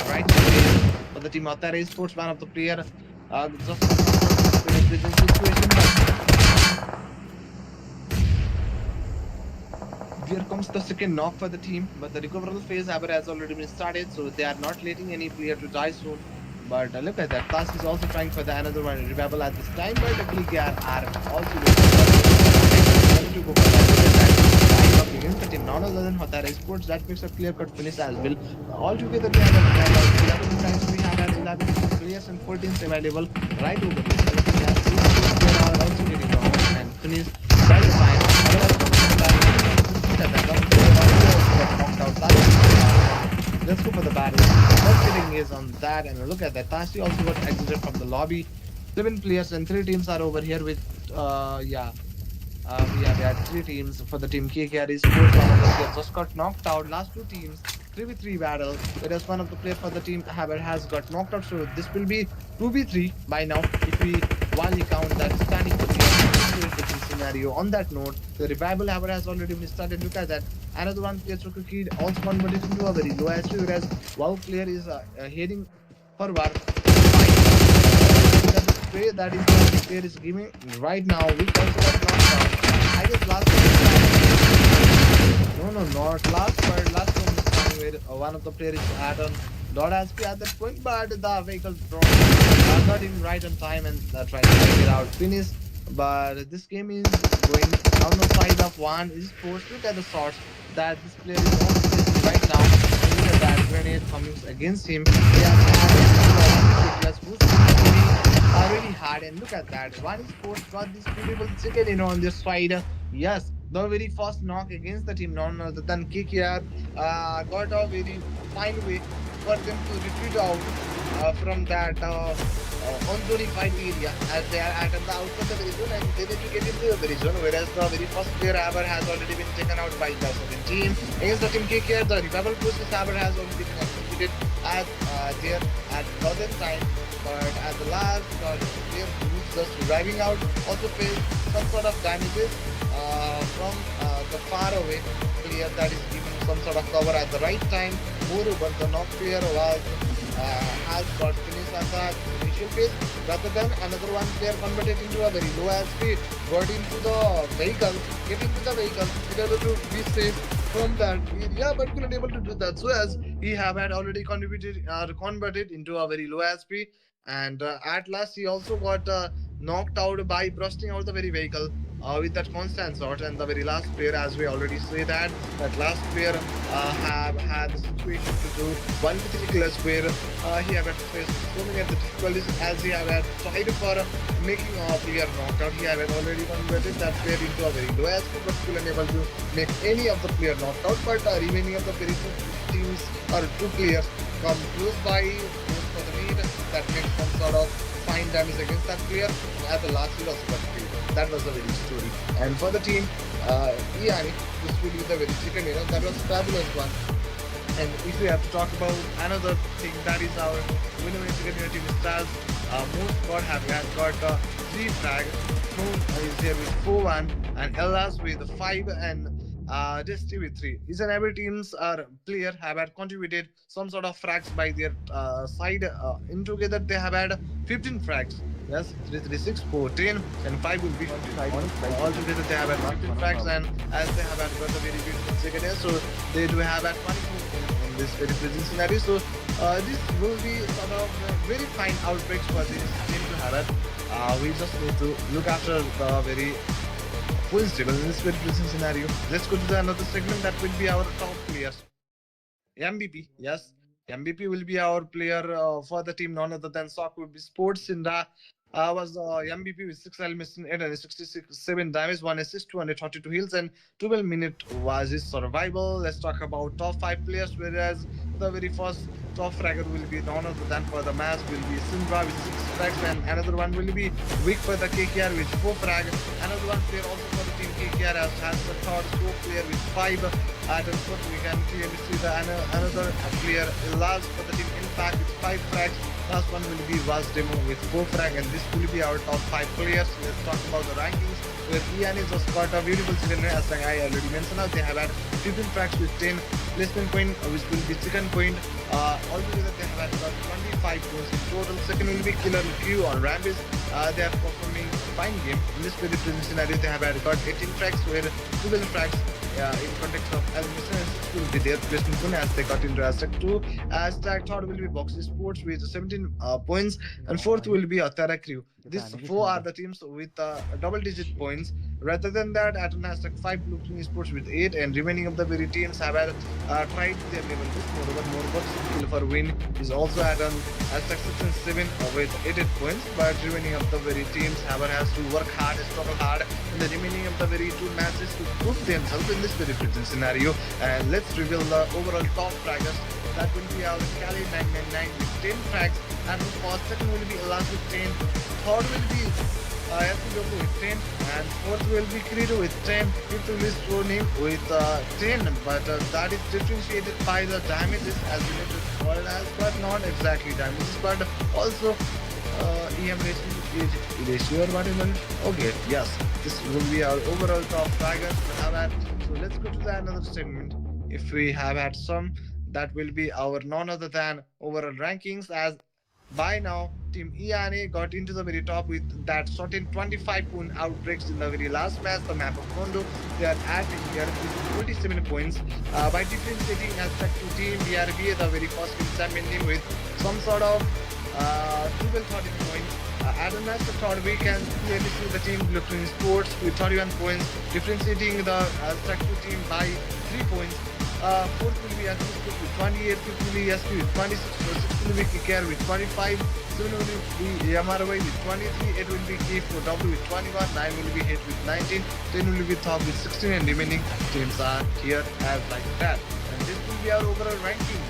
right place. For the team Atare Sports, one of the player just present situation. Here comes the second knock for the team, but the recoverable phase has already been started, so they are not letting any player to die soon. But look at that, Class is also trying for the another one revival at this time, but the Kligar are also looking to go for that. Up against the team, none other than Hotara Sports, that makes a clear-cut finish as well. Altogether, we have 11 times we have 11 players and 14 available right over here. They are also getting knocked and finished by the time. Let's go for the battle. guys on that. And look at that. Tasi also got exited from the lobby. 7 players and 3 teams are over here with yeah. We had 3 teams for the team KKR Esports. One of the players just got knocked out. Last 2 teams, 3v3 battle. Whereas one of the player for the team Haber has got knocked out. So this will be 2v3 by now. If we while count that standing position in this very different scenario. On that note, the revival Haber has already been started. Look at that. Another one player Choco Kid also converted into a very low HP, whereas one player is heading forward. Look at the spray that is the player is giving right now. We also got knocked out. I guess last no, no, not last, but last one is coming where one of the players is at on dot SP at that point, but the vehicle drone got him right on time and trying to make it out finish. But this game is going down the side of one is forced. Look at the shots that this player is also facing right now. And look at that grenade coming against him. He has had just boosted really hard, and look at that. One is forced got this beautiful chicken on this side. Yes, the very first knock against the team, none other than KKR, got a very fine way for them to retreat out from that unzonified area as they are at the outskirts of the very zone and they need to get into the very zone. Whereas the very first player Aber has already been taken out by the second team. Against the team KKR, the revival process Aber has already been executed at there at dozen time. But at the last, the player who's just driving out also faced some sort of damages from the far away player that is giving some sort of cover at the right time. Moreover, the knock player was has got finished at the initial phase rather than another one player converted into a very low HP, got into the vehicle, get into the vehicle in order to be safe from that area, but couldn't able to do that. So as he have had already converted into a very low HP, and at last he also got knocked out by bursting out the very vehicle with that constant shot. And the very last player, as we already say that last player have had the situation to do one particular where he have had faced so many of the difficulties as he have had tried for making a player knocked out. He have had already converted that player into a very low SP, but still unable to make any of the player knocked out. But remaining of the very two teams or 2 players come close by, goes for the lead, that makes some sort of fine damage against that player. And at the last, he also got killed. That was the very story. And for the team, Yani, this will be the very chicken, that was a fabulous one. And if we have to talk about another thing, that is our winner chicken team stars. Most squad have got 3 flag. Moon is here with 4-1, and Elas with 5, and Desti with 3. Each and every team's player have had contributed some sort of frags by their side. In together, they have had 15 frags. Yes, 3, 3, 6, 4, 10, and 5 will be 15. All together, they have had 15 frags, and as they have had got a very beautiful second, so they do have had 24 in this very present scenario. So this will be sort of very fine outbreaks for this team to have it. We just need to look after the very points table in this very present scenario. Let's go to the another segment that will be our top players. MVP, yes. MVP will be our player for the team, none other than Sock will be Sports Indra. Was MVP with 6 elements in 867 damage, 1 assist, 232 heals, and 12 minute was his survival. Let's talk about top 5 players, whereas the very first top fragger will be none other than for the match will be Sindra with 6 frags, and another one will be Vic for the KKR with 4 frag. Another one player also for the team KKR has the third scope player with 5. At the foot, we can clearly see the another player last for the team Impact with 5 frags. Last one will be Vaz Demo with 4 frag, and this will be our top 5 players. Let's talk about the rankings. Where Ian is just got a beautiful chicken as I already mentioned. They have had 15 frags with 10 placement point, which will be chicken point. Altogether, they have had got 25 points in total. Second will be Killer Q on Rampage. They are performing a fine game. In this very present scenario, they have had got 18 frags, where 12 frags in context of elimination, and 6 will be their placement point as they got into Aztec 2. Aztec third will be Boxy Sports with 17 points, and fourth will be Terra Crew. These 4 are the teams with double digit points. Rather than that, at Aztec 5, Blue King Sports with 8, and remaining of the very teams have had tried their level best. Moreover, skill for win is also at an Aztec 6 and 7 with 88 points, but remaining of the very teams has to work hard, struggle hard in the remaining of the very 2 matches to prove themselves in this very present scenario. And let's reveal the overall top fraggers That will be our Cali 999 with 10 tracks. And for second will be Elas with 10. Third will be SW with 10. And fourth will be Credo with 10. Fifth will be Stronim with 10. But that is differentiated by the damages as related to oil as, but not exactly damages, but also EM ratio or whatever. Okay, yes, this will be our overall top tigers to have had. So let's go to the another segment. If we have had some, that will be our none other than overall rankings. As by now, Team ENA got into the very top with that certain 25-point outbreaks in the very last match, the map of Kondo. They are at here with 27 points. By differentiating aspect to Team BRB, the very first champion team with some sort of 12 13 points. At the match, the third, we can clearly see the team Blueprint Sports with 31 points, differentiating the Structure team by 3 points. Fourth will be SQ with 28, fifth will be SQ with 26, sixth will be KKR with 25, seven will be MRY with 23, 8 will be K4W with 21, 9 will be Hit with 19, 10 will be Top with 16, and remaining teams are here as like that. And this will be our overall ranking.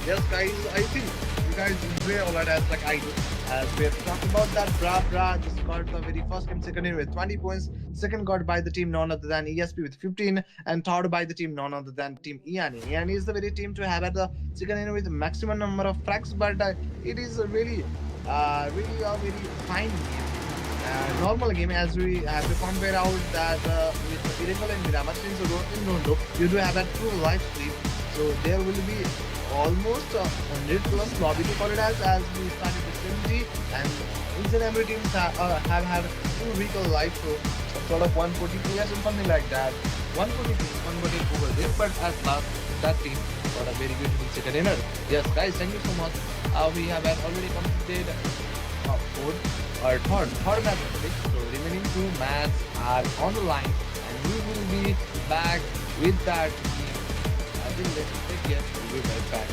Yes, guys, I think you guys enjoy all that as like I do. As we have talked about that, Bra just got the very first game, second in with 20 points. Second got by the team none other than ESP with 15, and third by the team none other than Team ENE. ENE is the very team to have at the second in with the maximum number of frags, but it is a really a very fine game. Normal game, as we have to compare out that with Miracle and Miramar, since in Rondo, you do have a true live stream. So there will be almost 100 plus lobby to call it as we started with 20, and each and every team have had full vehicle life, so some sort of 140 players and something like that. 140 players, 140 over there, but at last that team got a very beautiful second inner. Yes, guys, thank you so much. We have already completed fourth or third match already. So remaining two matches are on the line, and we will be back with that team. Until then, take care. We'll be right back.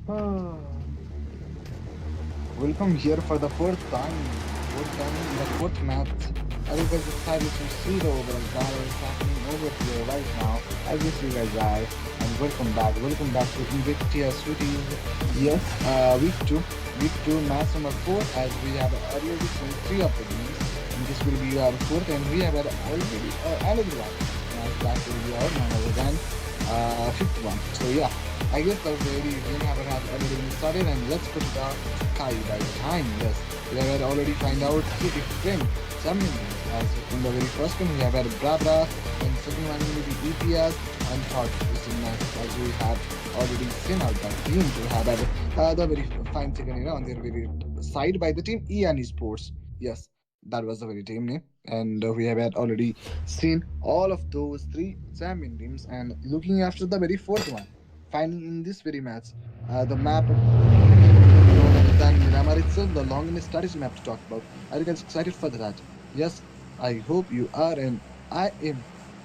Welcome here for the fourth time in the fourth match. Are you guys excited to see the overall battle is happening over here right now? I guess you guys are. And welcome back. Welcome back to Invicta Cities. Yes, week two, match number four. As we have already seen three of the games, and this will be our fourth. And we have already another one. That will be our none other than fifth one. So yeah, I guess the very game has already been started, and let's put it out sky by the time. Yes, we have already find out three different champions. As in the very first one we have had Brabra, and second one will be EPS, and third is in match as we have already seen out that team to have had the very fine second on their very side by the team Ian Sports. Yes, that was the very team name, and we have had already seen all of those three champion teams, and looking after the very fourth one, finding in this very match the map of than Miramar itself, the long and strategy map to talk about. Are you guys excited for that? Yes, I hope you are, and I am.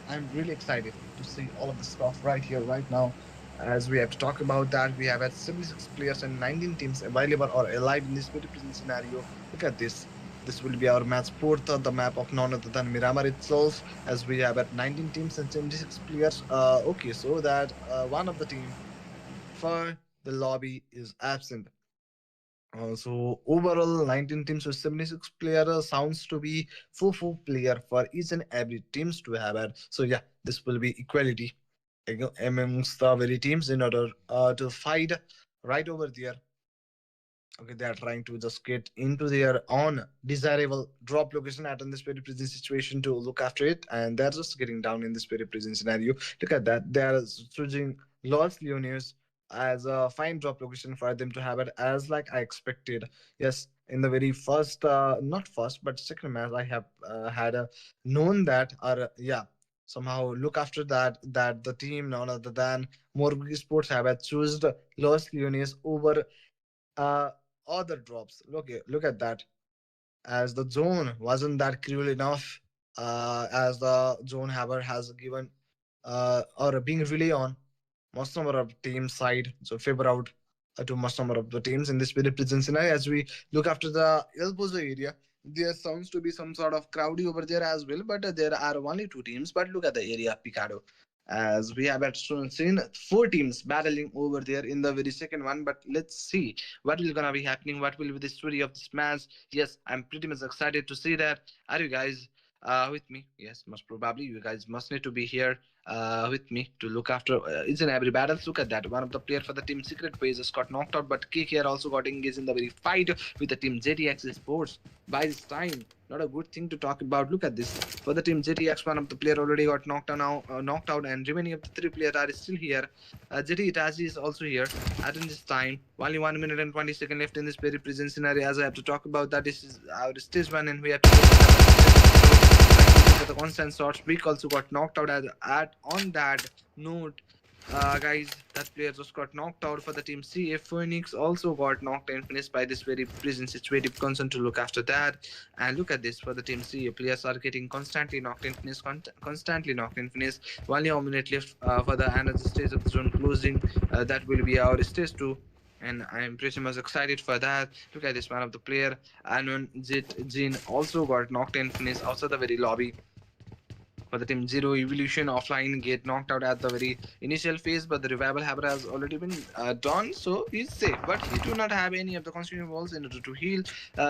I'm really excited to see all of the stuff right here, right now. As we have to talk about that, we have had 76 players and 19 teams available or alive in this very present scenario. Look at this. This will be our match fourth on the map of none other than Miramar itself, as we have at 19 teams and 76 players. Okay, so that one of the team for the lobby is absent. So overall, 19 teams with 76 players sounds to be full player for each and every teams to have it. So yeah, this will be equality amongst the very teams in order to fight right over there. Okay, they are trying to just get into their own desirable drop location at in this very present situation to look after it, and they're just getting down in this very present scenario. Look at that, they are choosing Los Leones as a fine drop location for them to have it, as like I expected. Yes, in the very first not first but second match I have had known that, or yeah, somehow look after that the team none other than Morgan Sports have chosen Los Leones over uh other drops. Look at that. As the zone wasn't that cruel enough, as the zone haver has given or being really on most number of team side, so favor out to most number of the teams in this very present scenario. As we look after the elbows area, there sounds to be some sort of crowdy over there as well, but there are only two teams. But look at the area of Picado, as we have seen four teams battling over there in the very second one. But let's see what will gonna be happening, what will be the story of this match. Yes, I'm pretty much excited to see that. Are you guys with me? Yes, most probably you guys must need to be here with me to look after each and every battle. Look at that, one of the player for the team Secret Phase just got knocked out, but Kick here also got engaged in the very fight with the team JTX Sports by this time. Not a good thing to talk about. Look at this, for the team JTX, one of the player already got knocked out, and remaining of the three players are still here. JT Itachi is also here at in this time. Only 1 minute and 20 seconds left in this very present scenario. As I have to talk about that, this is our stage one, and we have to for the constant shots. Brick also got knocked out at on that note. Guys, that player just got knocked out for the team C. Phoenix also got knocked and finished by this very prison situative concern to look after that. And look at this, for the team C, players are getting constantly knocked and finished, constantly knocked and finished. Only a minute left for the another stage of the zone closing. That will be our stage 2, and I'm pretty much excited for that. Look at this, one of the player Anon Jin also got knocked and finished outside the very lobby. For the team Zero Evolution, offline get knocked out at the very initial phase, but the revival hammer has already been done, so he's safe. But he do not have any of the consumables in order to heal,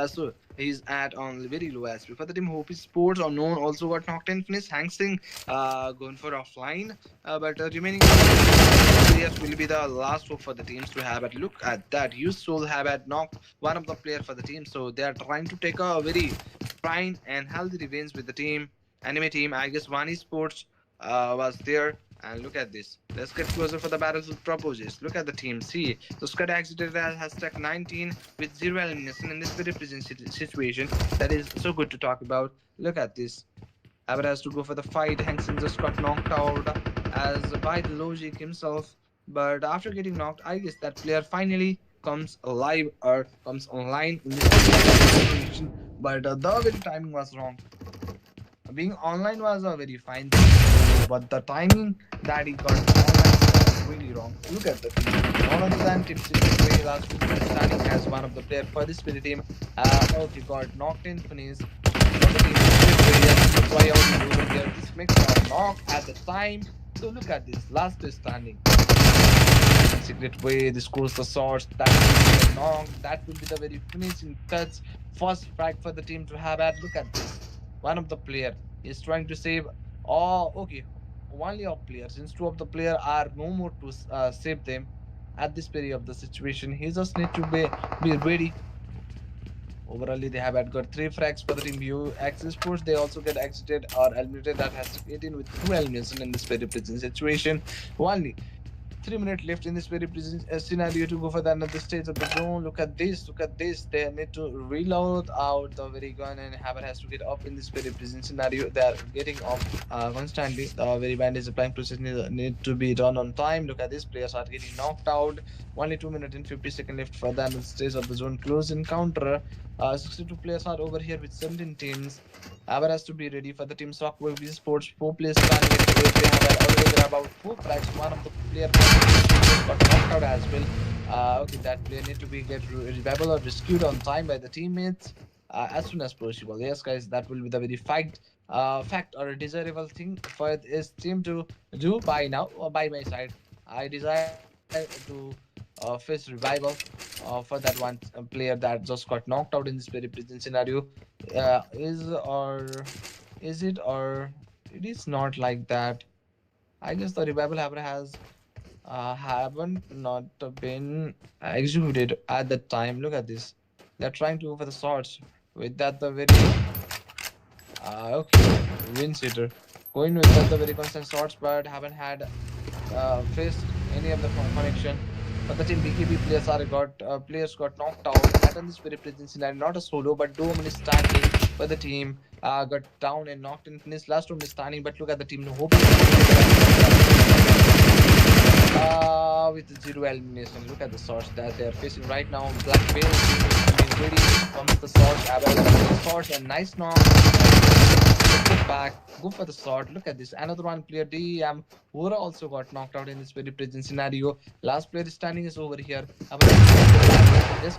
so he's at on very low SP. For the team Hopi Sports, Unknown also got knocked and finished. Hang Sing going for offline, but remaining players will be the last hope for the teams to have it. Look at that, Soul have had knocked one of the player for the team, so they are trying to take a very fine and healthy revenge with the team. Anime team, I guess One Esports was there. And look at this. Let's get closer for the battlefield proposes. Look at the team. See, the squad exited as hashtag 19 with 0 elimination in this very present situation. That is so good to talk about. Look at this. Aber has to go for the fight. Hansen just got knocked out as by the logic himself. But after getting knocked, I guess that player finally comes alive or comes online in this situation. But the very timing was wrong. Being online was a very fine thing, but the timing that he got online really wrong. Look at the team. None other than Team Secret Way last 2 minutes standing as one of the player for this spirit team. Okay, got knocked in finish for the Team Secret Way. Yes, that's why out is over here. This makes a knock at the time. So look at this. Last player standing. In secret way, this goes the swords. That will be the knock. That will be the very finishing touch. First frag for the team to have at. Look at this. One of the player is trying to save. Oh, okay. Only of players. Since two of the player are no more to save them at this period of the situation, he just need to be ready. Overall, they have had got three frags for the team view. Access Sports, they also get exited or eliminated at hashtag 18 with two elimination in this very present situation. Only 3 minutes left in this very present scenario to go for the another stage of the zone. Look at this. Look at this. They need to reload out the very gun, and Haber has to get up in this very present scenario. They are getting up constantly. The very bandage applying process need to be done on time. Look at these players are getting knocked out. Only 2 minutes and 50 seconds left for the another stage of the zone. Close encounter. 62 players are over here with 17 teams. Haber has to be ready for the team Shockwave Sports. Four players standing at the edge. They have already got about four frags. One of the player got knocked out as well. Okay, that player need to be get revived or rescued on time by the teammates as soon as possible. Yes, guys, that will be the very fact or a desirable thing for this team to do by now or by my side. I desire to face revival for that one player that just got knocked out in this very present scenario. Is it or it is not like that? I guess the revival haver has haven't not been executed at that time. Look at this. They're trying to go for the swords. With that, the very okay, win sitter. Going with that, the very constant swords, but haven't had faced any of the connection. But the team BKB players got knocked out. At this very present scenario, not a solo, but Dome is standing. But the team got down and knocked in finish. Last room is standing, but look at the team hoping with zero elimination. Look at the swords that they are facing right now. Black Veil is ready. Comes the swords. Abel the swords and nice knock. Get back. Go for the sword. Look at this. Another one player DM Vora also got knocked out in this very present scenario. Last player standing is over here. Abel this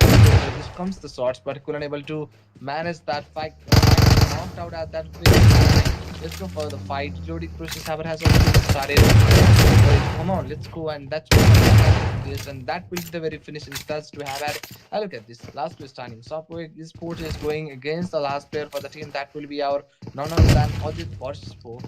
comes the swords, but couldn't able to manage that fight. Knocked out at that very time. Let's go for the fight. Loading process Haber has already started. Come on, let's go and that's this and that will be the very finishing stats to have at. Look at this last player standing. Software Sport is going against the last player for the team. That will be our none other than Ajit Borspo.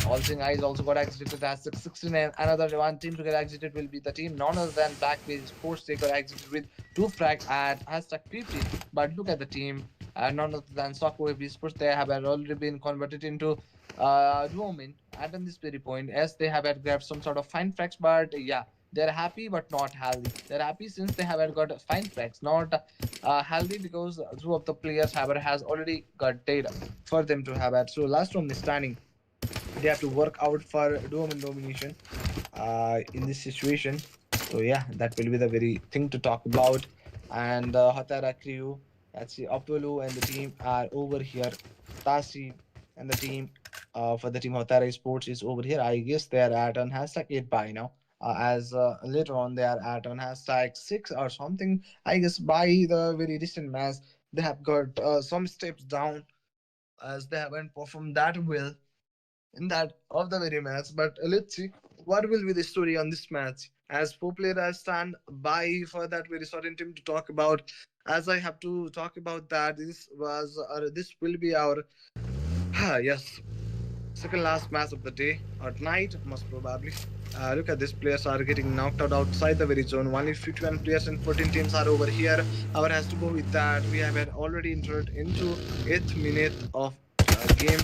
All Sing Eyes also got exited as 16 and another one team to get exited will be the team none other than Blackface Sports. They got exited with 2 frag at hashtag 50. But look at the team none other than Shockwave Sports. They have already been converted into Duomin at this very point as they have had grabbed some sort of fine frags. But yeah, they're happy but not healthy. They're happy since they have had got fine frags, not healthy because two of the players have has already got data for them to have had. So last room is standing. They have to work out for Duomin domination in this situation. So yeah, that will be the very thing to talk about. And Hatara crew, that's the Apollo and the team are over here. Tasi and the team for the team Hatara Sports is over here. I guess they are at on hashtag 8 by now. As later on they are at on hashtag 6 or something. I guess by the very recent match they have got some steps down as they haven't performed that well in that of the very match. But let's see what will be the story on this match. As four players stand by for that very certain team to talk about. As I have to talk about that, this will be our yes second last match of the day or night, most probably. Look at these players are getting knocked out outside the very zone. Only 51 players and 14 teams are over here. Our has to go with that. We have had already entered into 8th minute of game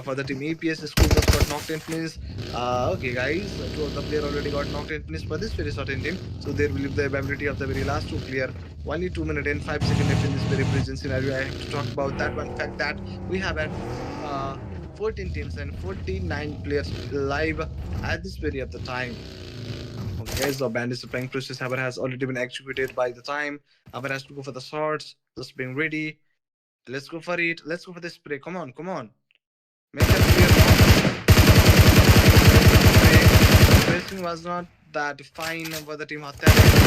for the team. EPS school just got knocked in finish. Okay, guys, two of the player already got knocked in finish for this very certain team. So there will be the ability of the very last two player. Only 2 minutes and 5 seconds left in this very present scenario. I have to talk about that one fact that we have had. 14 teams and 49 players live at this very of the time. Okay, guys, the bandit supplying process Haber has already been executed by the time. Haber has to go for the swords, just being ready. Let's go for it. Let's go for the spray. Come on. Make that clear now. spacing was not that fine for the team Hatta. From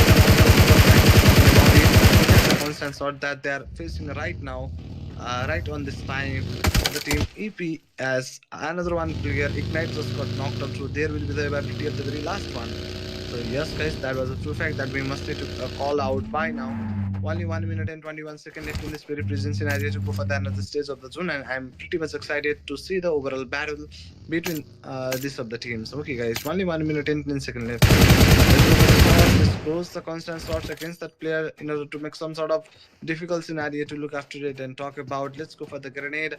the lobby. Look at the constant shot that they are facing right now. Right on this time, the team EP as another one player Ignite just got knocked out, so there will be the ability of the very last one. So yes, guys, that was a true fact that we must need to call out by now. Only 1 minute and 21 seconds left in this very present scenario to go for the another stage of the zone, and I'm pretty much excited to see the overall battle between this of the teams. Okay, guys, only 1 minute and 10 seconds left. Let's go for the shot. Let's close the constant shots against that player in order to make some sort of difficult scenario to look after it and talk about. Let's go for the grenade.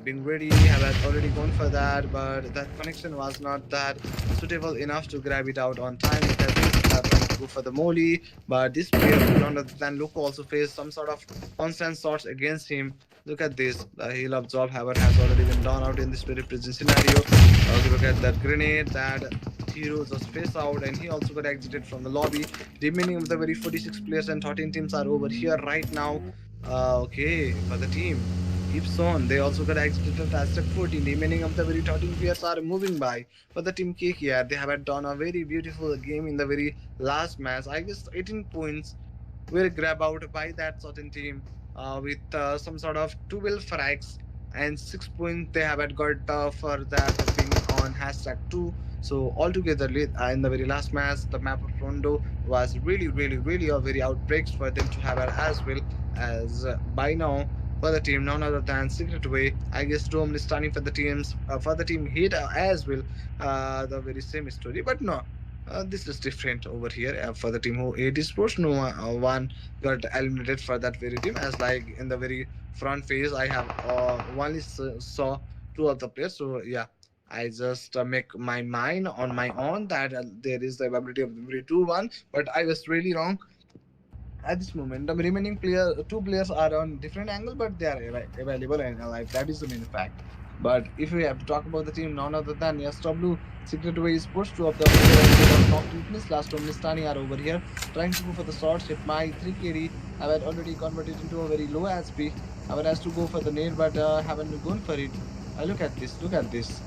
Being ready, have had already gone for that, but that connection was not that suitable enough to grab it out on time. It has been trying to go for the molly, but this player, none other than Luko, also faced some sort of constant shots against him. Look at this. The heal up job, however, has already been done out in this very present scenario. Also, look at that grenade that hero just face out, and he also got exited from the lobby. Remaining of the very 46 players and 13 teams are over here right now. Okay, for the team. Ipson, they also got exited at step 14. Remaining of the very 13 players are moving by. For the team KKR, they have done a very beautiful game in the very last match. I guess 18 points were grabbed out by that certain team with some sort of 12 frags and 6 points they have had got for that being on hashtag 2. So altogether in the very last match the map of Rondo was really a very outbreaks for them to have it as well as by now for the team none other than Secret Way. I guess Dome is standing for the teams for the team hit as well the very same story, but no, this is different over here for the team who 80 sports. No one got eliminated for that very team. As like in the very front phase, I have only saw two of the players. So yeah, I just make my mind on my own that there is the ability of the very 2-1, but I was really wrong at this moment. The remaining two players are on different angle, but they are available and alive. That is the main fact. But if we have to talk about the team, none other than SW, Secret Way Sports, two of the players already got knocked to witness. Last from Nistani are over here trying to go for the shots. Hit my 3 KD. I had already converted into a very low HP. I would have to go for the nade, but haven't gone for it. Look at this. Look at this.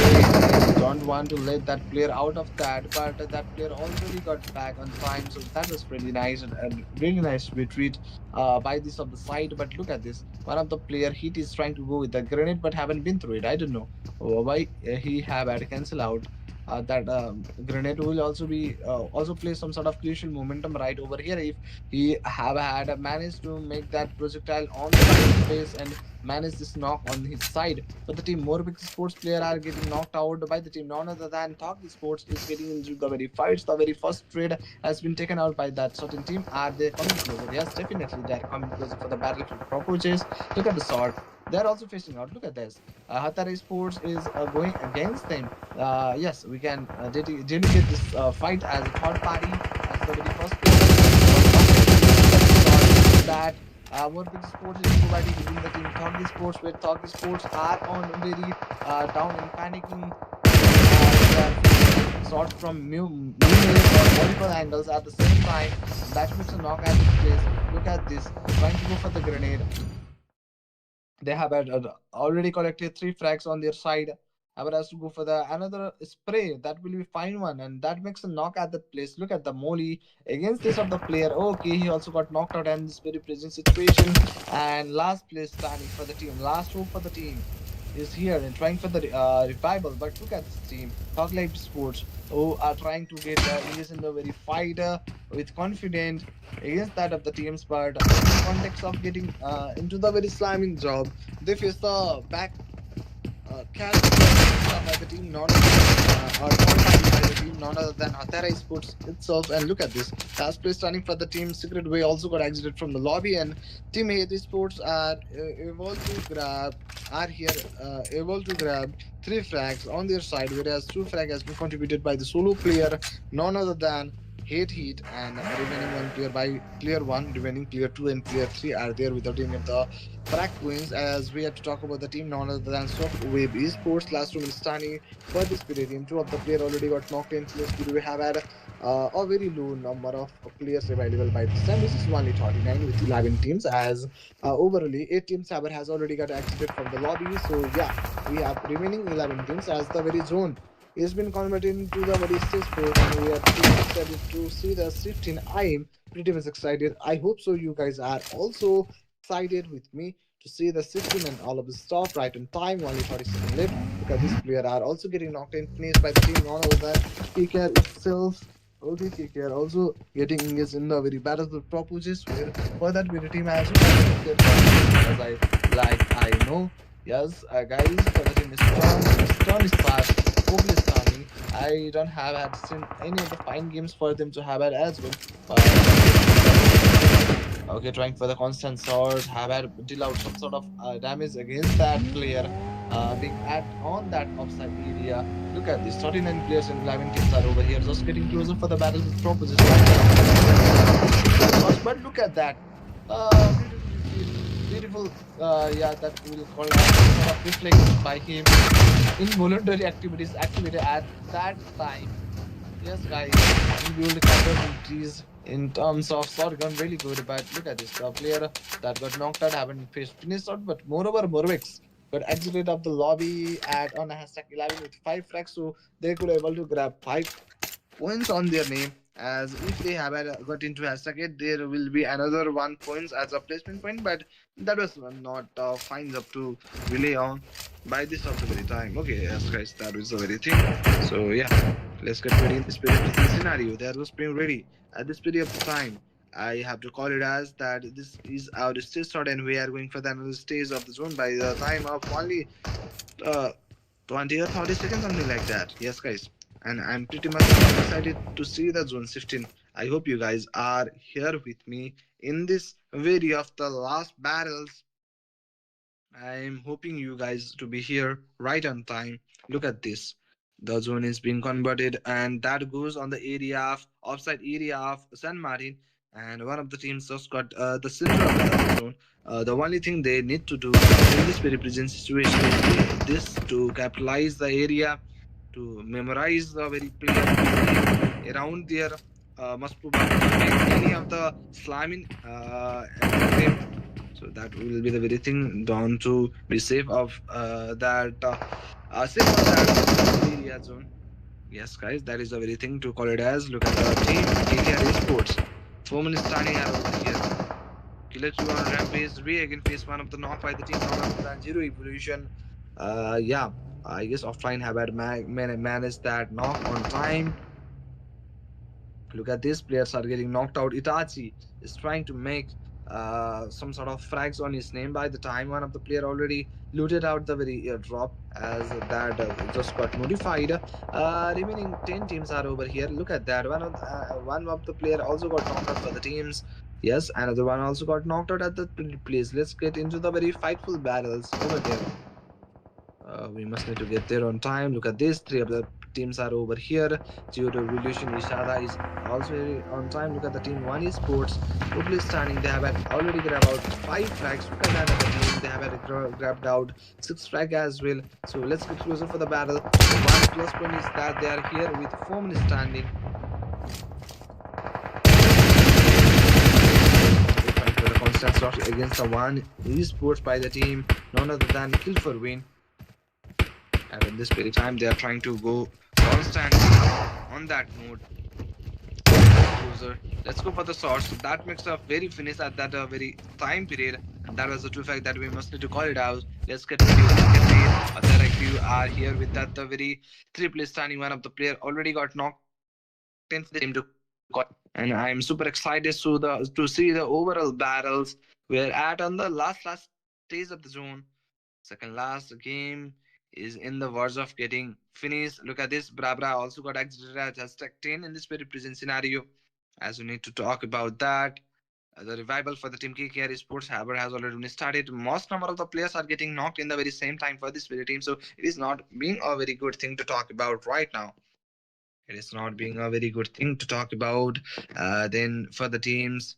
They don't want to let that player out of that, but that player already got back on time, so that was pretty nice and really nice retreat by this of the side. But look at this, one of the player Heat is trying to go with the grenade, but haven't been through it. I don't know why he have had to cancel out. That grenade will also be also play some sort of crucial momentum right over here if he have had managed to make that projectile on the right space and manage this knock on his side. But the team more big sports player are getting knocked out by the team. None other than Talk Sports is getting into the very fights. The very first trade has been taken out by that certain team. Are they coming closer? Yes, definitely they are coming closer for the battlefield proposals. Look at the sword. They are also facing out. Look at this. Hatari Sports is going against them. Yes, we can delegate this fight as a third party as the very first player got knocked actually. Look at the sword that Warwick Sports is providing within the team. Thug Sports, where Thug Sports are on very down and panicking as they are facing shots from numerous or multiple angles at the same time. That makes a knock at this place. Look at this, trying to go for the grenade. They have had, already collected 3 frags on their side. However, has to go for the another spray. That will be fine one, and that makes a knock at the place. Look at the molly against this of the player. Okay, he also got knocked out in this very present situation. And last place standing for the team. Last hope for the team is here and trying for the revival. But look at this team, Talk Life Sports, who are trying to get engaged in the very fight with confidence against that of the teams. But in the context of getting into the very slamming job, they face the back catch by the team, none or third party by the team, none other than Hatara Sports itself. And look at this. Last place standing for the team, Secret Way also got exited from the lobby, and Team Haiti Sports are able to grab are here able to grab 3 frags on their side, whereas 2 frag has been contributed by the solo player, none other than Hate Heat, and remaining one player by player one, remaining player two and player three are there without any of the Prague Queens. As we have to talk about the team, none other than Soft Wave Esports. Last room is Stani for this period team. Two of the player already got knocked in. Plus, we have had a very low number of players available by this time, which is only 39 with 11 teams. As overally, 8 teams has already got exited from the lobby. So yeah, we have remaining 11 teams as the very zone. It's been converted into the very sixth sport, and we are pretty much excited to see the shift in. I am pretty much excited. I hope so. You guys are also excited with me to see the 16 and all of the stuff right on time. Only 30 seconds left because this player are also getting knocked in, finished by the team. None other than KKR itself. Okay, KKR also getting engaged in the very battlefield proposes where for that very team as well as I know. Yes, guys, for the team is strong is fast. Hopefully stunning. I don't have had seen any of the fine games for them to have had as well. Okay, trying for the constant sword, have had deal out some sort of damage against that player, being at on that offside area. Look at this, 39 players and 11 teams are over here, just getting closer for the battles with proposition right now. But look at that, beautiful, yeah, that will call as some sort of reflex by him. Involuntary activities activated at that time. Yes, guys, inbuilt capabilities in terms of shotgun really good. But look at this, the player that got knocked out haven't finished out, but moreover, Morvex got exited of the lobby at on a hashtag 11 with 5 frags, so they could able to grab 5 points on their name. As if they have got into hashtag 8, there will be another 1 points as a placement point, but that was not fines up to rely on by this of the very time. Okay, yes, guys, that was the very thing. So yeah, let's get ready in this period of the scenario. That was being ready at this period of the time. I have to call it as that this is our stage start, and we are going for the another stage of the zone by the time of only uh, 20 or 30 seconds, something like that. Yes, guys. And I'm pretty much excited to see the zone 15. I hope you guys are here with me in this very of the last battles. I'm hoping you guys to be here right on time. Look at this. The zone is being converted, and that goes on the area of offside area of San Martin. And one of the teams just got the center of the zone. The only thing they need to do in this very present situation is this to capitalize the area, to memorize the very player name around their must make any of the slamming among them, so that will be the very thing down to be safe of that safe on that area zone. Yes, guys, that is the very thing to call it as. Look at the team KKR Esports. Foreman is standing are over here. Killer 2 on Rampage. We again face one of the knock by the team known as the Zero Evolution. Yeah, I guess offline have had managed that knock on time. Look at these players are getting knocked out. Itachi is trying to make some sort of frags on his name by the time one of the player already looted out the very airdrop as that just got notified. Remaining 10 teams are over here. Look at that. One of the player also got knocked out for the teams. Yes, another one also got knocked out at the place. Let's get into the very fightful battles over there. We must need to get there on time. Look at this. Three of the teams are over here. Zero Revolution Ishada is also here on time. Look at the team One Esports. Hopefully standing. They have had already grabbed out 5 frags. Look at that other team. They have had grabbed out 6 frag as well. So let's get closer for the battle. One plus point is that they are here with 4 minutes standing. They're trying for the constant shot against the One Esports by the team. None other than Kill for Win. And in this very time, they are trying to go constantly on that mode. Closer. Let's go for the source. So that makes a very finish at that very time period. And that was the true fact that we must need to call it out. Let's get ready. Let's get ready. Other like you are here with that the very triple standing one of the player already got knocked in for the team to call. And I'm super excited to see the overall battles. We're at on the last stage of the zone. Second last game is in the words of getting finished. Look at this. Brabra also got exited at hashtag 10 in this very present scenario. As we need to talk about that. The revival for the team KKR Sports Haber has already been started. Most number of the players are getting knocked in the very same time for this very team. So it is not being a very good thing to talk about right now. It is not being a very good thing to talk about. Then for the teams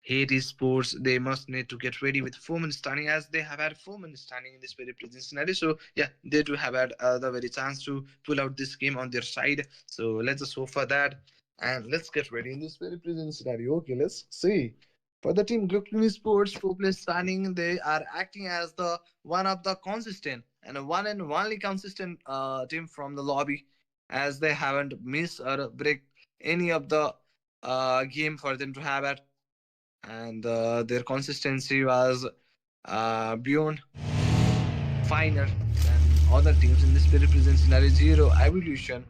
Haiti Sports, they must need to get ready with 4 minutes standing as they have had 4 minutes standing in this very present scenario. So yeah, they do have had the very chance to pull out this game on their side. So let's just hope for that and let's get ready in this very present scenario. Okay, let's see. For the team Glucklini Sports, 4 players standing, they are acting as the one of the consistent and a one and only consistent team from the lobby, as they haven't missed or break any of the game for them to have it, and their consistency was beyond finer than other teams in this very present scenario. Zero Evolution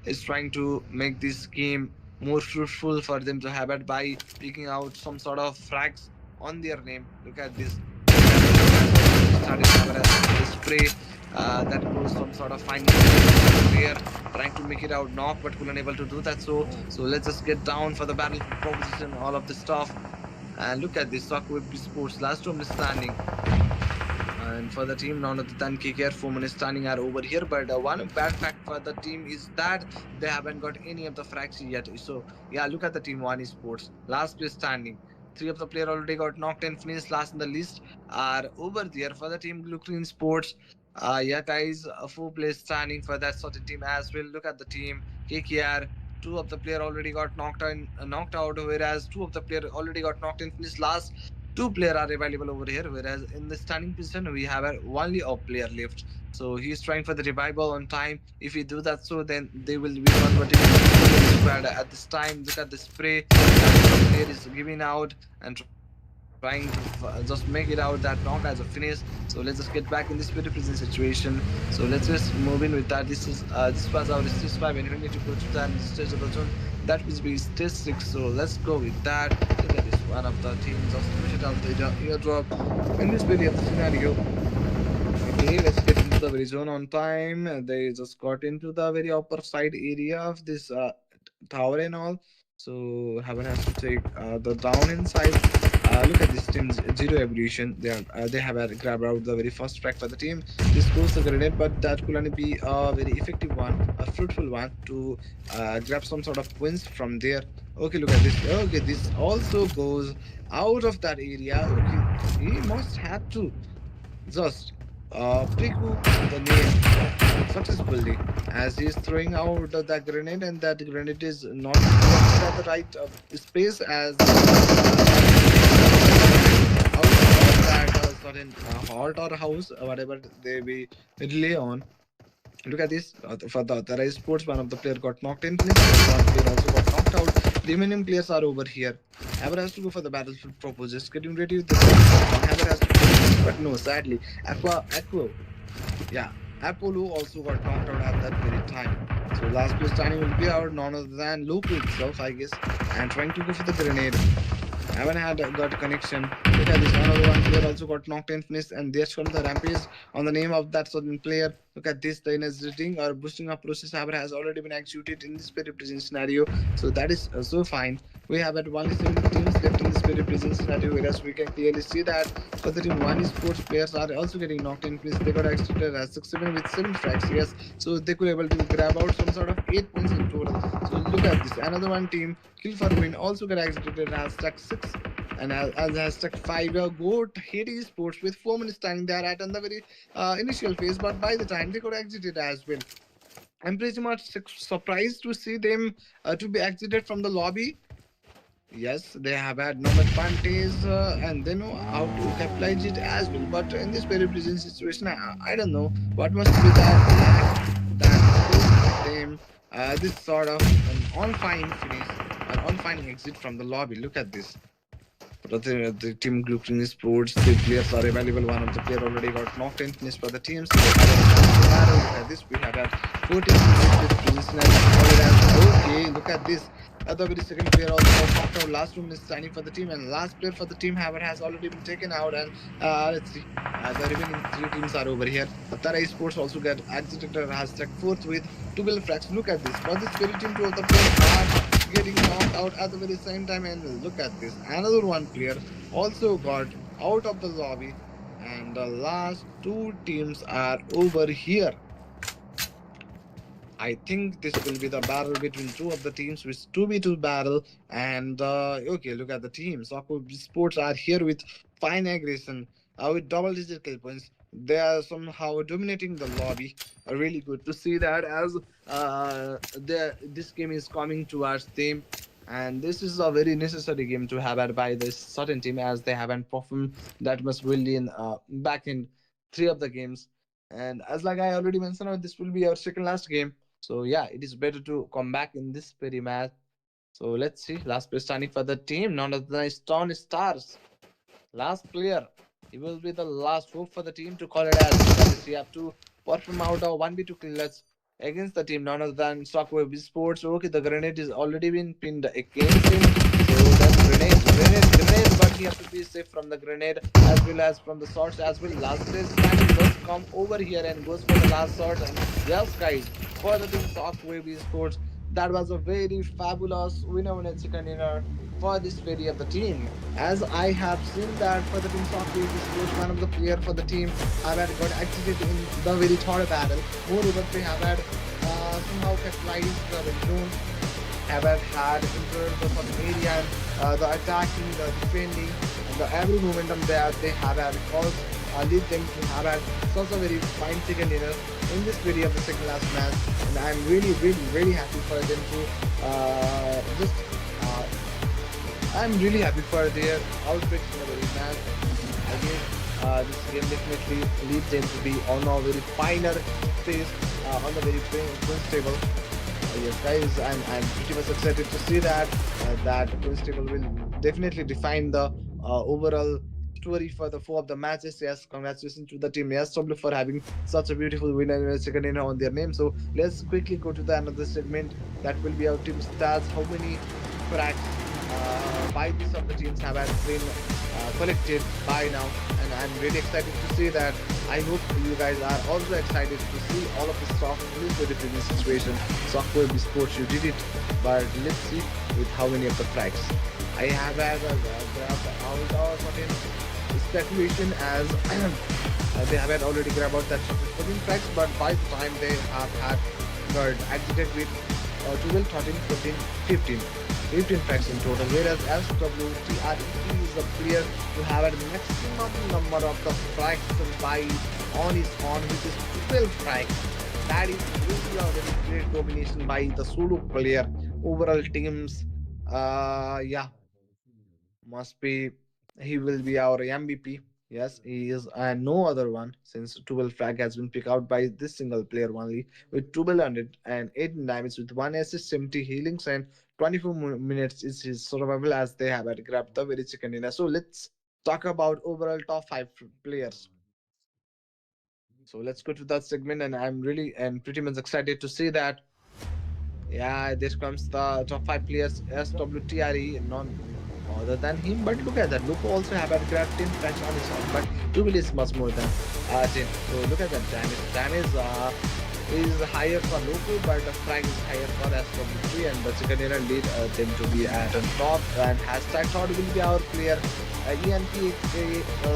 is trying to make this game more fruitful for them to have it by picking out some sort of frags on their name. Look at this. Grenade has already been started to have it as the spray that goes some sort of finding the player trying to make it out knock but couldn't able to do that. So let's just get down for the battlefield proposition, all of the stuff. And look at this Soccer Sports last room is standing. And for the team, none other than KKR, 4 minutes standing are over here. But one bad fact for the team is that they haven't got any of the fracks yet. So, yeah, look at the team, One Sports. Last place standing. Three of the player already got knocked and finished last in the list are over there for the team Blue Green Sports. Yeah, guys, 4 place standing for that certain team as well. Look at the team KKR. Two of the player already got knocked out, whereas two of the player already got knocked and finished last. Two players are available over here, whereas in the standing position we have only a player left. So he's trying for the revival on time. If he do that, so then they will be converting into squad at this time. Look at the spray that the player is giving out and trying to just make it out that knock as a finish. So let's just get back in this very present situation. So let's just move in with that. This was our stage 5, and we need to go to the stage of the zone. That will be stage 6. So let's go with that. Look at this one of the teams just finish it out the airdrop in this very of the scenario. Okay, let's get into the very zone on time. They just got into the very upper side area of this tower and all. So Haven has to take the down inside. Look at this team's zero evolution. They have grabbed out the very first track for the team. This goes the grenade, but that could only be a very effective one, a fruitful one to grab some sort of points from there. Okay, look at this. Okay, this also goes out of that area. Okay, he must have to just pre-cook the name successfully as he is throwing out the grenade, and that grenade is not directed at the right space as that out of that certain hut or house, whatever they be relay on. Look at this. For the authorized sports, one of the player got knocked in finish, and one player also got knocked out. The remaining players are over here. Haber has to go for the battlefield proposes. Getting ready with the one. Haber has to go, but no, sadly, Aqua, yeah, Apollo also got knocked out at that very time. So last place standing will be out none other than Loco itself, I guess, and trying to go for the grenade. Haven't had got a connection. Look at this. Another one player also got knocked and finished, and there's come the rampage on the name of that certain player. Look at this. The energizing or boosting up process Haber has already been executed in this very present scenario. So that is so fine. We have at only 7 teams left in this very present scenario, whereas we can clearly see that for the team one sports players are also getting knocked in finished. They got executed as 6-7 with 7 strikes. Yes, so they could able to grab out some sort of 8 points in total. So look at this. Another one team Kill for Win also got executed as stack 6 and as hashtag 5 goat Haiti Sports with 4 minutes time they are at on the very initial phase, but by the time they could exit it as well. I'm pretty much surprised to see them to be exited from the lobby. Yes, they have had no advantage and they know how to capitalize it as well. But in this very present situation, I don't know what must be the lack that caused them this sort of an on fine finish, an on fine exit from the lobby. Look at this. But the team grouping sports, the players are available. One of the player already got knocked in finished by the teams. So they have a battle. Look at this. We have had 14 minutes position as okay. Look at this. The very second player also got knocked out. Last room is standing for the team, and last player for the team Haver has already been taken out. And let's see. The remaining 3 teams are over here. Tara Sports also get exited hashtag fourth with 12 fracks. Look at this. For this very team, two of the players are getting knocked out at the very same time. And look at this, another one player also got out of the lobby, and the last 2 teams are over here. I think this will be the battle between two of the teams with 2v2 battle. And okay, look at the teams. Soccer Sports are here with fine aggression, with double digit kill points. They are somehow dominating the lobby. Really good to see that as this game is coming towards them. And this is a very necessary game to have had by this certain team as they haven't performed that much really in back in 3 of the games. And as like I already mentioned, this will be our second last game. So yeah, it is better to come back in this very match. So let's see. Last player standing for the team, none other than Stone Stars. Last player. He will be the last hope for the team to call it as. That is, he have to perform out of 1v2 killers against the team, none other than Shockwave Sports. Okay, the grenade is already been pinned against him. So then grenade, but he have to be safe from the grenade as well as from the shots as well. Last player standing just come over here and goes for the last shot. And yes, guys, for the team Shockwave Sports, that was a very fabulous winner second inner for this very of the team. As I have seen that for the team Soccer, this sports one of the player for the team have had got agitated in the very third battle. Moreover, they have had somehow capitalized the zone, have had entered the certain area, and the attacking, the defending, and the every momentum that they have had caused lead them to have had such a very fine second inner in this video of the second last match. And I'm really happy for them to just I'm really happy for their outbreaks in the very match. Again, this game definitely leads them to be on a very finer phase on the very points table. Yes, guys, I'm pretty much excited to see that that points table will definitely define the overall story for the four of the matches. Yes, congratulations to the team SW for having such a beautiful winner and second inner on their name. So let's quickly go to the another segment that will be our team stats. How many frags by these of the teams have been collected by now, and I'm really excited to see that. I hope you guys are also excited to see all of this stuff in this very previous situation. Software Sports, you did it, but let's see with how many of the frags. I have had a graph out of certain speculation as they have had already grabbed out that 14 frags, but by the time they have had got exited with 12, 13, 14, 15. 15 frags in total, whereas SWTRE is the player to have a maximum number of the frags by on his own, which is 12 frags. That is really a very great domination by the solo player. Overall teams, yeah, must be he will be our MVP. Yes, he is, and no other one since 12 frag has been picked out by this single player only with 1208 damage with 1 assist, 70 healings, and 24 minutes is his survival as they have had grabbed the very second inner. So let's talk about overall top 5 players. So let's go to that segment, and I'm really and pretty much excited to see that. Yeah, this comes the top 5 players SWTRE, none other than him. But look at that. Lupo also have had grabbed 10 frags on his own, but Tubil is much more than 10. So look at that damage. Damage is higher for Lupo, but the frag is higher for SW3, and the second year lead them to be at the top. And hashtag third will be our player. ENP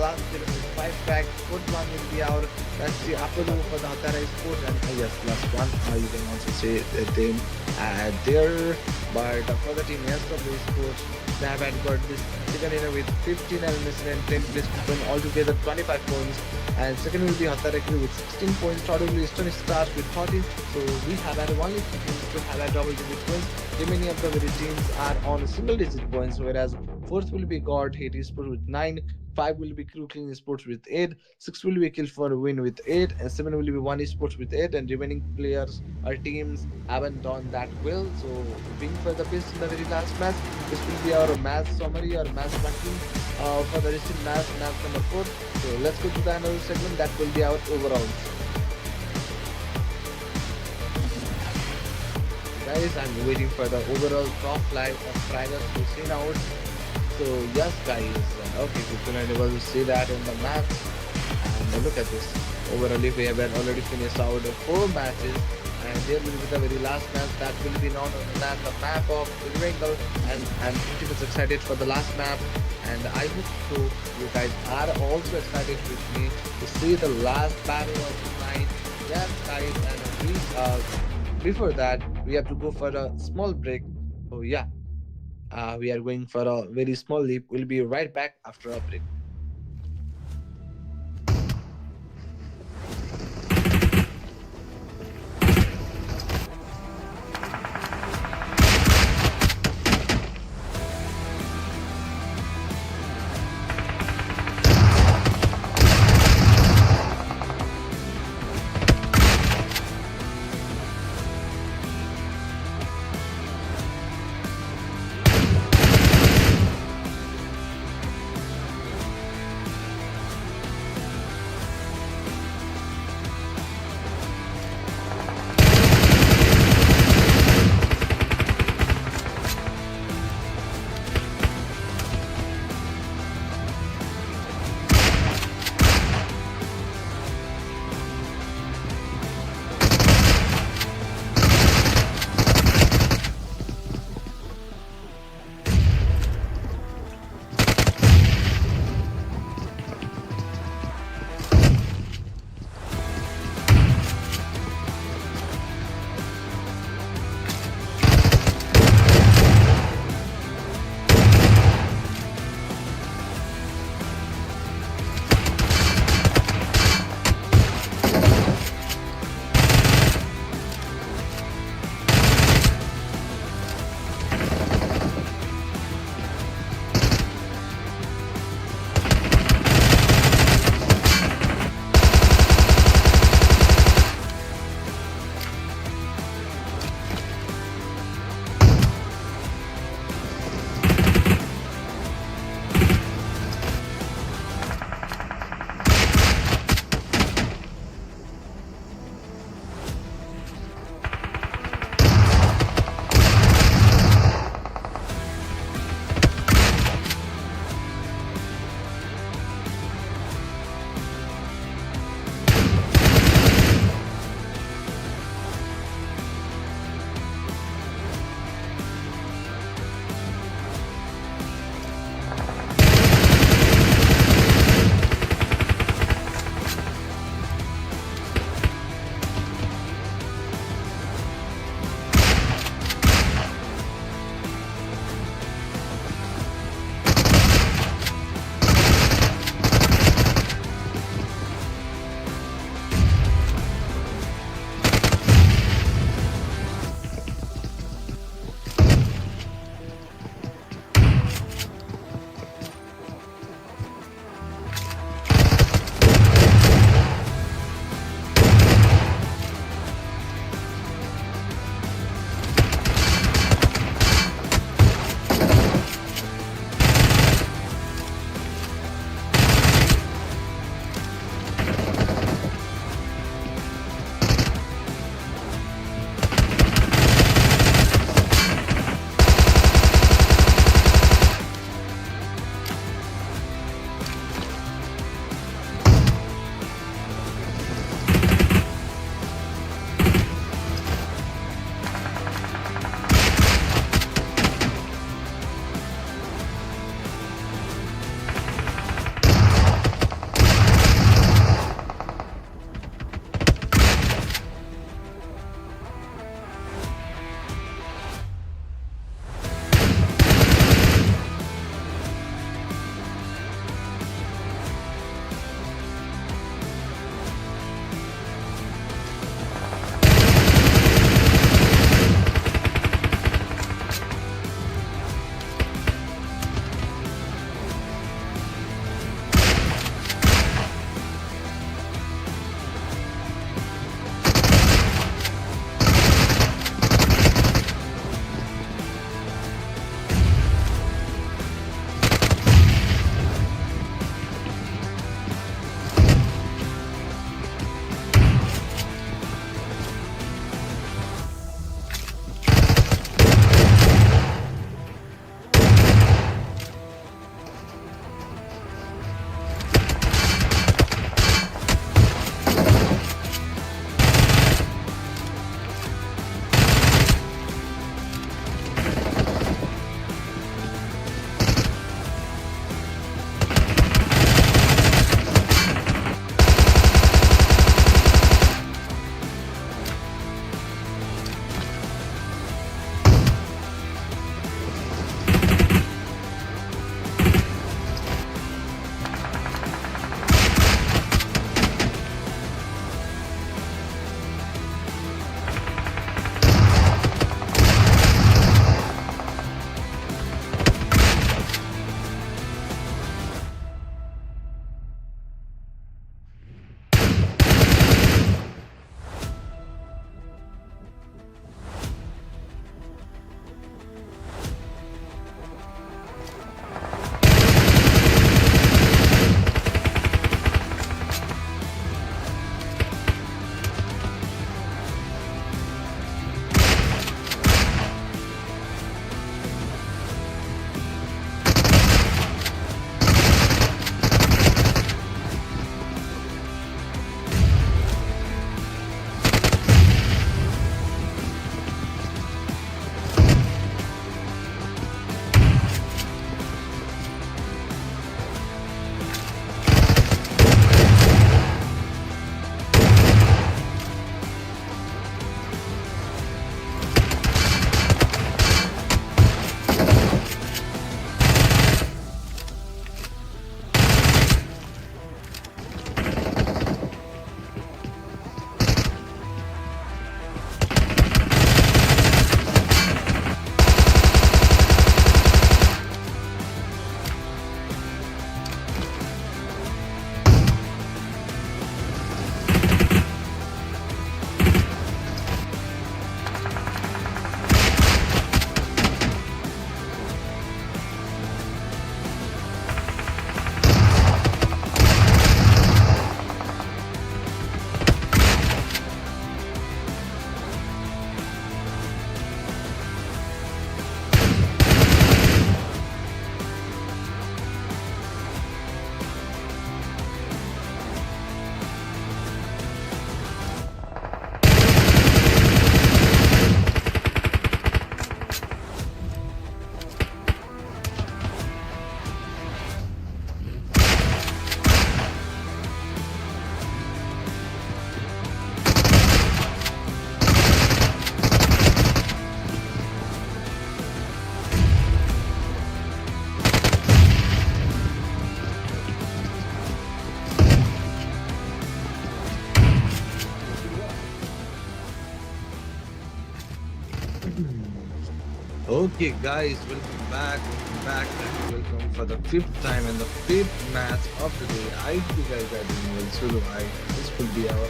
last year with 5 frag. Fourth one will be our let's see Apollo for the Hatara Sports, and yes, last one you can also say them there. But for the team SW Sports, they have had got this second inner with 15 elimination and 10 placement, altogether 25 points. And second will be Hataraki with 16 points. Third will be Eastern Stars with 14. So we have had only 2 teams to have had double digit points. Remaining of the very teams are on single digit points, whereas fourth will be God Hate Sports with 9. 5 will be Crew Clean Sports with 8. 6 will be Kill for Win with 8. And 7 will be One Esports with 8. And remaining players or teams haven't done that well. So, being for the best in the very last match, this will be our match summary or match ranking for the recent match number 4. So, let's go to the another segment that will be our overalls. Guys, I'm waiting for the overall top 5 of fraggers to see out. So yes, guys, okay, people are able to see that in the match. And look at this. Overall, we have already finished out 4 matches, and there will be the very last match that will be known than the map of Invicta. And I'm pretty much excited for the last map, and I hope so. You guys are also excited with me to see the last battle of the night. Yes, guys, and before that, we have to go for a small break. So yeah. We are going for a very small leap. We'll be right back after a break. Okay, guys, welcome back. Welcome back. And welcome for the fifth time and the fifth match of the day. I hope you guys are doing well. So do I. This will be our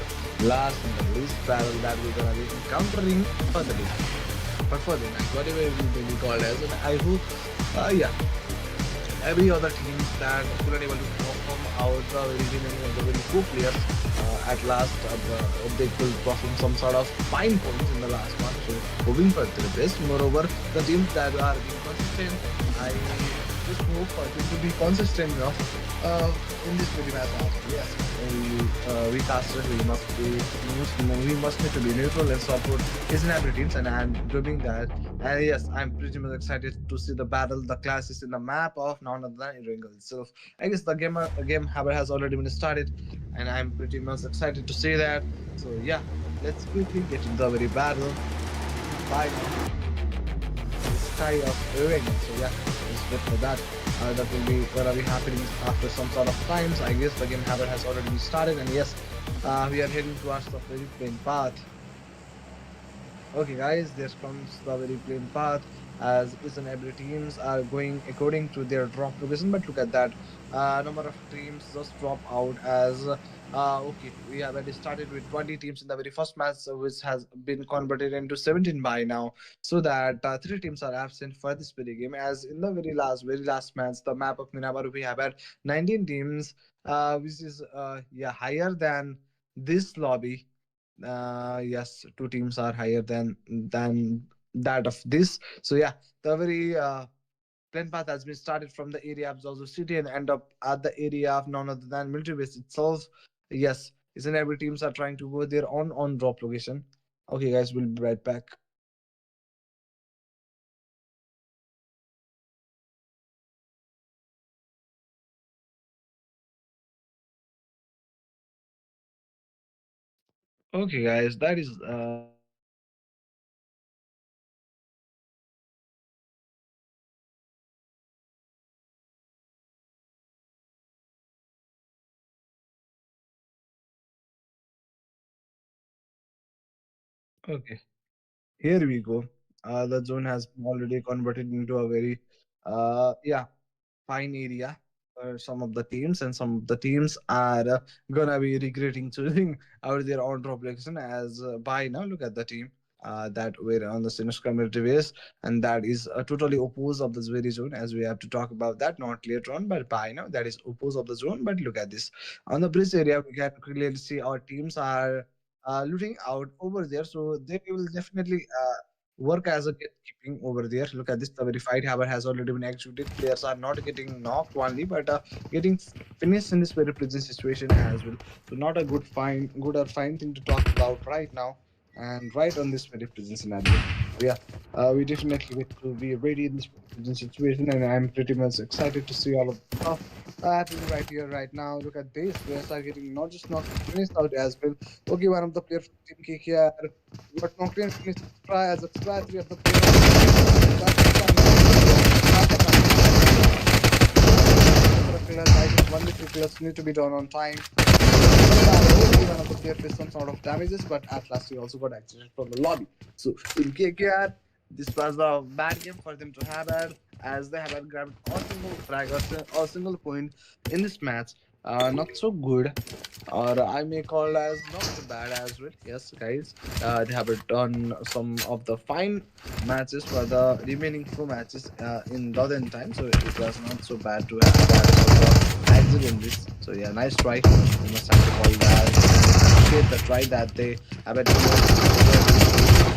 last and the least battle that we're gonna be encountering for the day. But for the night, whatever it will be called as. And I hope, yeah, every other teams that couldn't able to perform out the very remaining of the very good players at last they could perform some sort of fine points in the last one, so hoping for the best. Moreover, the teams that are being consistent, I just hope for them to be consistent enough in this very match as well. Yes, we casters, we must need to be neutral and support his and every teams, and I'm doing that. And yes, I'm pretty much excited to see the battle, the classes in the map of none other than Iringal itself. I guess the game however has already been started, and I'm pretty much excited to see that. So yeah, let's quickly get into the very battle. By now, the sky of Iringal. So yeah, let's wait for that. That will be gonna be happening after some sort of times. I guess the game however has already been started, and yes, we are heading towards the very plain path. Okay, guys, there comes the very plain path as each and every teams are going according to their drop location. But look at that, number of teams just drop out as okay. We have already started with 20 teams in the very first match, which has been converted into 17 by now. So that three teams are absent for this very game. As in the very last match, the map of Minabaru, we have had 19 teams, which is yeah higher than this lobby. Yes, two teams are higher than that of this. So yeah, the very plane path has been started from the area of Zozo City and end up at the area of none other than military base itself. Yes, each and every teams are trying to go their own on drop location. Okay, guys, we'll be right back. Okay, guys, that is okay. Here we go. The zone has been already converted into a very yeah fine area for some of the teams, and some of the teams are gonna be regretting choosing out their own drop location. As by now, look at the team that were on the Sinus community base, and that is totally opposed of this very zone. As we have to talk about that not later on, but by now that is opposed of the zone. But look at this on the bridge area, we can clearly see our teams are looting out over there, so they will definitely. Work as a gatekeeping over there. Look at this. The verified hammer has already been executed. Players are not getting knocked only, but getting finished in this very present situation as well. So not a good or fine thing to talk about right now, and right on this very present scenario. So yeah, we definitely get to be ready in this present situation, and I'm pretty much excited to see all of the stuff happening right here, right now. Look at this. Players are getting not just knocked, but finished out as well. Okay, one of the players from Team KKR got knocked in, finished try as extra three of the players got I guess only three players need to be done on time. One of the player faced some sort of damages, but at last he also got exited from the lobby. So in KKR, this was a bad game for them to have had, as they have grabbed a single frag or single point in this match. Not so good, or I may call as not so bad as well. Yes, guys, they have done some of the fine matches for the remaining four matches in Northern time, so it was not so bad to have that exit in this. So yeah, nice try. We must have to call that and appreciate the try that they have done over this.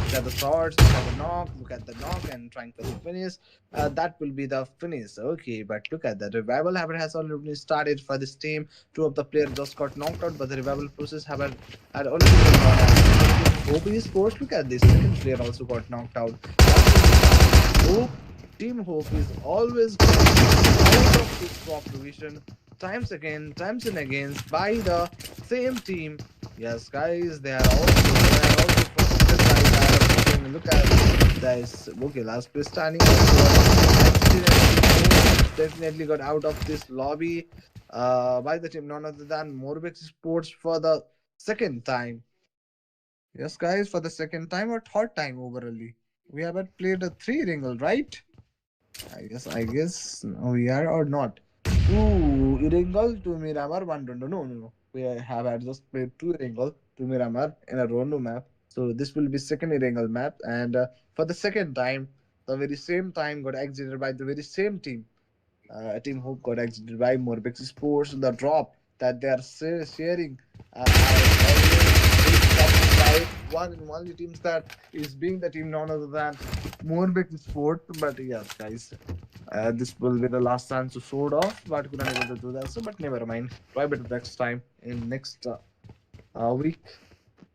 Look at the swords, look at the knock, look at the knock, and trying for the finish. That will be the finish. Okay, but look at that. Revival habit has already started for this team. Two of the players just got knocked out, but the revival process had already been gone as Hope is forced. Look at this. Second player also got knocked out. That will be fine. Hope Team Hope is always getting out of this top division times and again by the same team. Yes, guys, they are also frustrated by that. When we look at this, okay, last place standing. Definitely got out of this lobby by the team none other than Morbex Sports for the second time. Yes, guys, for the second time or third time overally. We haven't played a three ringle, right? I guess we are or not. Two Iringal to Miramar, one Rondo. No, no, no. We have had just played two Iringal to Miramar in a Rondo map. So this will be second Iringal map, and for the second time, the very same time got exited by the very same team. Team Hope got exited by Morbex Sports. The drop that they are sharing has always been captured by one and only teams that is being the team none other than Morbex Sport. But yes, guys, this will be the last chance to sort off, but couldn't able to do that. So, but never mind. Try better next time in next week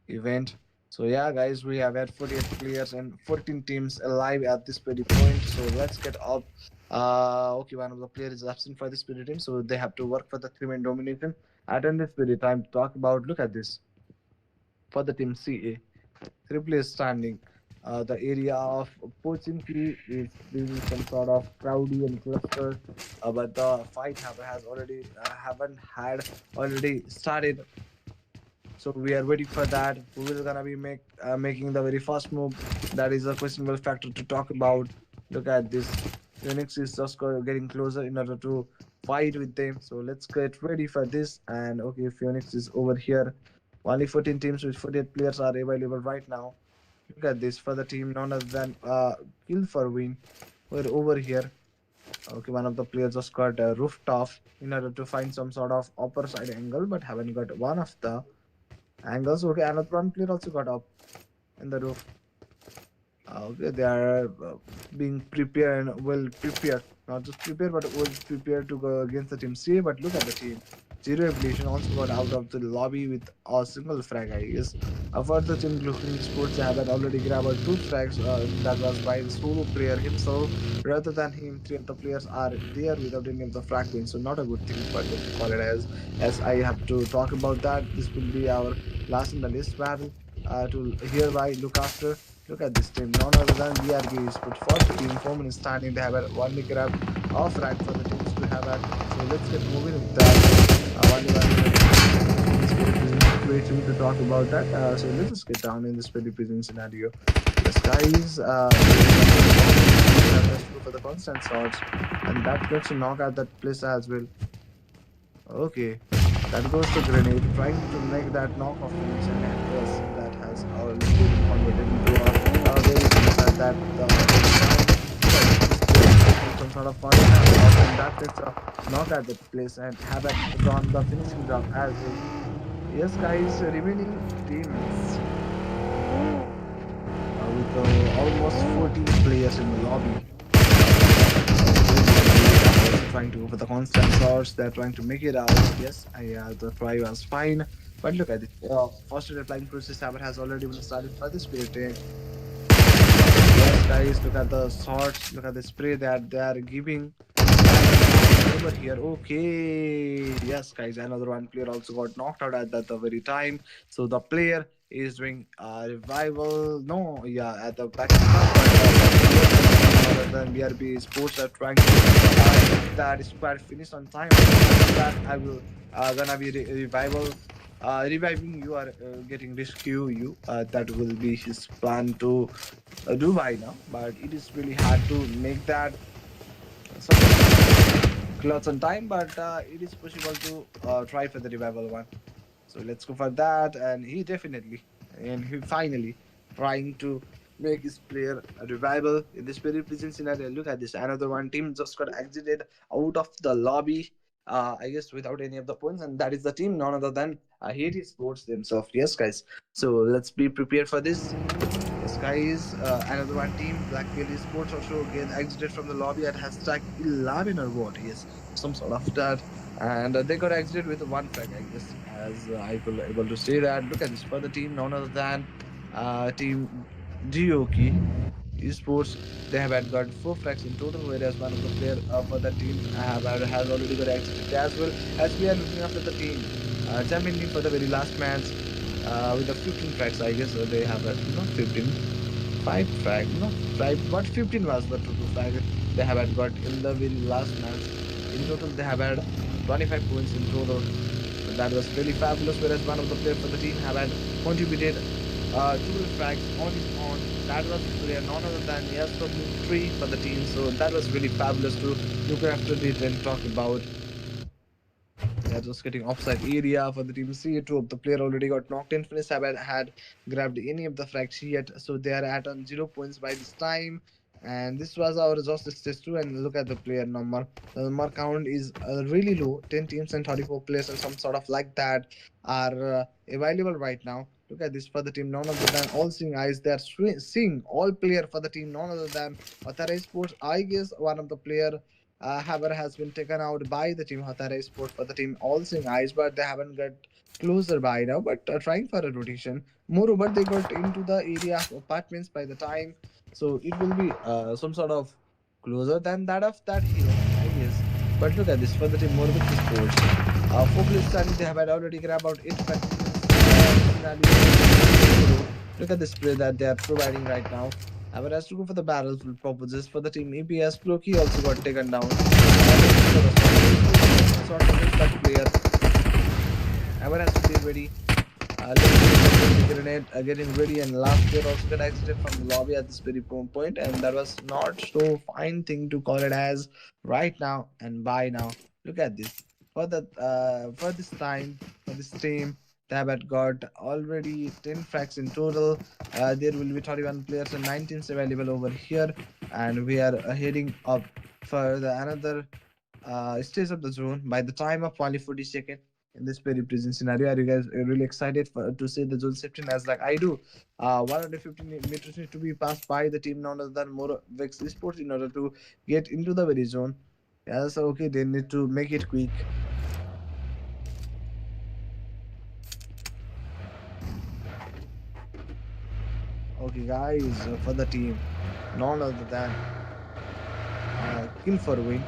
event. So yeah, guys, we have had 48 players and 14 teams alive at this very point. So let's get up. Okay, one of the players is absent for this very team, so they have to work for the three-man domination. Attend this very time to talk about. Look at this for the team CA. Three players standing. The area of poaching key is being some sort of crowdy and clustered, but the fight has already haven't had already started, so we are waiting for that. Who will gonna be making the very first move? That is a questionable factor to talk about. Look at this. Phoenix is just getting closer in order to fight with them. So let's get ready for this. And okay, Phoenix is over here. Only 14 teams with 48 players are available right now. Look at this for the team none other than Kill for Win. We're over here. Okay, one of the players just got roofed off in order to find some sort of upper side angle, but haven't got one of the angles. Okay, another one player also got up in the roof. Okay, they are being prepared and well prepared. Not just prepared, but well prepared to go against the team C. But look at the team. Zero Evolution also got out of the lobby with a single frag, I guess. For the team looking sports, they have already grabbed two frags. That was by the solo player himself. Rather than him, three of the players are there without any of the frag wins. So not a good thing, but let me call it as I have to talk about that. This will be our last in the list battle. To hereby look after. Look at this team, none other than BRB but for the team. 4 minutes standing, they have a one grab off rank for the teams to have at. So let's get moving with that. One situation to talk about that. So let's just get down in this very prison scenario. Yes, guys, let's go for the constant shots, and that gets a knock at that place as well. Okay, that goes to grenade, trying to make that knock of finish, and yes, that has already been converted into a very good that the very time. This player is taking some sort of contact, and that gets a knock at that place and have it done the finishing job as well. Yes, guys, remaining teams with almost 14 players in the lobby. Okay, BRB are also trying to go for the constant shots. They're trying to make it out. Yes, the try was fine. But look at it. First replying process has already been started for this spirit. Yes, guys, look at the shots. Look at the spray that they are giving. Over here, okay. Yes, guys, another one player also got knocked out at the very time. So the player is doing revival. No, yeah, at the back stuff, but the player other than BRB Sports are trying to that squad finish on time. That I will gonna be revival. Reviving you are getting rescue you. That will be his plan to do by now, but it is really hard to make that clothes on time, but it is possible to try for the revival one. So let's go for that. And he definitely, and he finally trying to make his player a revival in this very prison scenario. Look at this. Another one team just got exited out of the lobby. I guess without any of the points, and that is the team none other than Haiti Sports themselves. Yes, guys. So let's be prepared for this. Yes, guys, another one team, Black Beauty Sports also get exited from the lobby at hashtag 11 or what? Yes, some sort of that. And they got exited with one frag, I guess, as I will able to say that. Look at this for the team, none other than Team Gioki Esports. They have had got four frags in total, whereas one of the player for that team has already got exited as well. As we are looking after the team, champion team for the very last match with the 15 frags, I guess they have not 15, 5 frag, not 5, but 15 was the total frag they have had got in the very last match. In total, they have had 25 points in total. That was really fabulous. Whereas one of the players for the team have had contributed 12 frags on his own. that was player none other than SW3 for the team. So that was really fabulous to look after it and talk about. Yeah, just getting offside area for the team C. Two of the player already got knocked in. Finish haven't had grabbed any of the frags yet, so they are at on 0 points by this time. And this was our justice test too. And look at the player number. The number count is really low. 10 teams and 34 players and some sort of like that are available right now. Look at this for the team. None other than all seeing eyes. They are seeing all player for the team. None other than Authorized Sports. I guess one of the player however, has been taken out by the team Hatare Sport for the team All Seeing Eyes, but they haven't got closer by now. But trying for a rotation. Moreover, they got into the area of apartments by the time, so it will be some sort of closer than that of that hero, I guess. But look at this for the team Morbid Sports. Four players standing, they have had already grabbed about 8 facts in this scenario. Look at this play that they are providing right now. Avar has to go for the battlefield purposes for the team EPS. Cloaky also got taken down. Looking for the shot. Looking for some sort against that player. Avar has to be ready. Looking the grenade, getting ready, and last player also got exited from the lobby at this very point, and that was not so fine thing to call it as right now and by now. Look at this for this time for this team. They have got already 10 fracks in total. There will be 31 players and 19 available over here, and we are heading up for the another stage of the zone by the time of only 40 seconds in this very present scenario. Are you guys really excited to see the zone 15 as like I do? 150 meters need to be passed by the team none other than more Vex Esports in order to get into the very zone. Yeah, so okay, they need to make it quick. Okay, guys, for the team, none other than Kill for Win.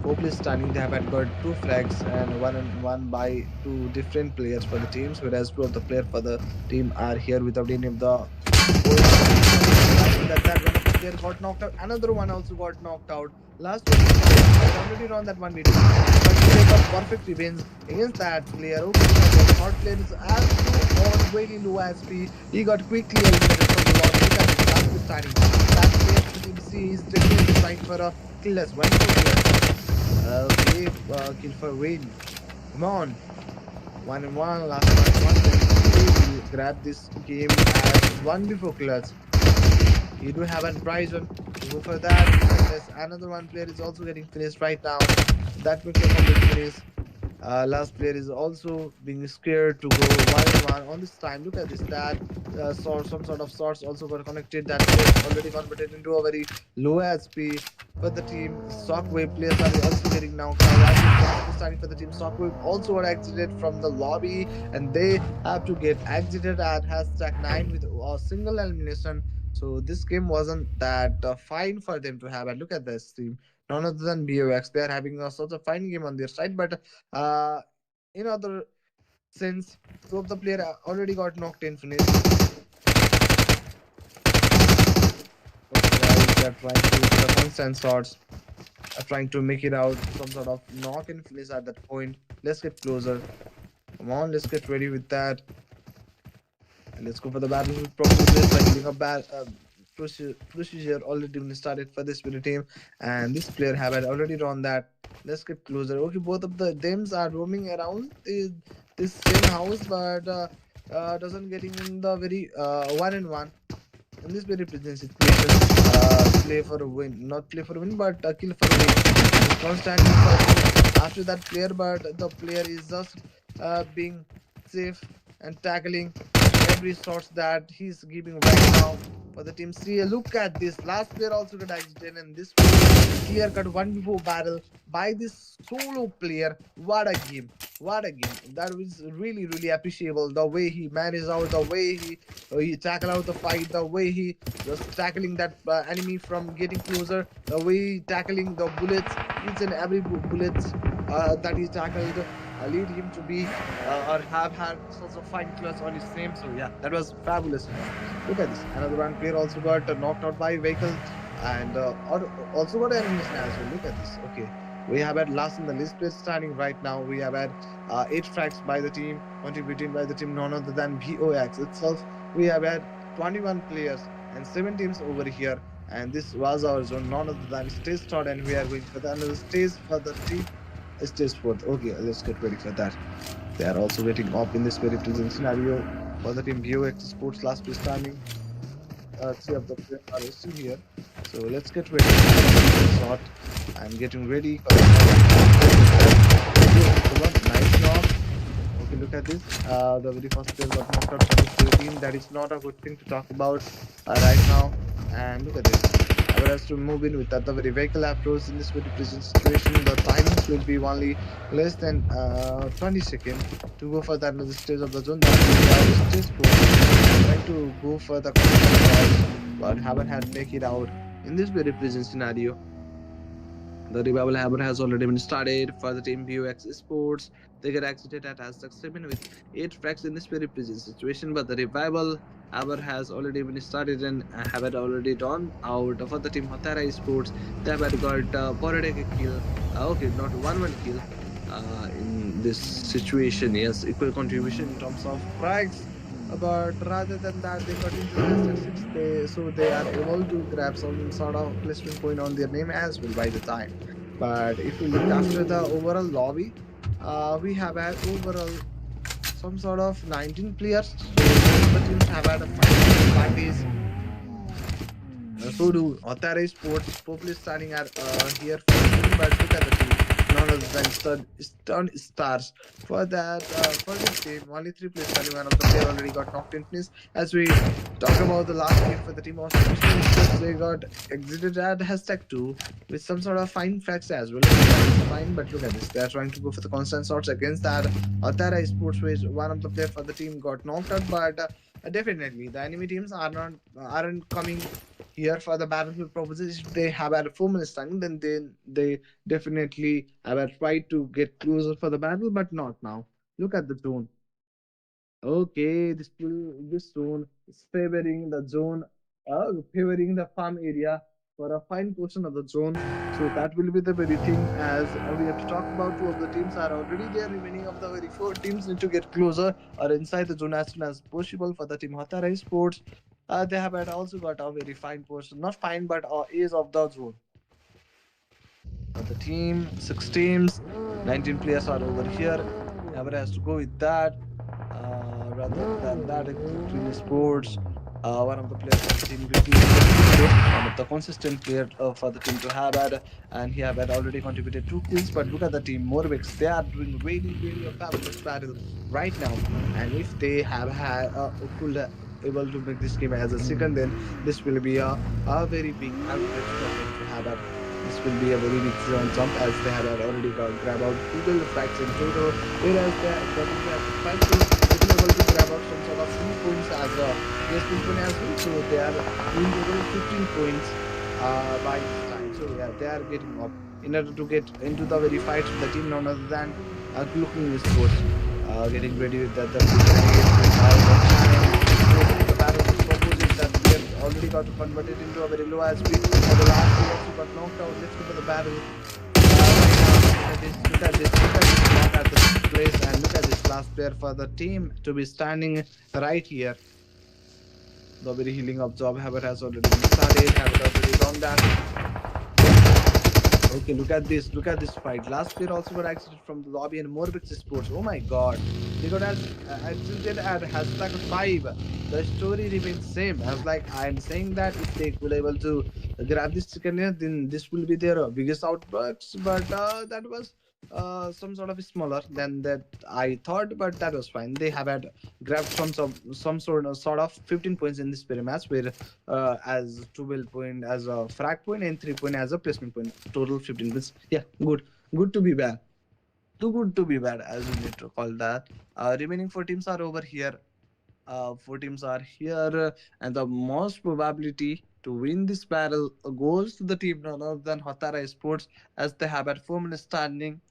Four players standing, they have had got two frags and one by two different players for the teams, whereas two of the players for the team are here without any of the points. That one of the player got knocked out. Another one also got knocked out. Last one has already run that 1v2. Trying to take a perfect revenge against that player. Okay, the third player is also on very low SP. He got quickly eliminated from the lobby. Look at this last player starting. Last player for the team C is definitely trying for a kill as 1v2 player. Okay, kill for win. Come on. 1 and 1, last one. Then we will grab this game as one before clutch. You do have a prize one. You go for that. Unless another one player is also getting finished right now. That makes a complete finish. Last player is also being scared to go 1 and 1 on this time. Look at this. That some sort of swords also got connected. That player already converted into a very low HP for the team. Shockwave players are also getting now. Starting for the team. Shockwave also got exited from the lobby, and they have to get exited at #9 with a single elimination. So this game wasn't that fine for them to have. And look at this team, none other than BOX. They are having a such a fine game on their side, but uh, in other sense, two of the player already got knocked in finish. Okay, guys, they're trying to do the constant shots, trying to make it out some sort of knock and finish at that point. Let's get closer. Come on, let's get ready with that. And let's go for the battlefield process by hitting a procedure already been started for this video team, and this player have had already run that. Let's get closer. Okay, both of the thems are roaming around this same house, but doesn't getting in the very 1 and 1 in this very present situation. Play for a win, not play for a win, but kill for a win. He's constantly searching after that player, but the player is just being safe and tackling every shots that he's giving right now for the team. See, look at this. Last player also got exited, and this clear cut one before battle by this solo player. What a game! What a game! That was really appreciable. The way he managed out, the way he tackle out the fight, the way he just tackling that enemy from getting closer, the way he tackling the bullets, each and every bullets that he tackled lead him to be or have had such a fine clutch on his name. So yeah, that was fabulous enough. Look at this. Another one player also got knocked out by vehicle and also got elimination as well. Look at this. Okay. We have had last in the list place standing right now. We have had 8 fracks by the team, contributing by the team none other than VOX itself. We have had 21 players and 7 teams over here. And this was our zone, none other than stage third, and we are going for the another stage for the team stage fourth. Okay, let's get ready for that. They are also getting up in this very pleasing scenario for the team BOX Sports last place standing. Three of the players are still here. So let's get ready. Shot. I'm getting ready for the nice knock. Okay, look at this. The very first player got knocked out from this very team. That is not a good thing to talk about right now. And look at this. Abbott has to move in with that. The very vehicle approach in this very present situation. The timings will be only less than 20 seconds to go for that another stage of the zone. That will be our stage 4. Trying to go for the contact, but haven't had make it out in this very present scenario. The revival hammer has already been started for the team BUX Sports. They get exited at hashtag 7 with 8 fracks in this very present situation, but the revival hammer has already been started and have it already done out for the team Hotara Sports. They have had got Borodek kill. Okay, not one kill in this situation. Yes, equal contribution in terms of fracks. But rather than that, they got into the hashtag 6. They are able to grab some sort of placement point on their name as well by the time. But if we look after the overall lobby, we have had overall some sort of 19 players. So most of the teams have had a final advantage. So do Otare Sports. Populi starting are here for the team, but look at the team. None other than Stun Stars. For that, for this team, only 3 players starting. One of the player already got knocked in finish. As we talk about the last game for the team of Stars, they got exited at hashtag 2 with some sort of fine facts as well. That's fine, but look at this. They are trying to go for the constant shots against that. Otara Sports, which one of the player for the team got knocked out, but definitely the enemy teams aren't coming here for the battlefield purposes. If they have had a 4 minutes time, then they definitely have a right to get closer for the battle, but not now. Look at the zone. Okay, this zone is favoring the farm area for a fine portion of the zone. So that will be the very thing. As we have to talk about, 2 of the teams are already there. Remaining of the very 4 teams need to get closer or inside the zone as soon as possible. For the team Hatara Sports, they have had also got a very fine portion, not fine, but is of the zone. For the team, 6 teams, 19 players are over here. Whoever has to go with that. Rather than that, Green Sports, one of the players for the team, Green Sports is good. One of the consistent player for the team to have had, and he have had already contributed 2 kills. But look at the team, Morvix, they are doing really a fabulous battle right now. And if they have had could able to make this game as a second, then this will be a very big advantage for them to have had. This will be a very big jump as they have already got grab out 12 fracks in total, whereas they are going to have to fight to be able to grab out some sort of 3 points as a placement point as well. So they are doing total 15 points by this time. So yeah, they are getting up in order to get into the very fight with the team, none other than looking sports. Getting ready with that. The the battle proposes that we have already got converted into a very low SP. The last two also got knocked out. Let's go for the battle. Right now, look at this knock at the place, and look at this last player for the team to be standing right here. The very healing of job habit has already been started. Habit already done that. Okay, look at this. Look at this fight. Last player also got exited from the lobby and Morbix Sports. Oh my god. They got exited at hashtag 5. The story remains same. I was like, I'm saying that if they could able to grab this chicken here, then this will be their biggest outburst. But that was some sort of smaller than that I thought, but that was fine. They have had grabbed some sort of 15 points in this very match, where as 12 point as a frag point and 3 point as a placement point. Total 15 points. Yeah, good. Good to be bad. Too good to be bad, as we need to call that. Remaining 4 teams are over here. 4 teams are here, and the most probability to win this battle goes to the team none other than Hatara Sports, as they have at 4 minutes standing.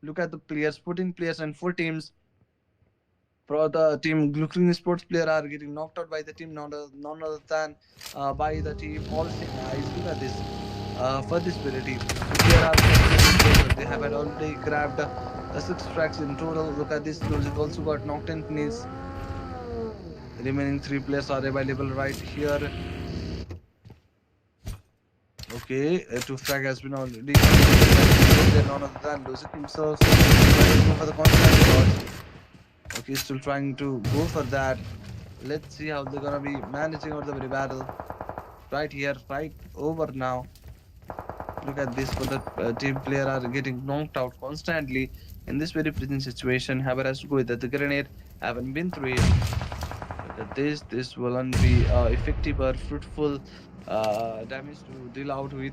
Look at the players, 14 players and 4 teams. For the team, Glukling Sports player are getting knocked out by the team, none other than by the team All Seeing Eyes. Look at this. For this very team, 2 player are getting closer. They have had already grabbed 6 tracks in total. Look at this. Logic also got knocked in finish. Remaining 3 players are available right here. Okay, two frag has been already. They're none other than losing himself. Trying to go for the constant shots. Okay, still trying to go for that. Let's see how they're gonna be managing out the very battle. Right here, right over now. Look at this, but the team player are getting knocked out constantly in this very present situation. Haber has to go with that. The grenade haven't been through it. Look at this. This won't be effective or fruitful damage to deal out with.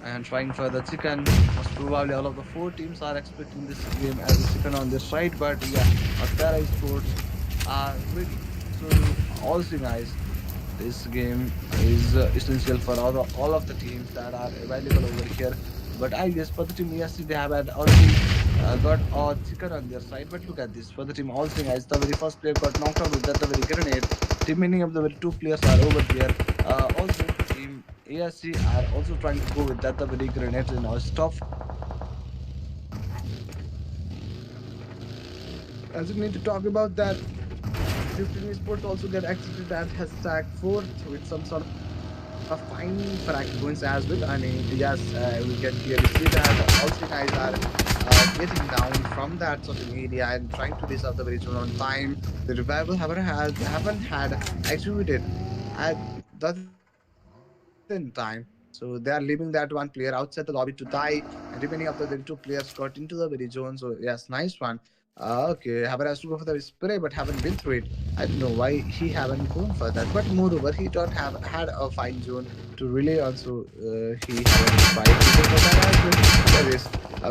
And trying for the chicken. Most probably all of the four teams are expecting this game as a chicken on their side. But yeah, Terra Sports are ready. So also guys, this game is essential for all of the teams that are available over here. But I guess for the team ESC, they have had already got a chicken on their side. But look at this. For the team All Sing Eyes, the very first player got knocked out with that the very grenade. Team meaning of the very two players are over here. Also, team ASC are also trying to go with that the very grenades in our stuff. As we need to talk about that, 15 esports also get accepted as hashtag fourth with some sort of fine frag points as well. I mean, yes, we can clearly see that also guys are getting down from that certain area and trying to reach out the very zone on time. The revival haven't had executed at that in time. So they are leaving that one player outside the lobby to die, and remaining of the very two players got into the very zone. So yes, nice one. Okay, Haber has to go for the spray, but haven't been through it. I don't know why he haven't gone for that. But moreover, he don't have had a fine zone to rely on, so he haven't tried to go for that as well. Look at this.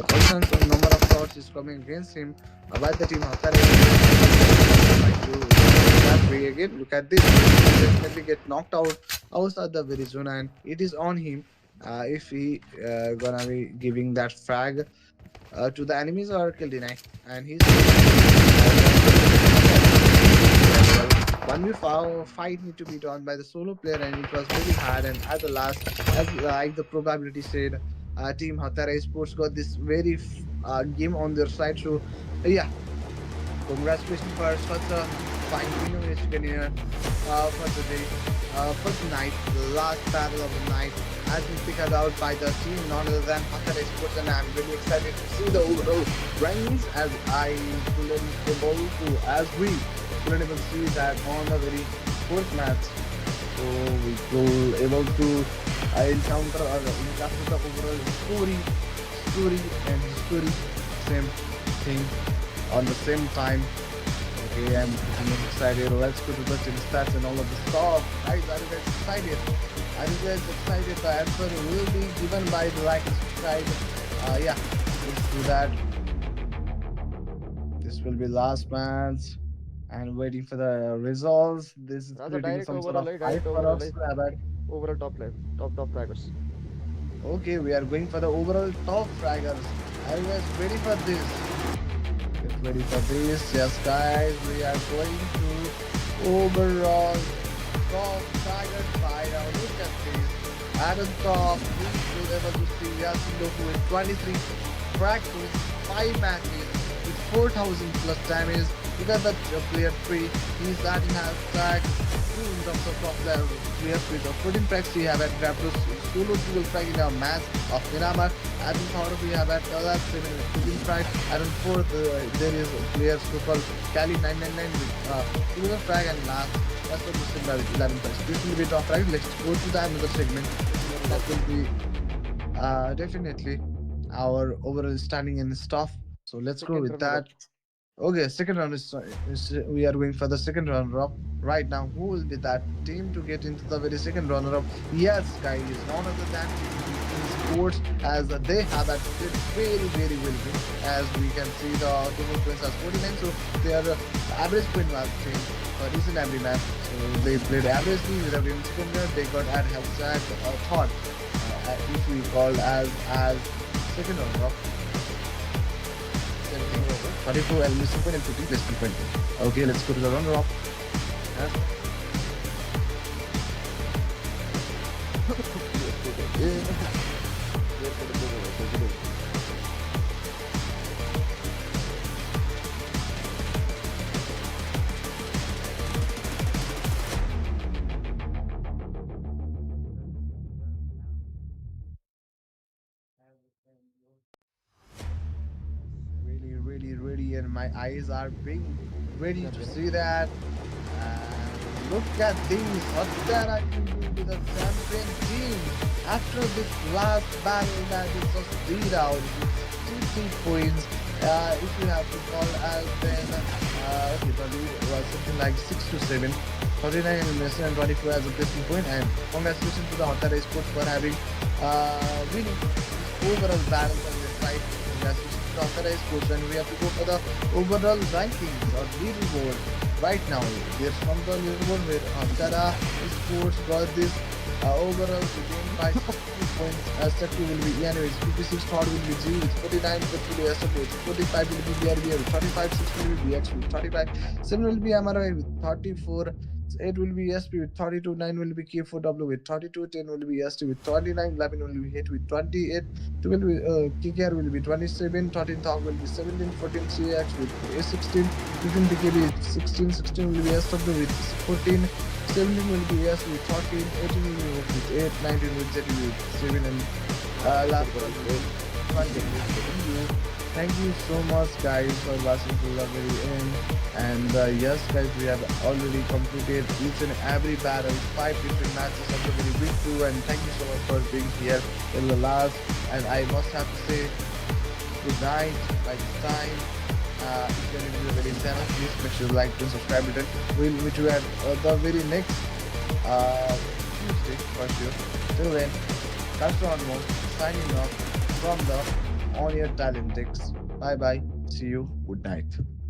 Constant number of shots is coming against him by the team of Tara. Trying to that way again. Look at this. He will definitely get knocked out outside the very zone, and it is on him if he gonna be giving that frag to the enemies or kill deny. And he's going for the kill as well. 1v fight need to be done by the solo player, and it was very hard. And at the last, as like the probability said, Team Hatara Sports got this very game on their side. So yeah, congratulations for such a fine win over Chicken here for the day, for the night, the last battle of the night, has been figured out by the team none other than Hatha Sports, and I'm really excited to see the overall rankings as I couldn't able to, as we couldn't even see that on the very fourth match. So we will able to encounter or encounter the overall story and history, same thing on the same time. Okay, I'm pretty much excited. Let's go to the team stats and all of the stuff. Guys, are you guys excited? Are you guys excited? The answer will be given by the like and subscribe. Yeah, let's do that. This will be last match. And waiting for the results. This is That's a creating direct some sort overall, of like hype direct for overall, us. like But overall top life, top fraggers. okay, we are going for the overall top fraggers. Are you guys ready for this? Get ready for this. Yes, guys, we are going to overall top fragger fight. Now look at this. At the top, we will able to see Yasin with 23 frag points, 5 matches with 4,000 plus damage. Look at that player 3. He's starting hashtag 2 in terms of top level. Player 3, the 14 packs we have at Grapplus solo dual frag in our match of Miramar. At the third we have at last 7 15 frag. And on fourth there is player super Cali 999 with 2 frag, and last that's what we said 11 packs. This will be top frag. Let's go to the another segment. That will be definitely our overall standing and stuff. So let's go Second with runner up. that. Okay, second round is we are going for the second runner up right now. Who will be that team to get into the very second runner up? Yes, guys, none other than Sports, as they have played very well. As we can see, the total points as 49, so their average point was same for each and every match. So they played averagely without even second round. They got at hashtag thought, if we called as second runner up. 32 elimination point and 15 placement point. Okay, let's go to the runner up. be ready, and my eyes are being ready Yep, to yep. see that. And look at this. Hotara team will be the champion team after this last battle that is just beat out with 63 points. If you have to call as then, okay, the lead was something like 6 to 7. 49 and Messi and 24 as a placing point. And congratulations to the Hotara Sports for having winning this overall battle on their side. Congratulations to the Hotara Sports. And we have to go for the overall rankings or leaderboard right now. There's from the leaderboard where Tara Sports got this overall to gain by 62 points. Second will be anyways 56, third will be G with 49, fifth will be SW with 45, will be BRB with 35, 6 will be BX with 35, 7 will be MRI with 34, 8 will be SP with 32, 9 will be K4W with 32, 10 will be ST with 29, 11 will be Hit with 28, 12 will, KKR will be 27, 13 Talk will be 17, 14 CX with A16, 15 BKB with 16, 16 will be SW with 14, 17 will be S with 14, 18 will be with 8, 19 with Z with 7, and last one will be 20 with 7. Thank you so much, guys, for watching till the very end. And yes, guys, we have already completed each and every battle, 5 different matches of the very big two. And thank you so much for being here till the last. And I must have to say good night by this time. If you're new to the very channel, please make sure to like and subscribe button. We'll meet you at the very next Tuesday for sure. Till then, Castro Onmo signing off from the On Your Talentics. Bye bye. See you. Good night.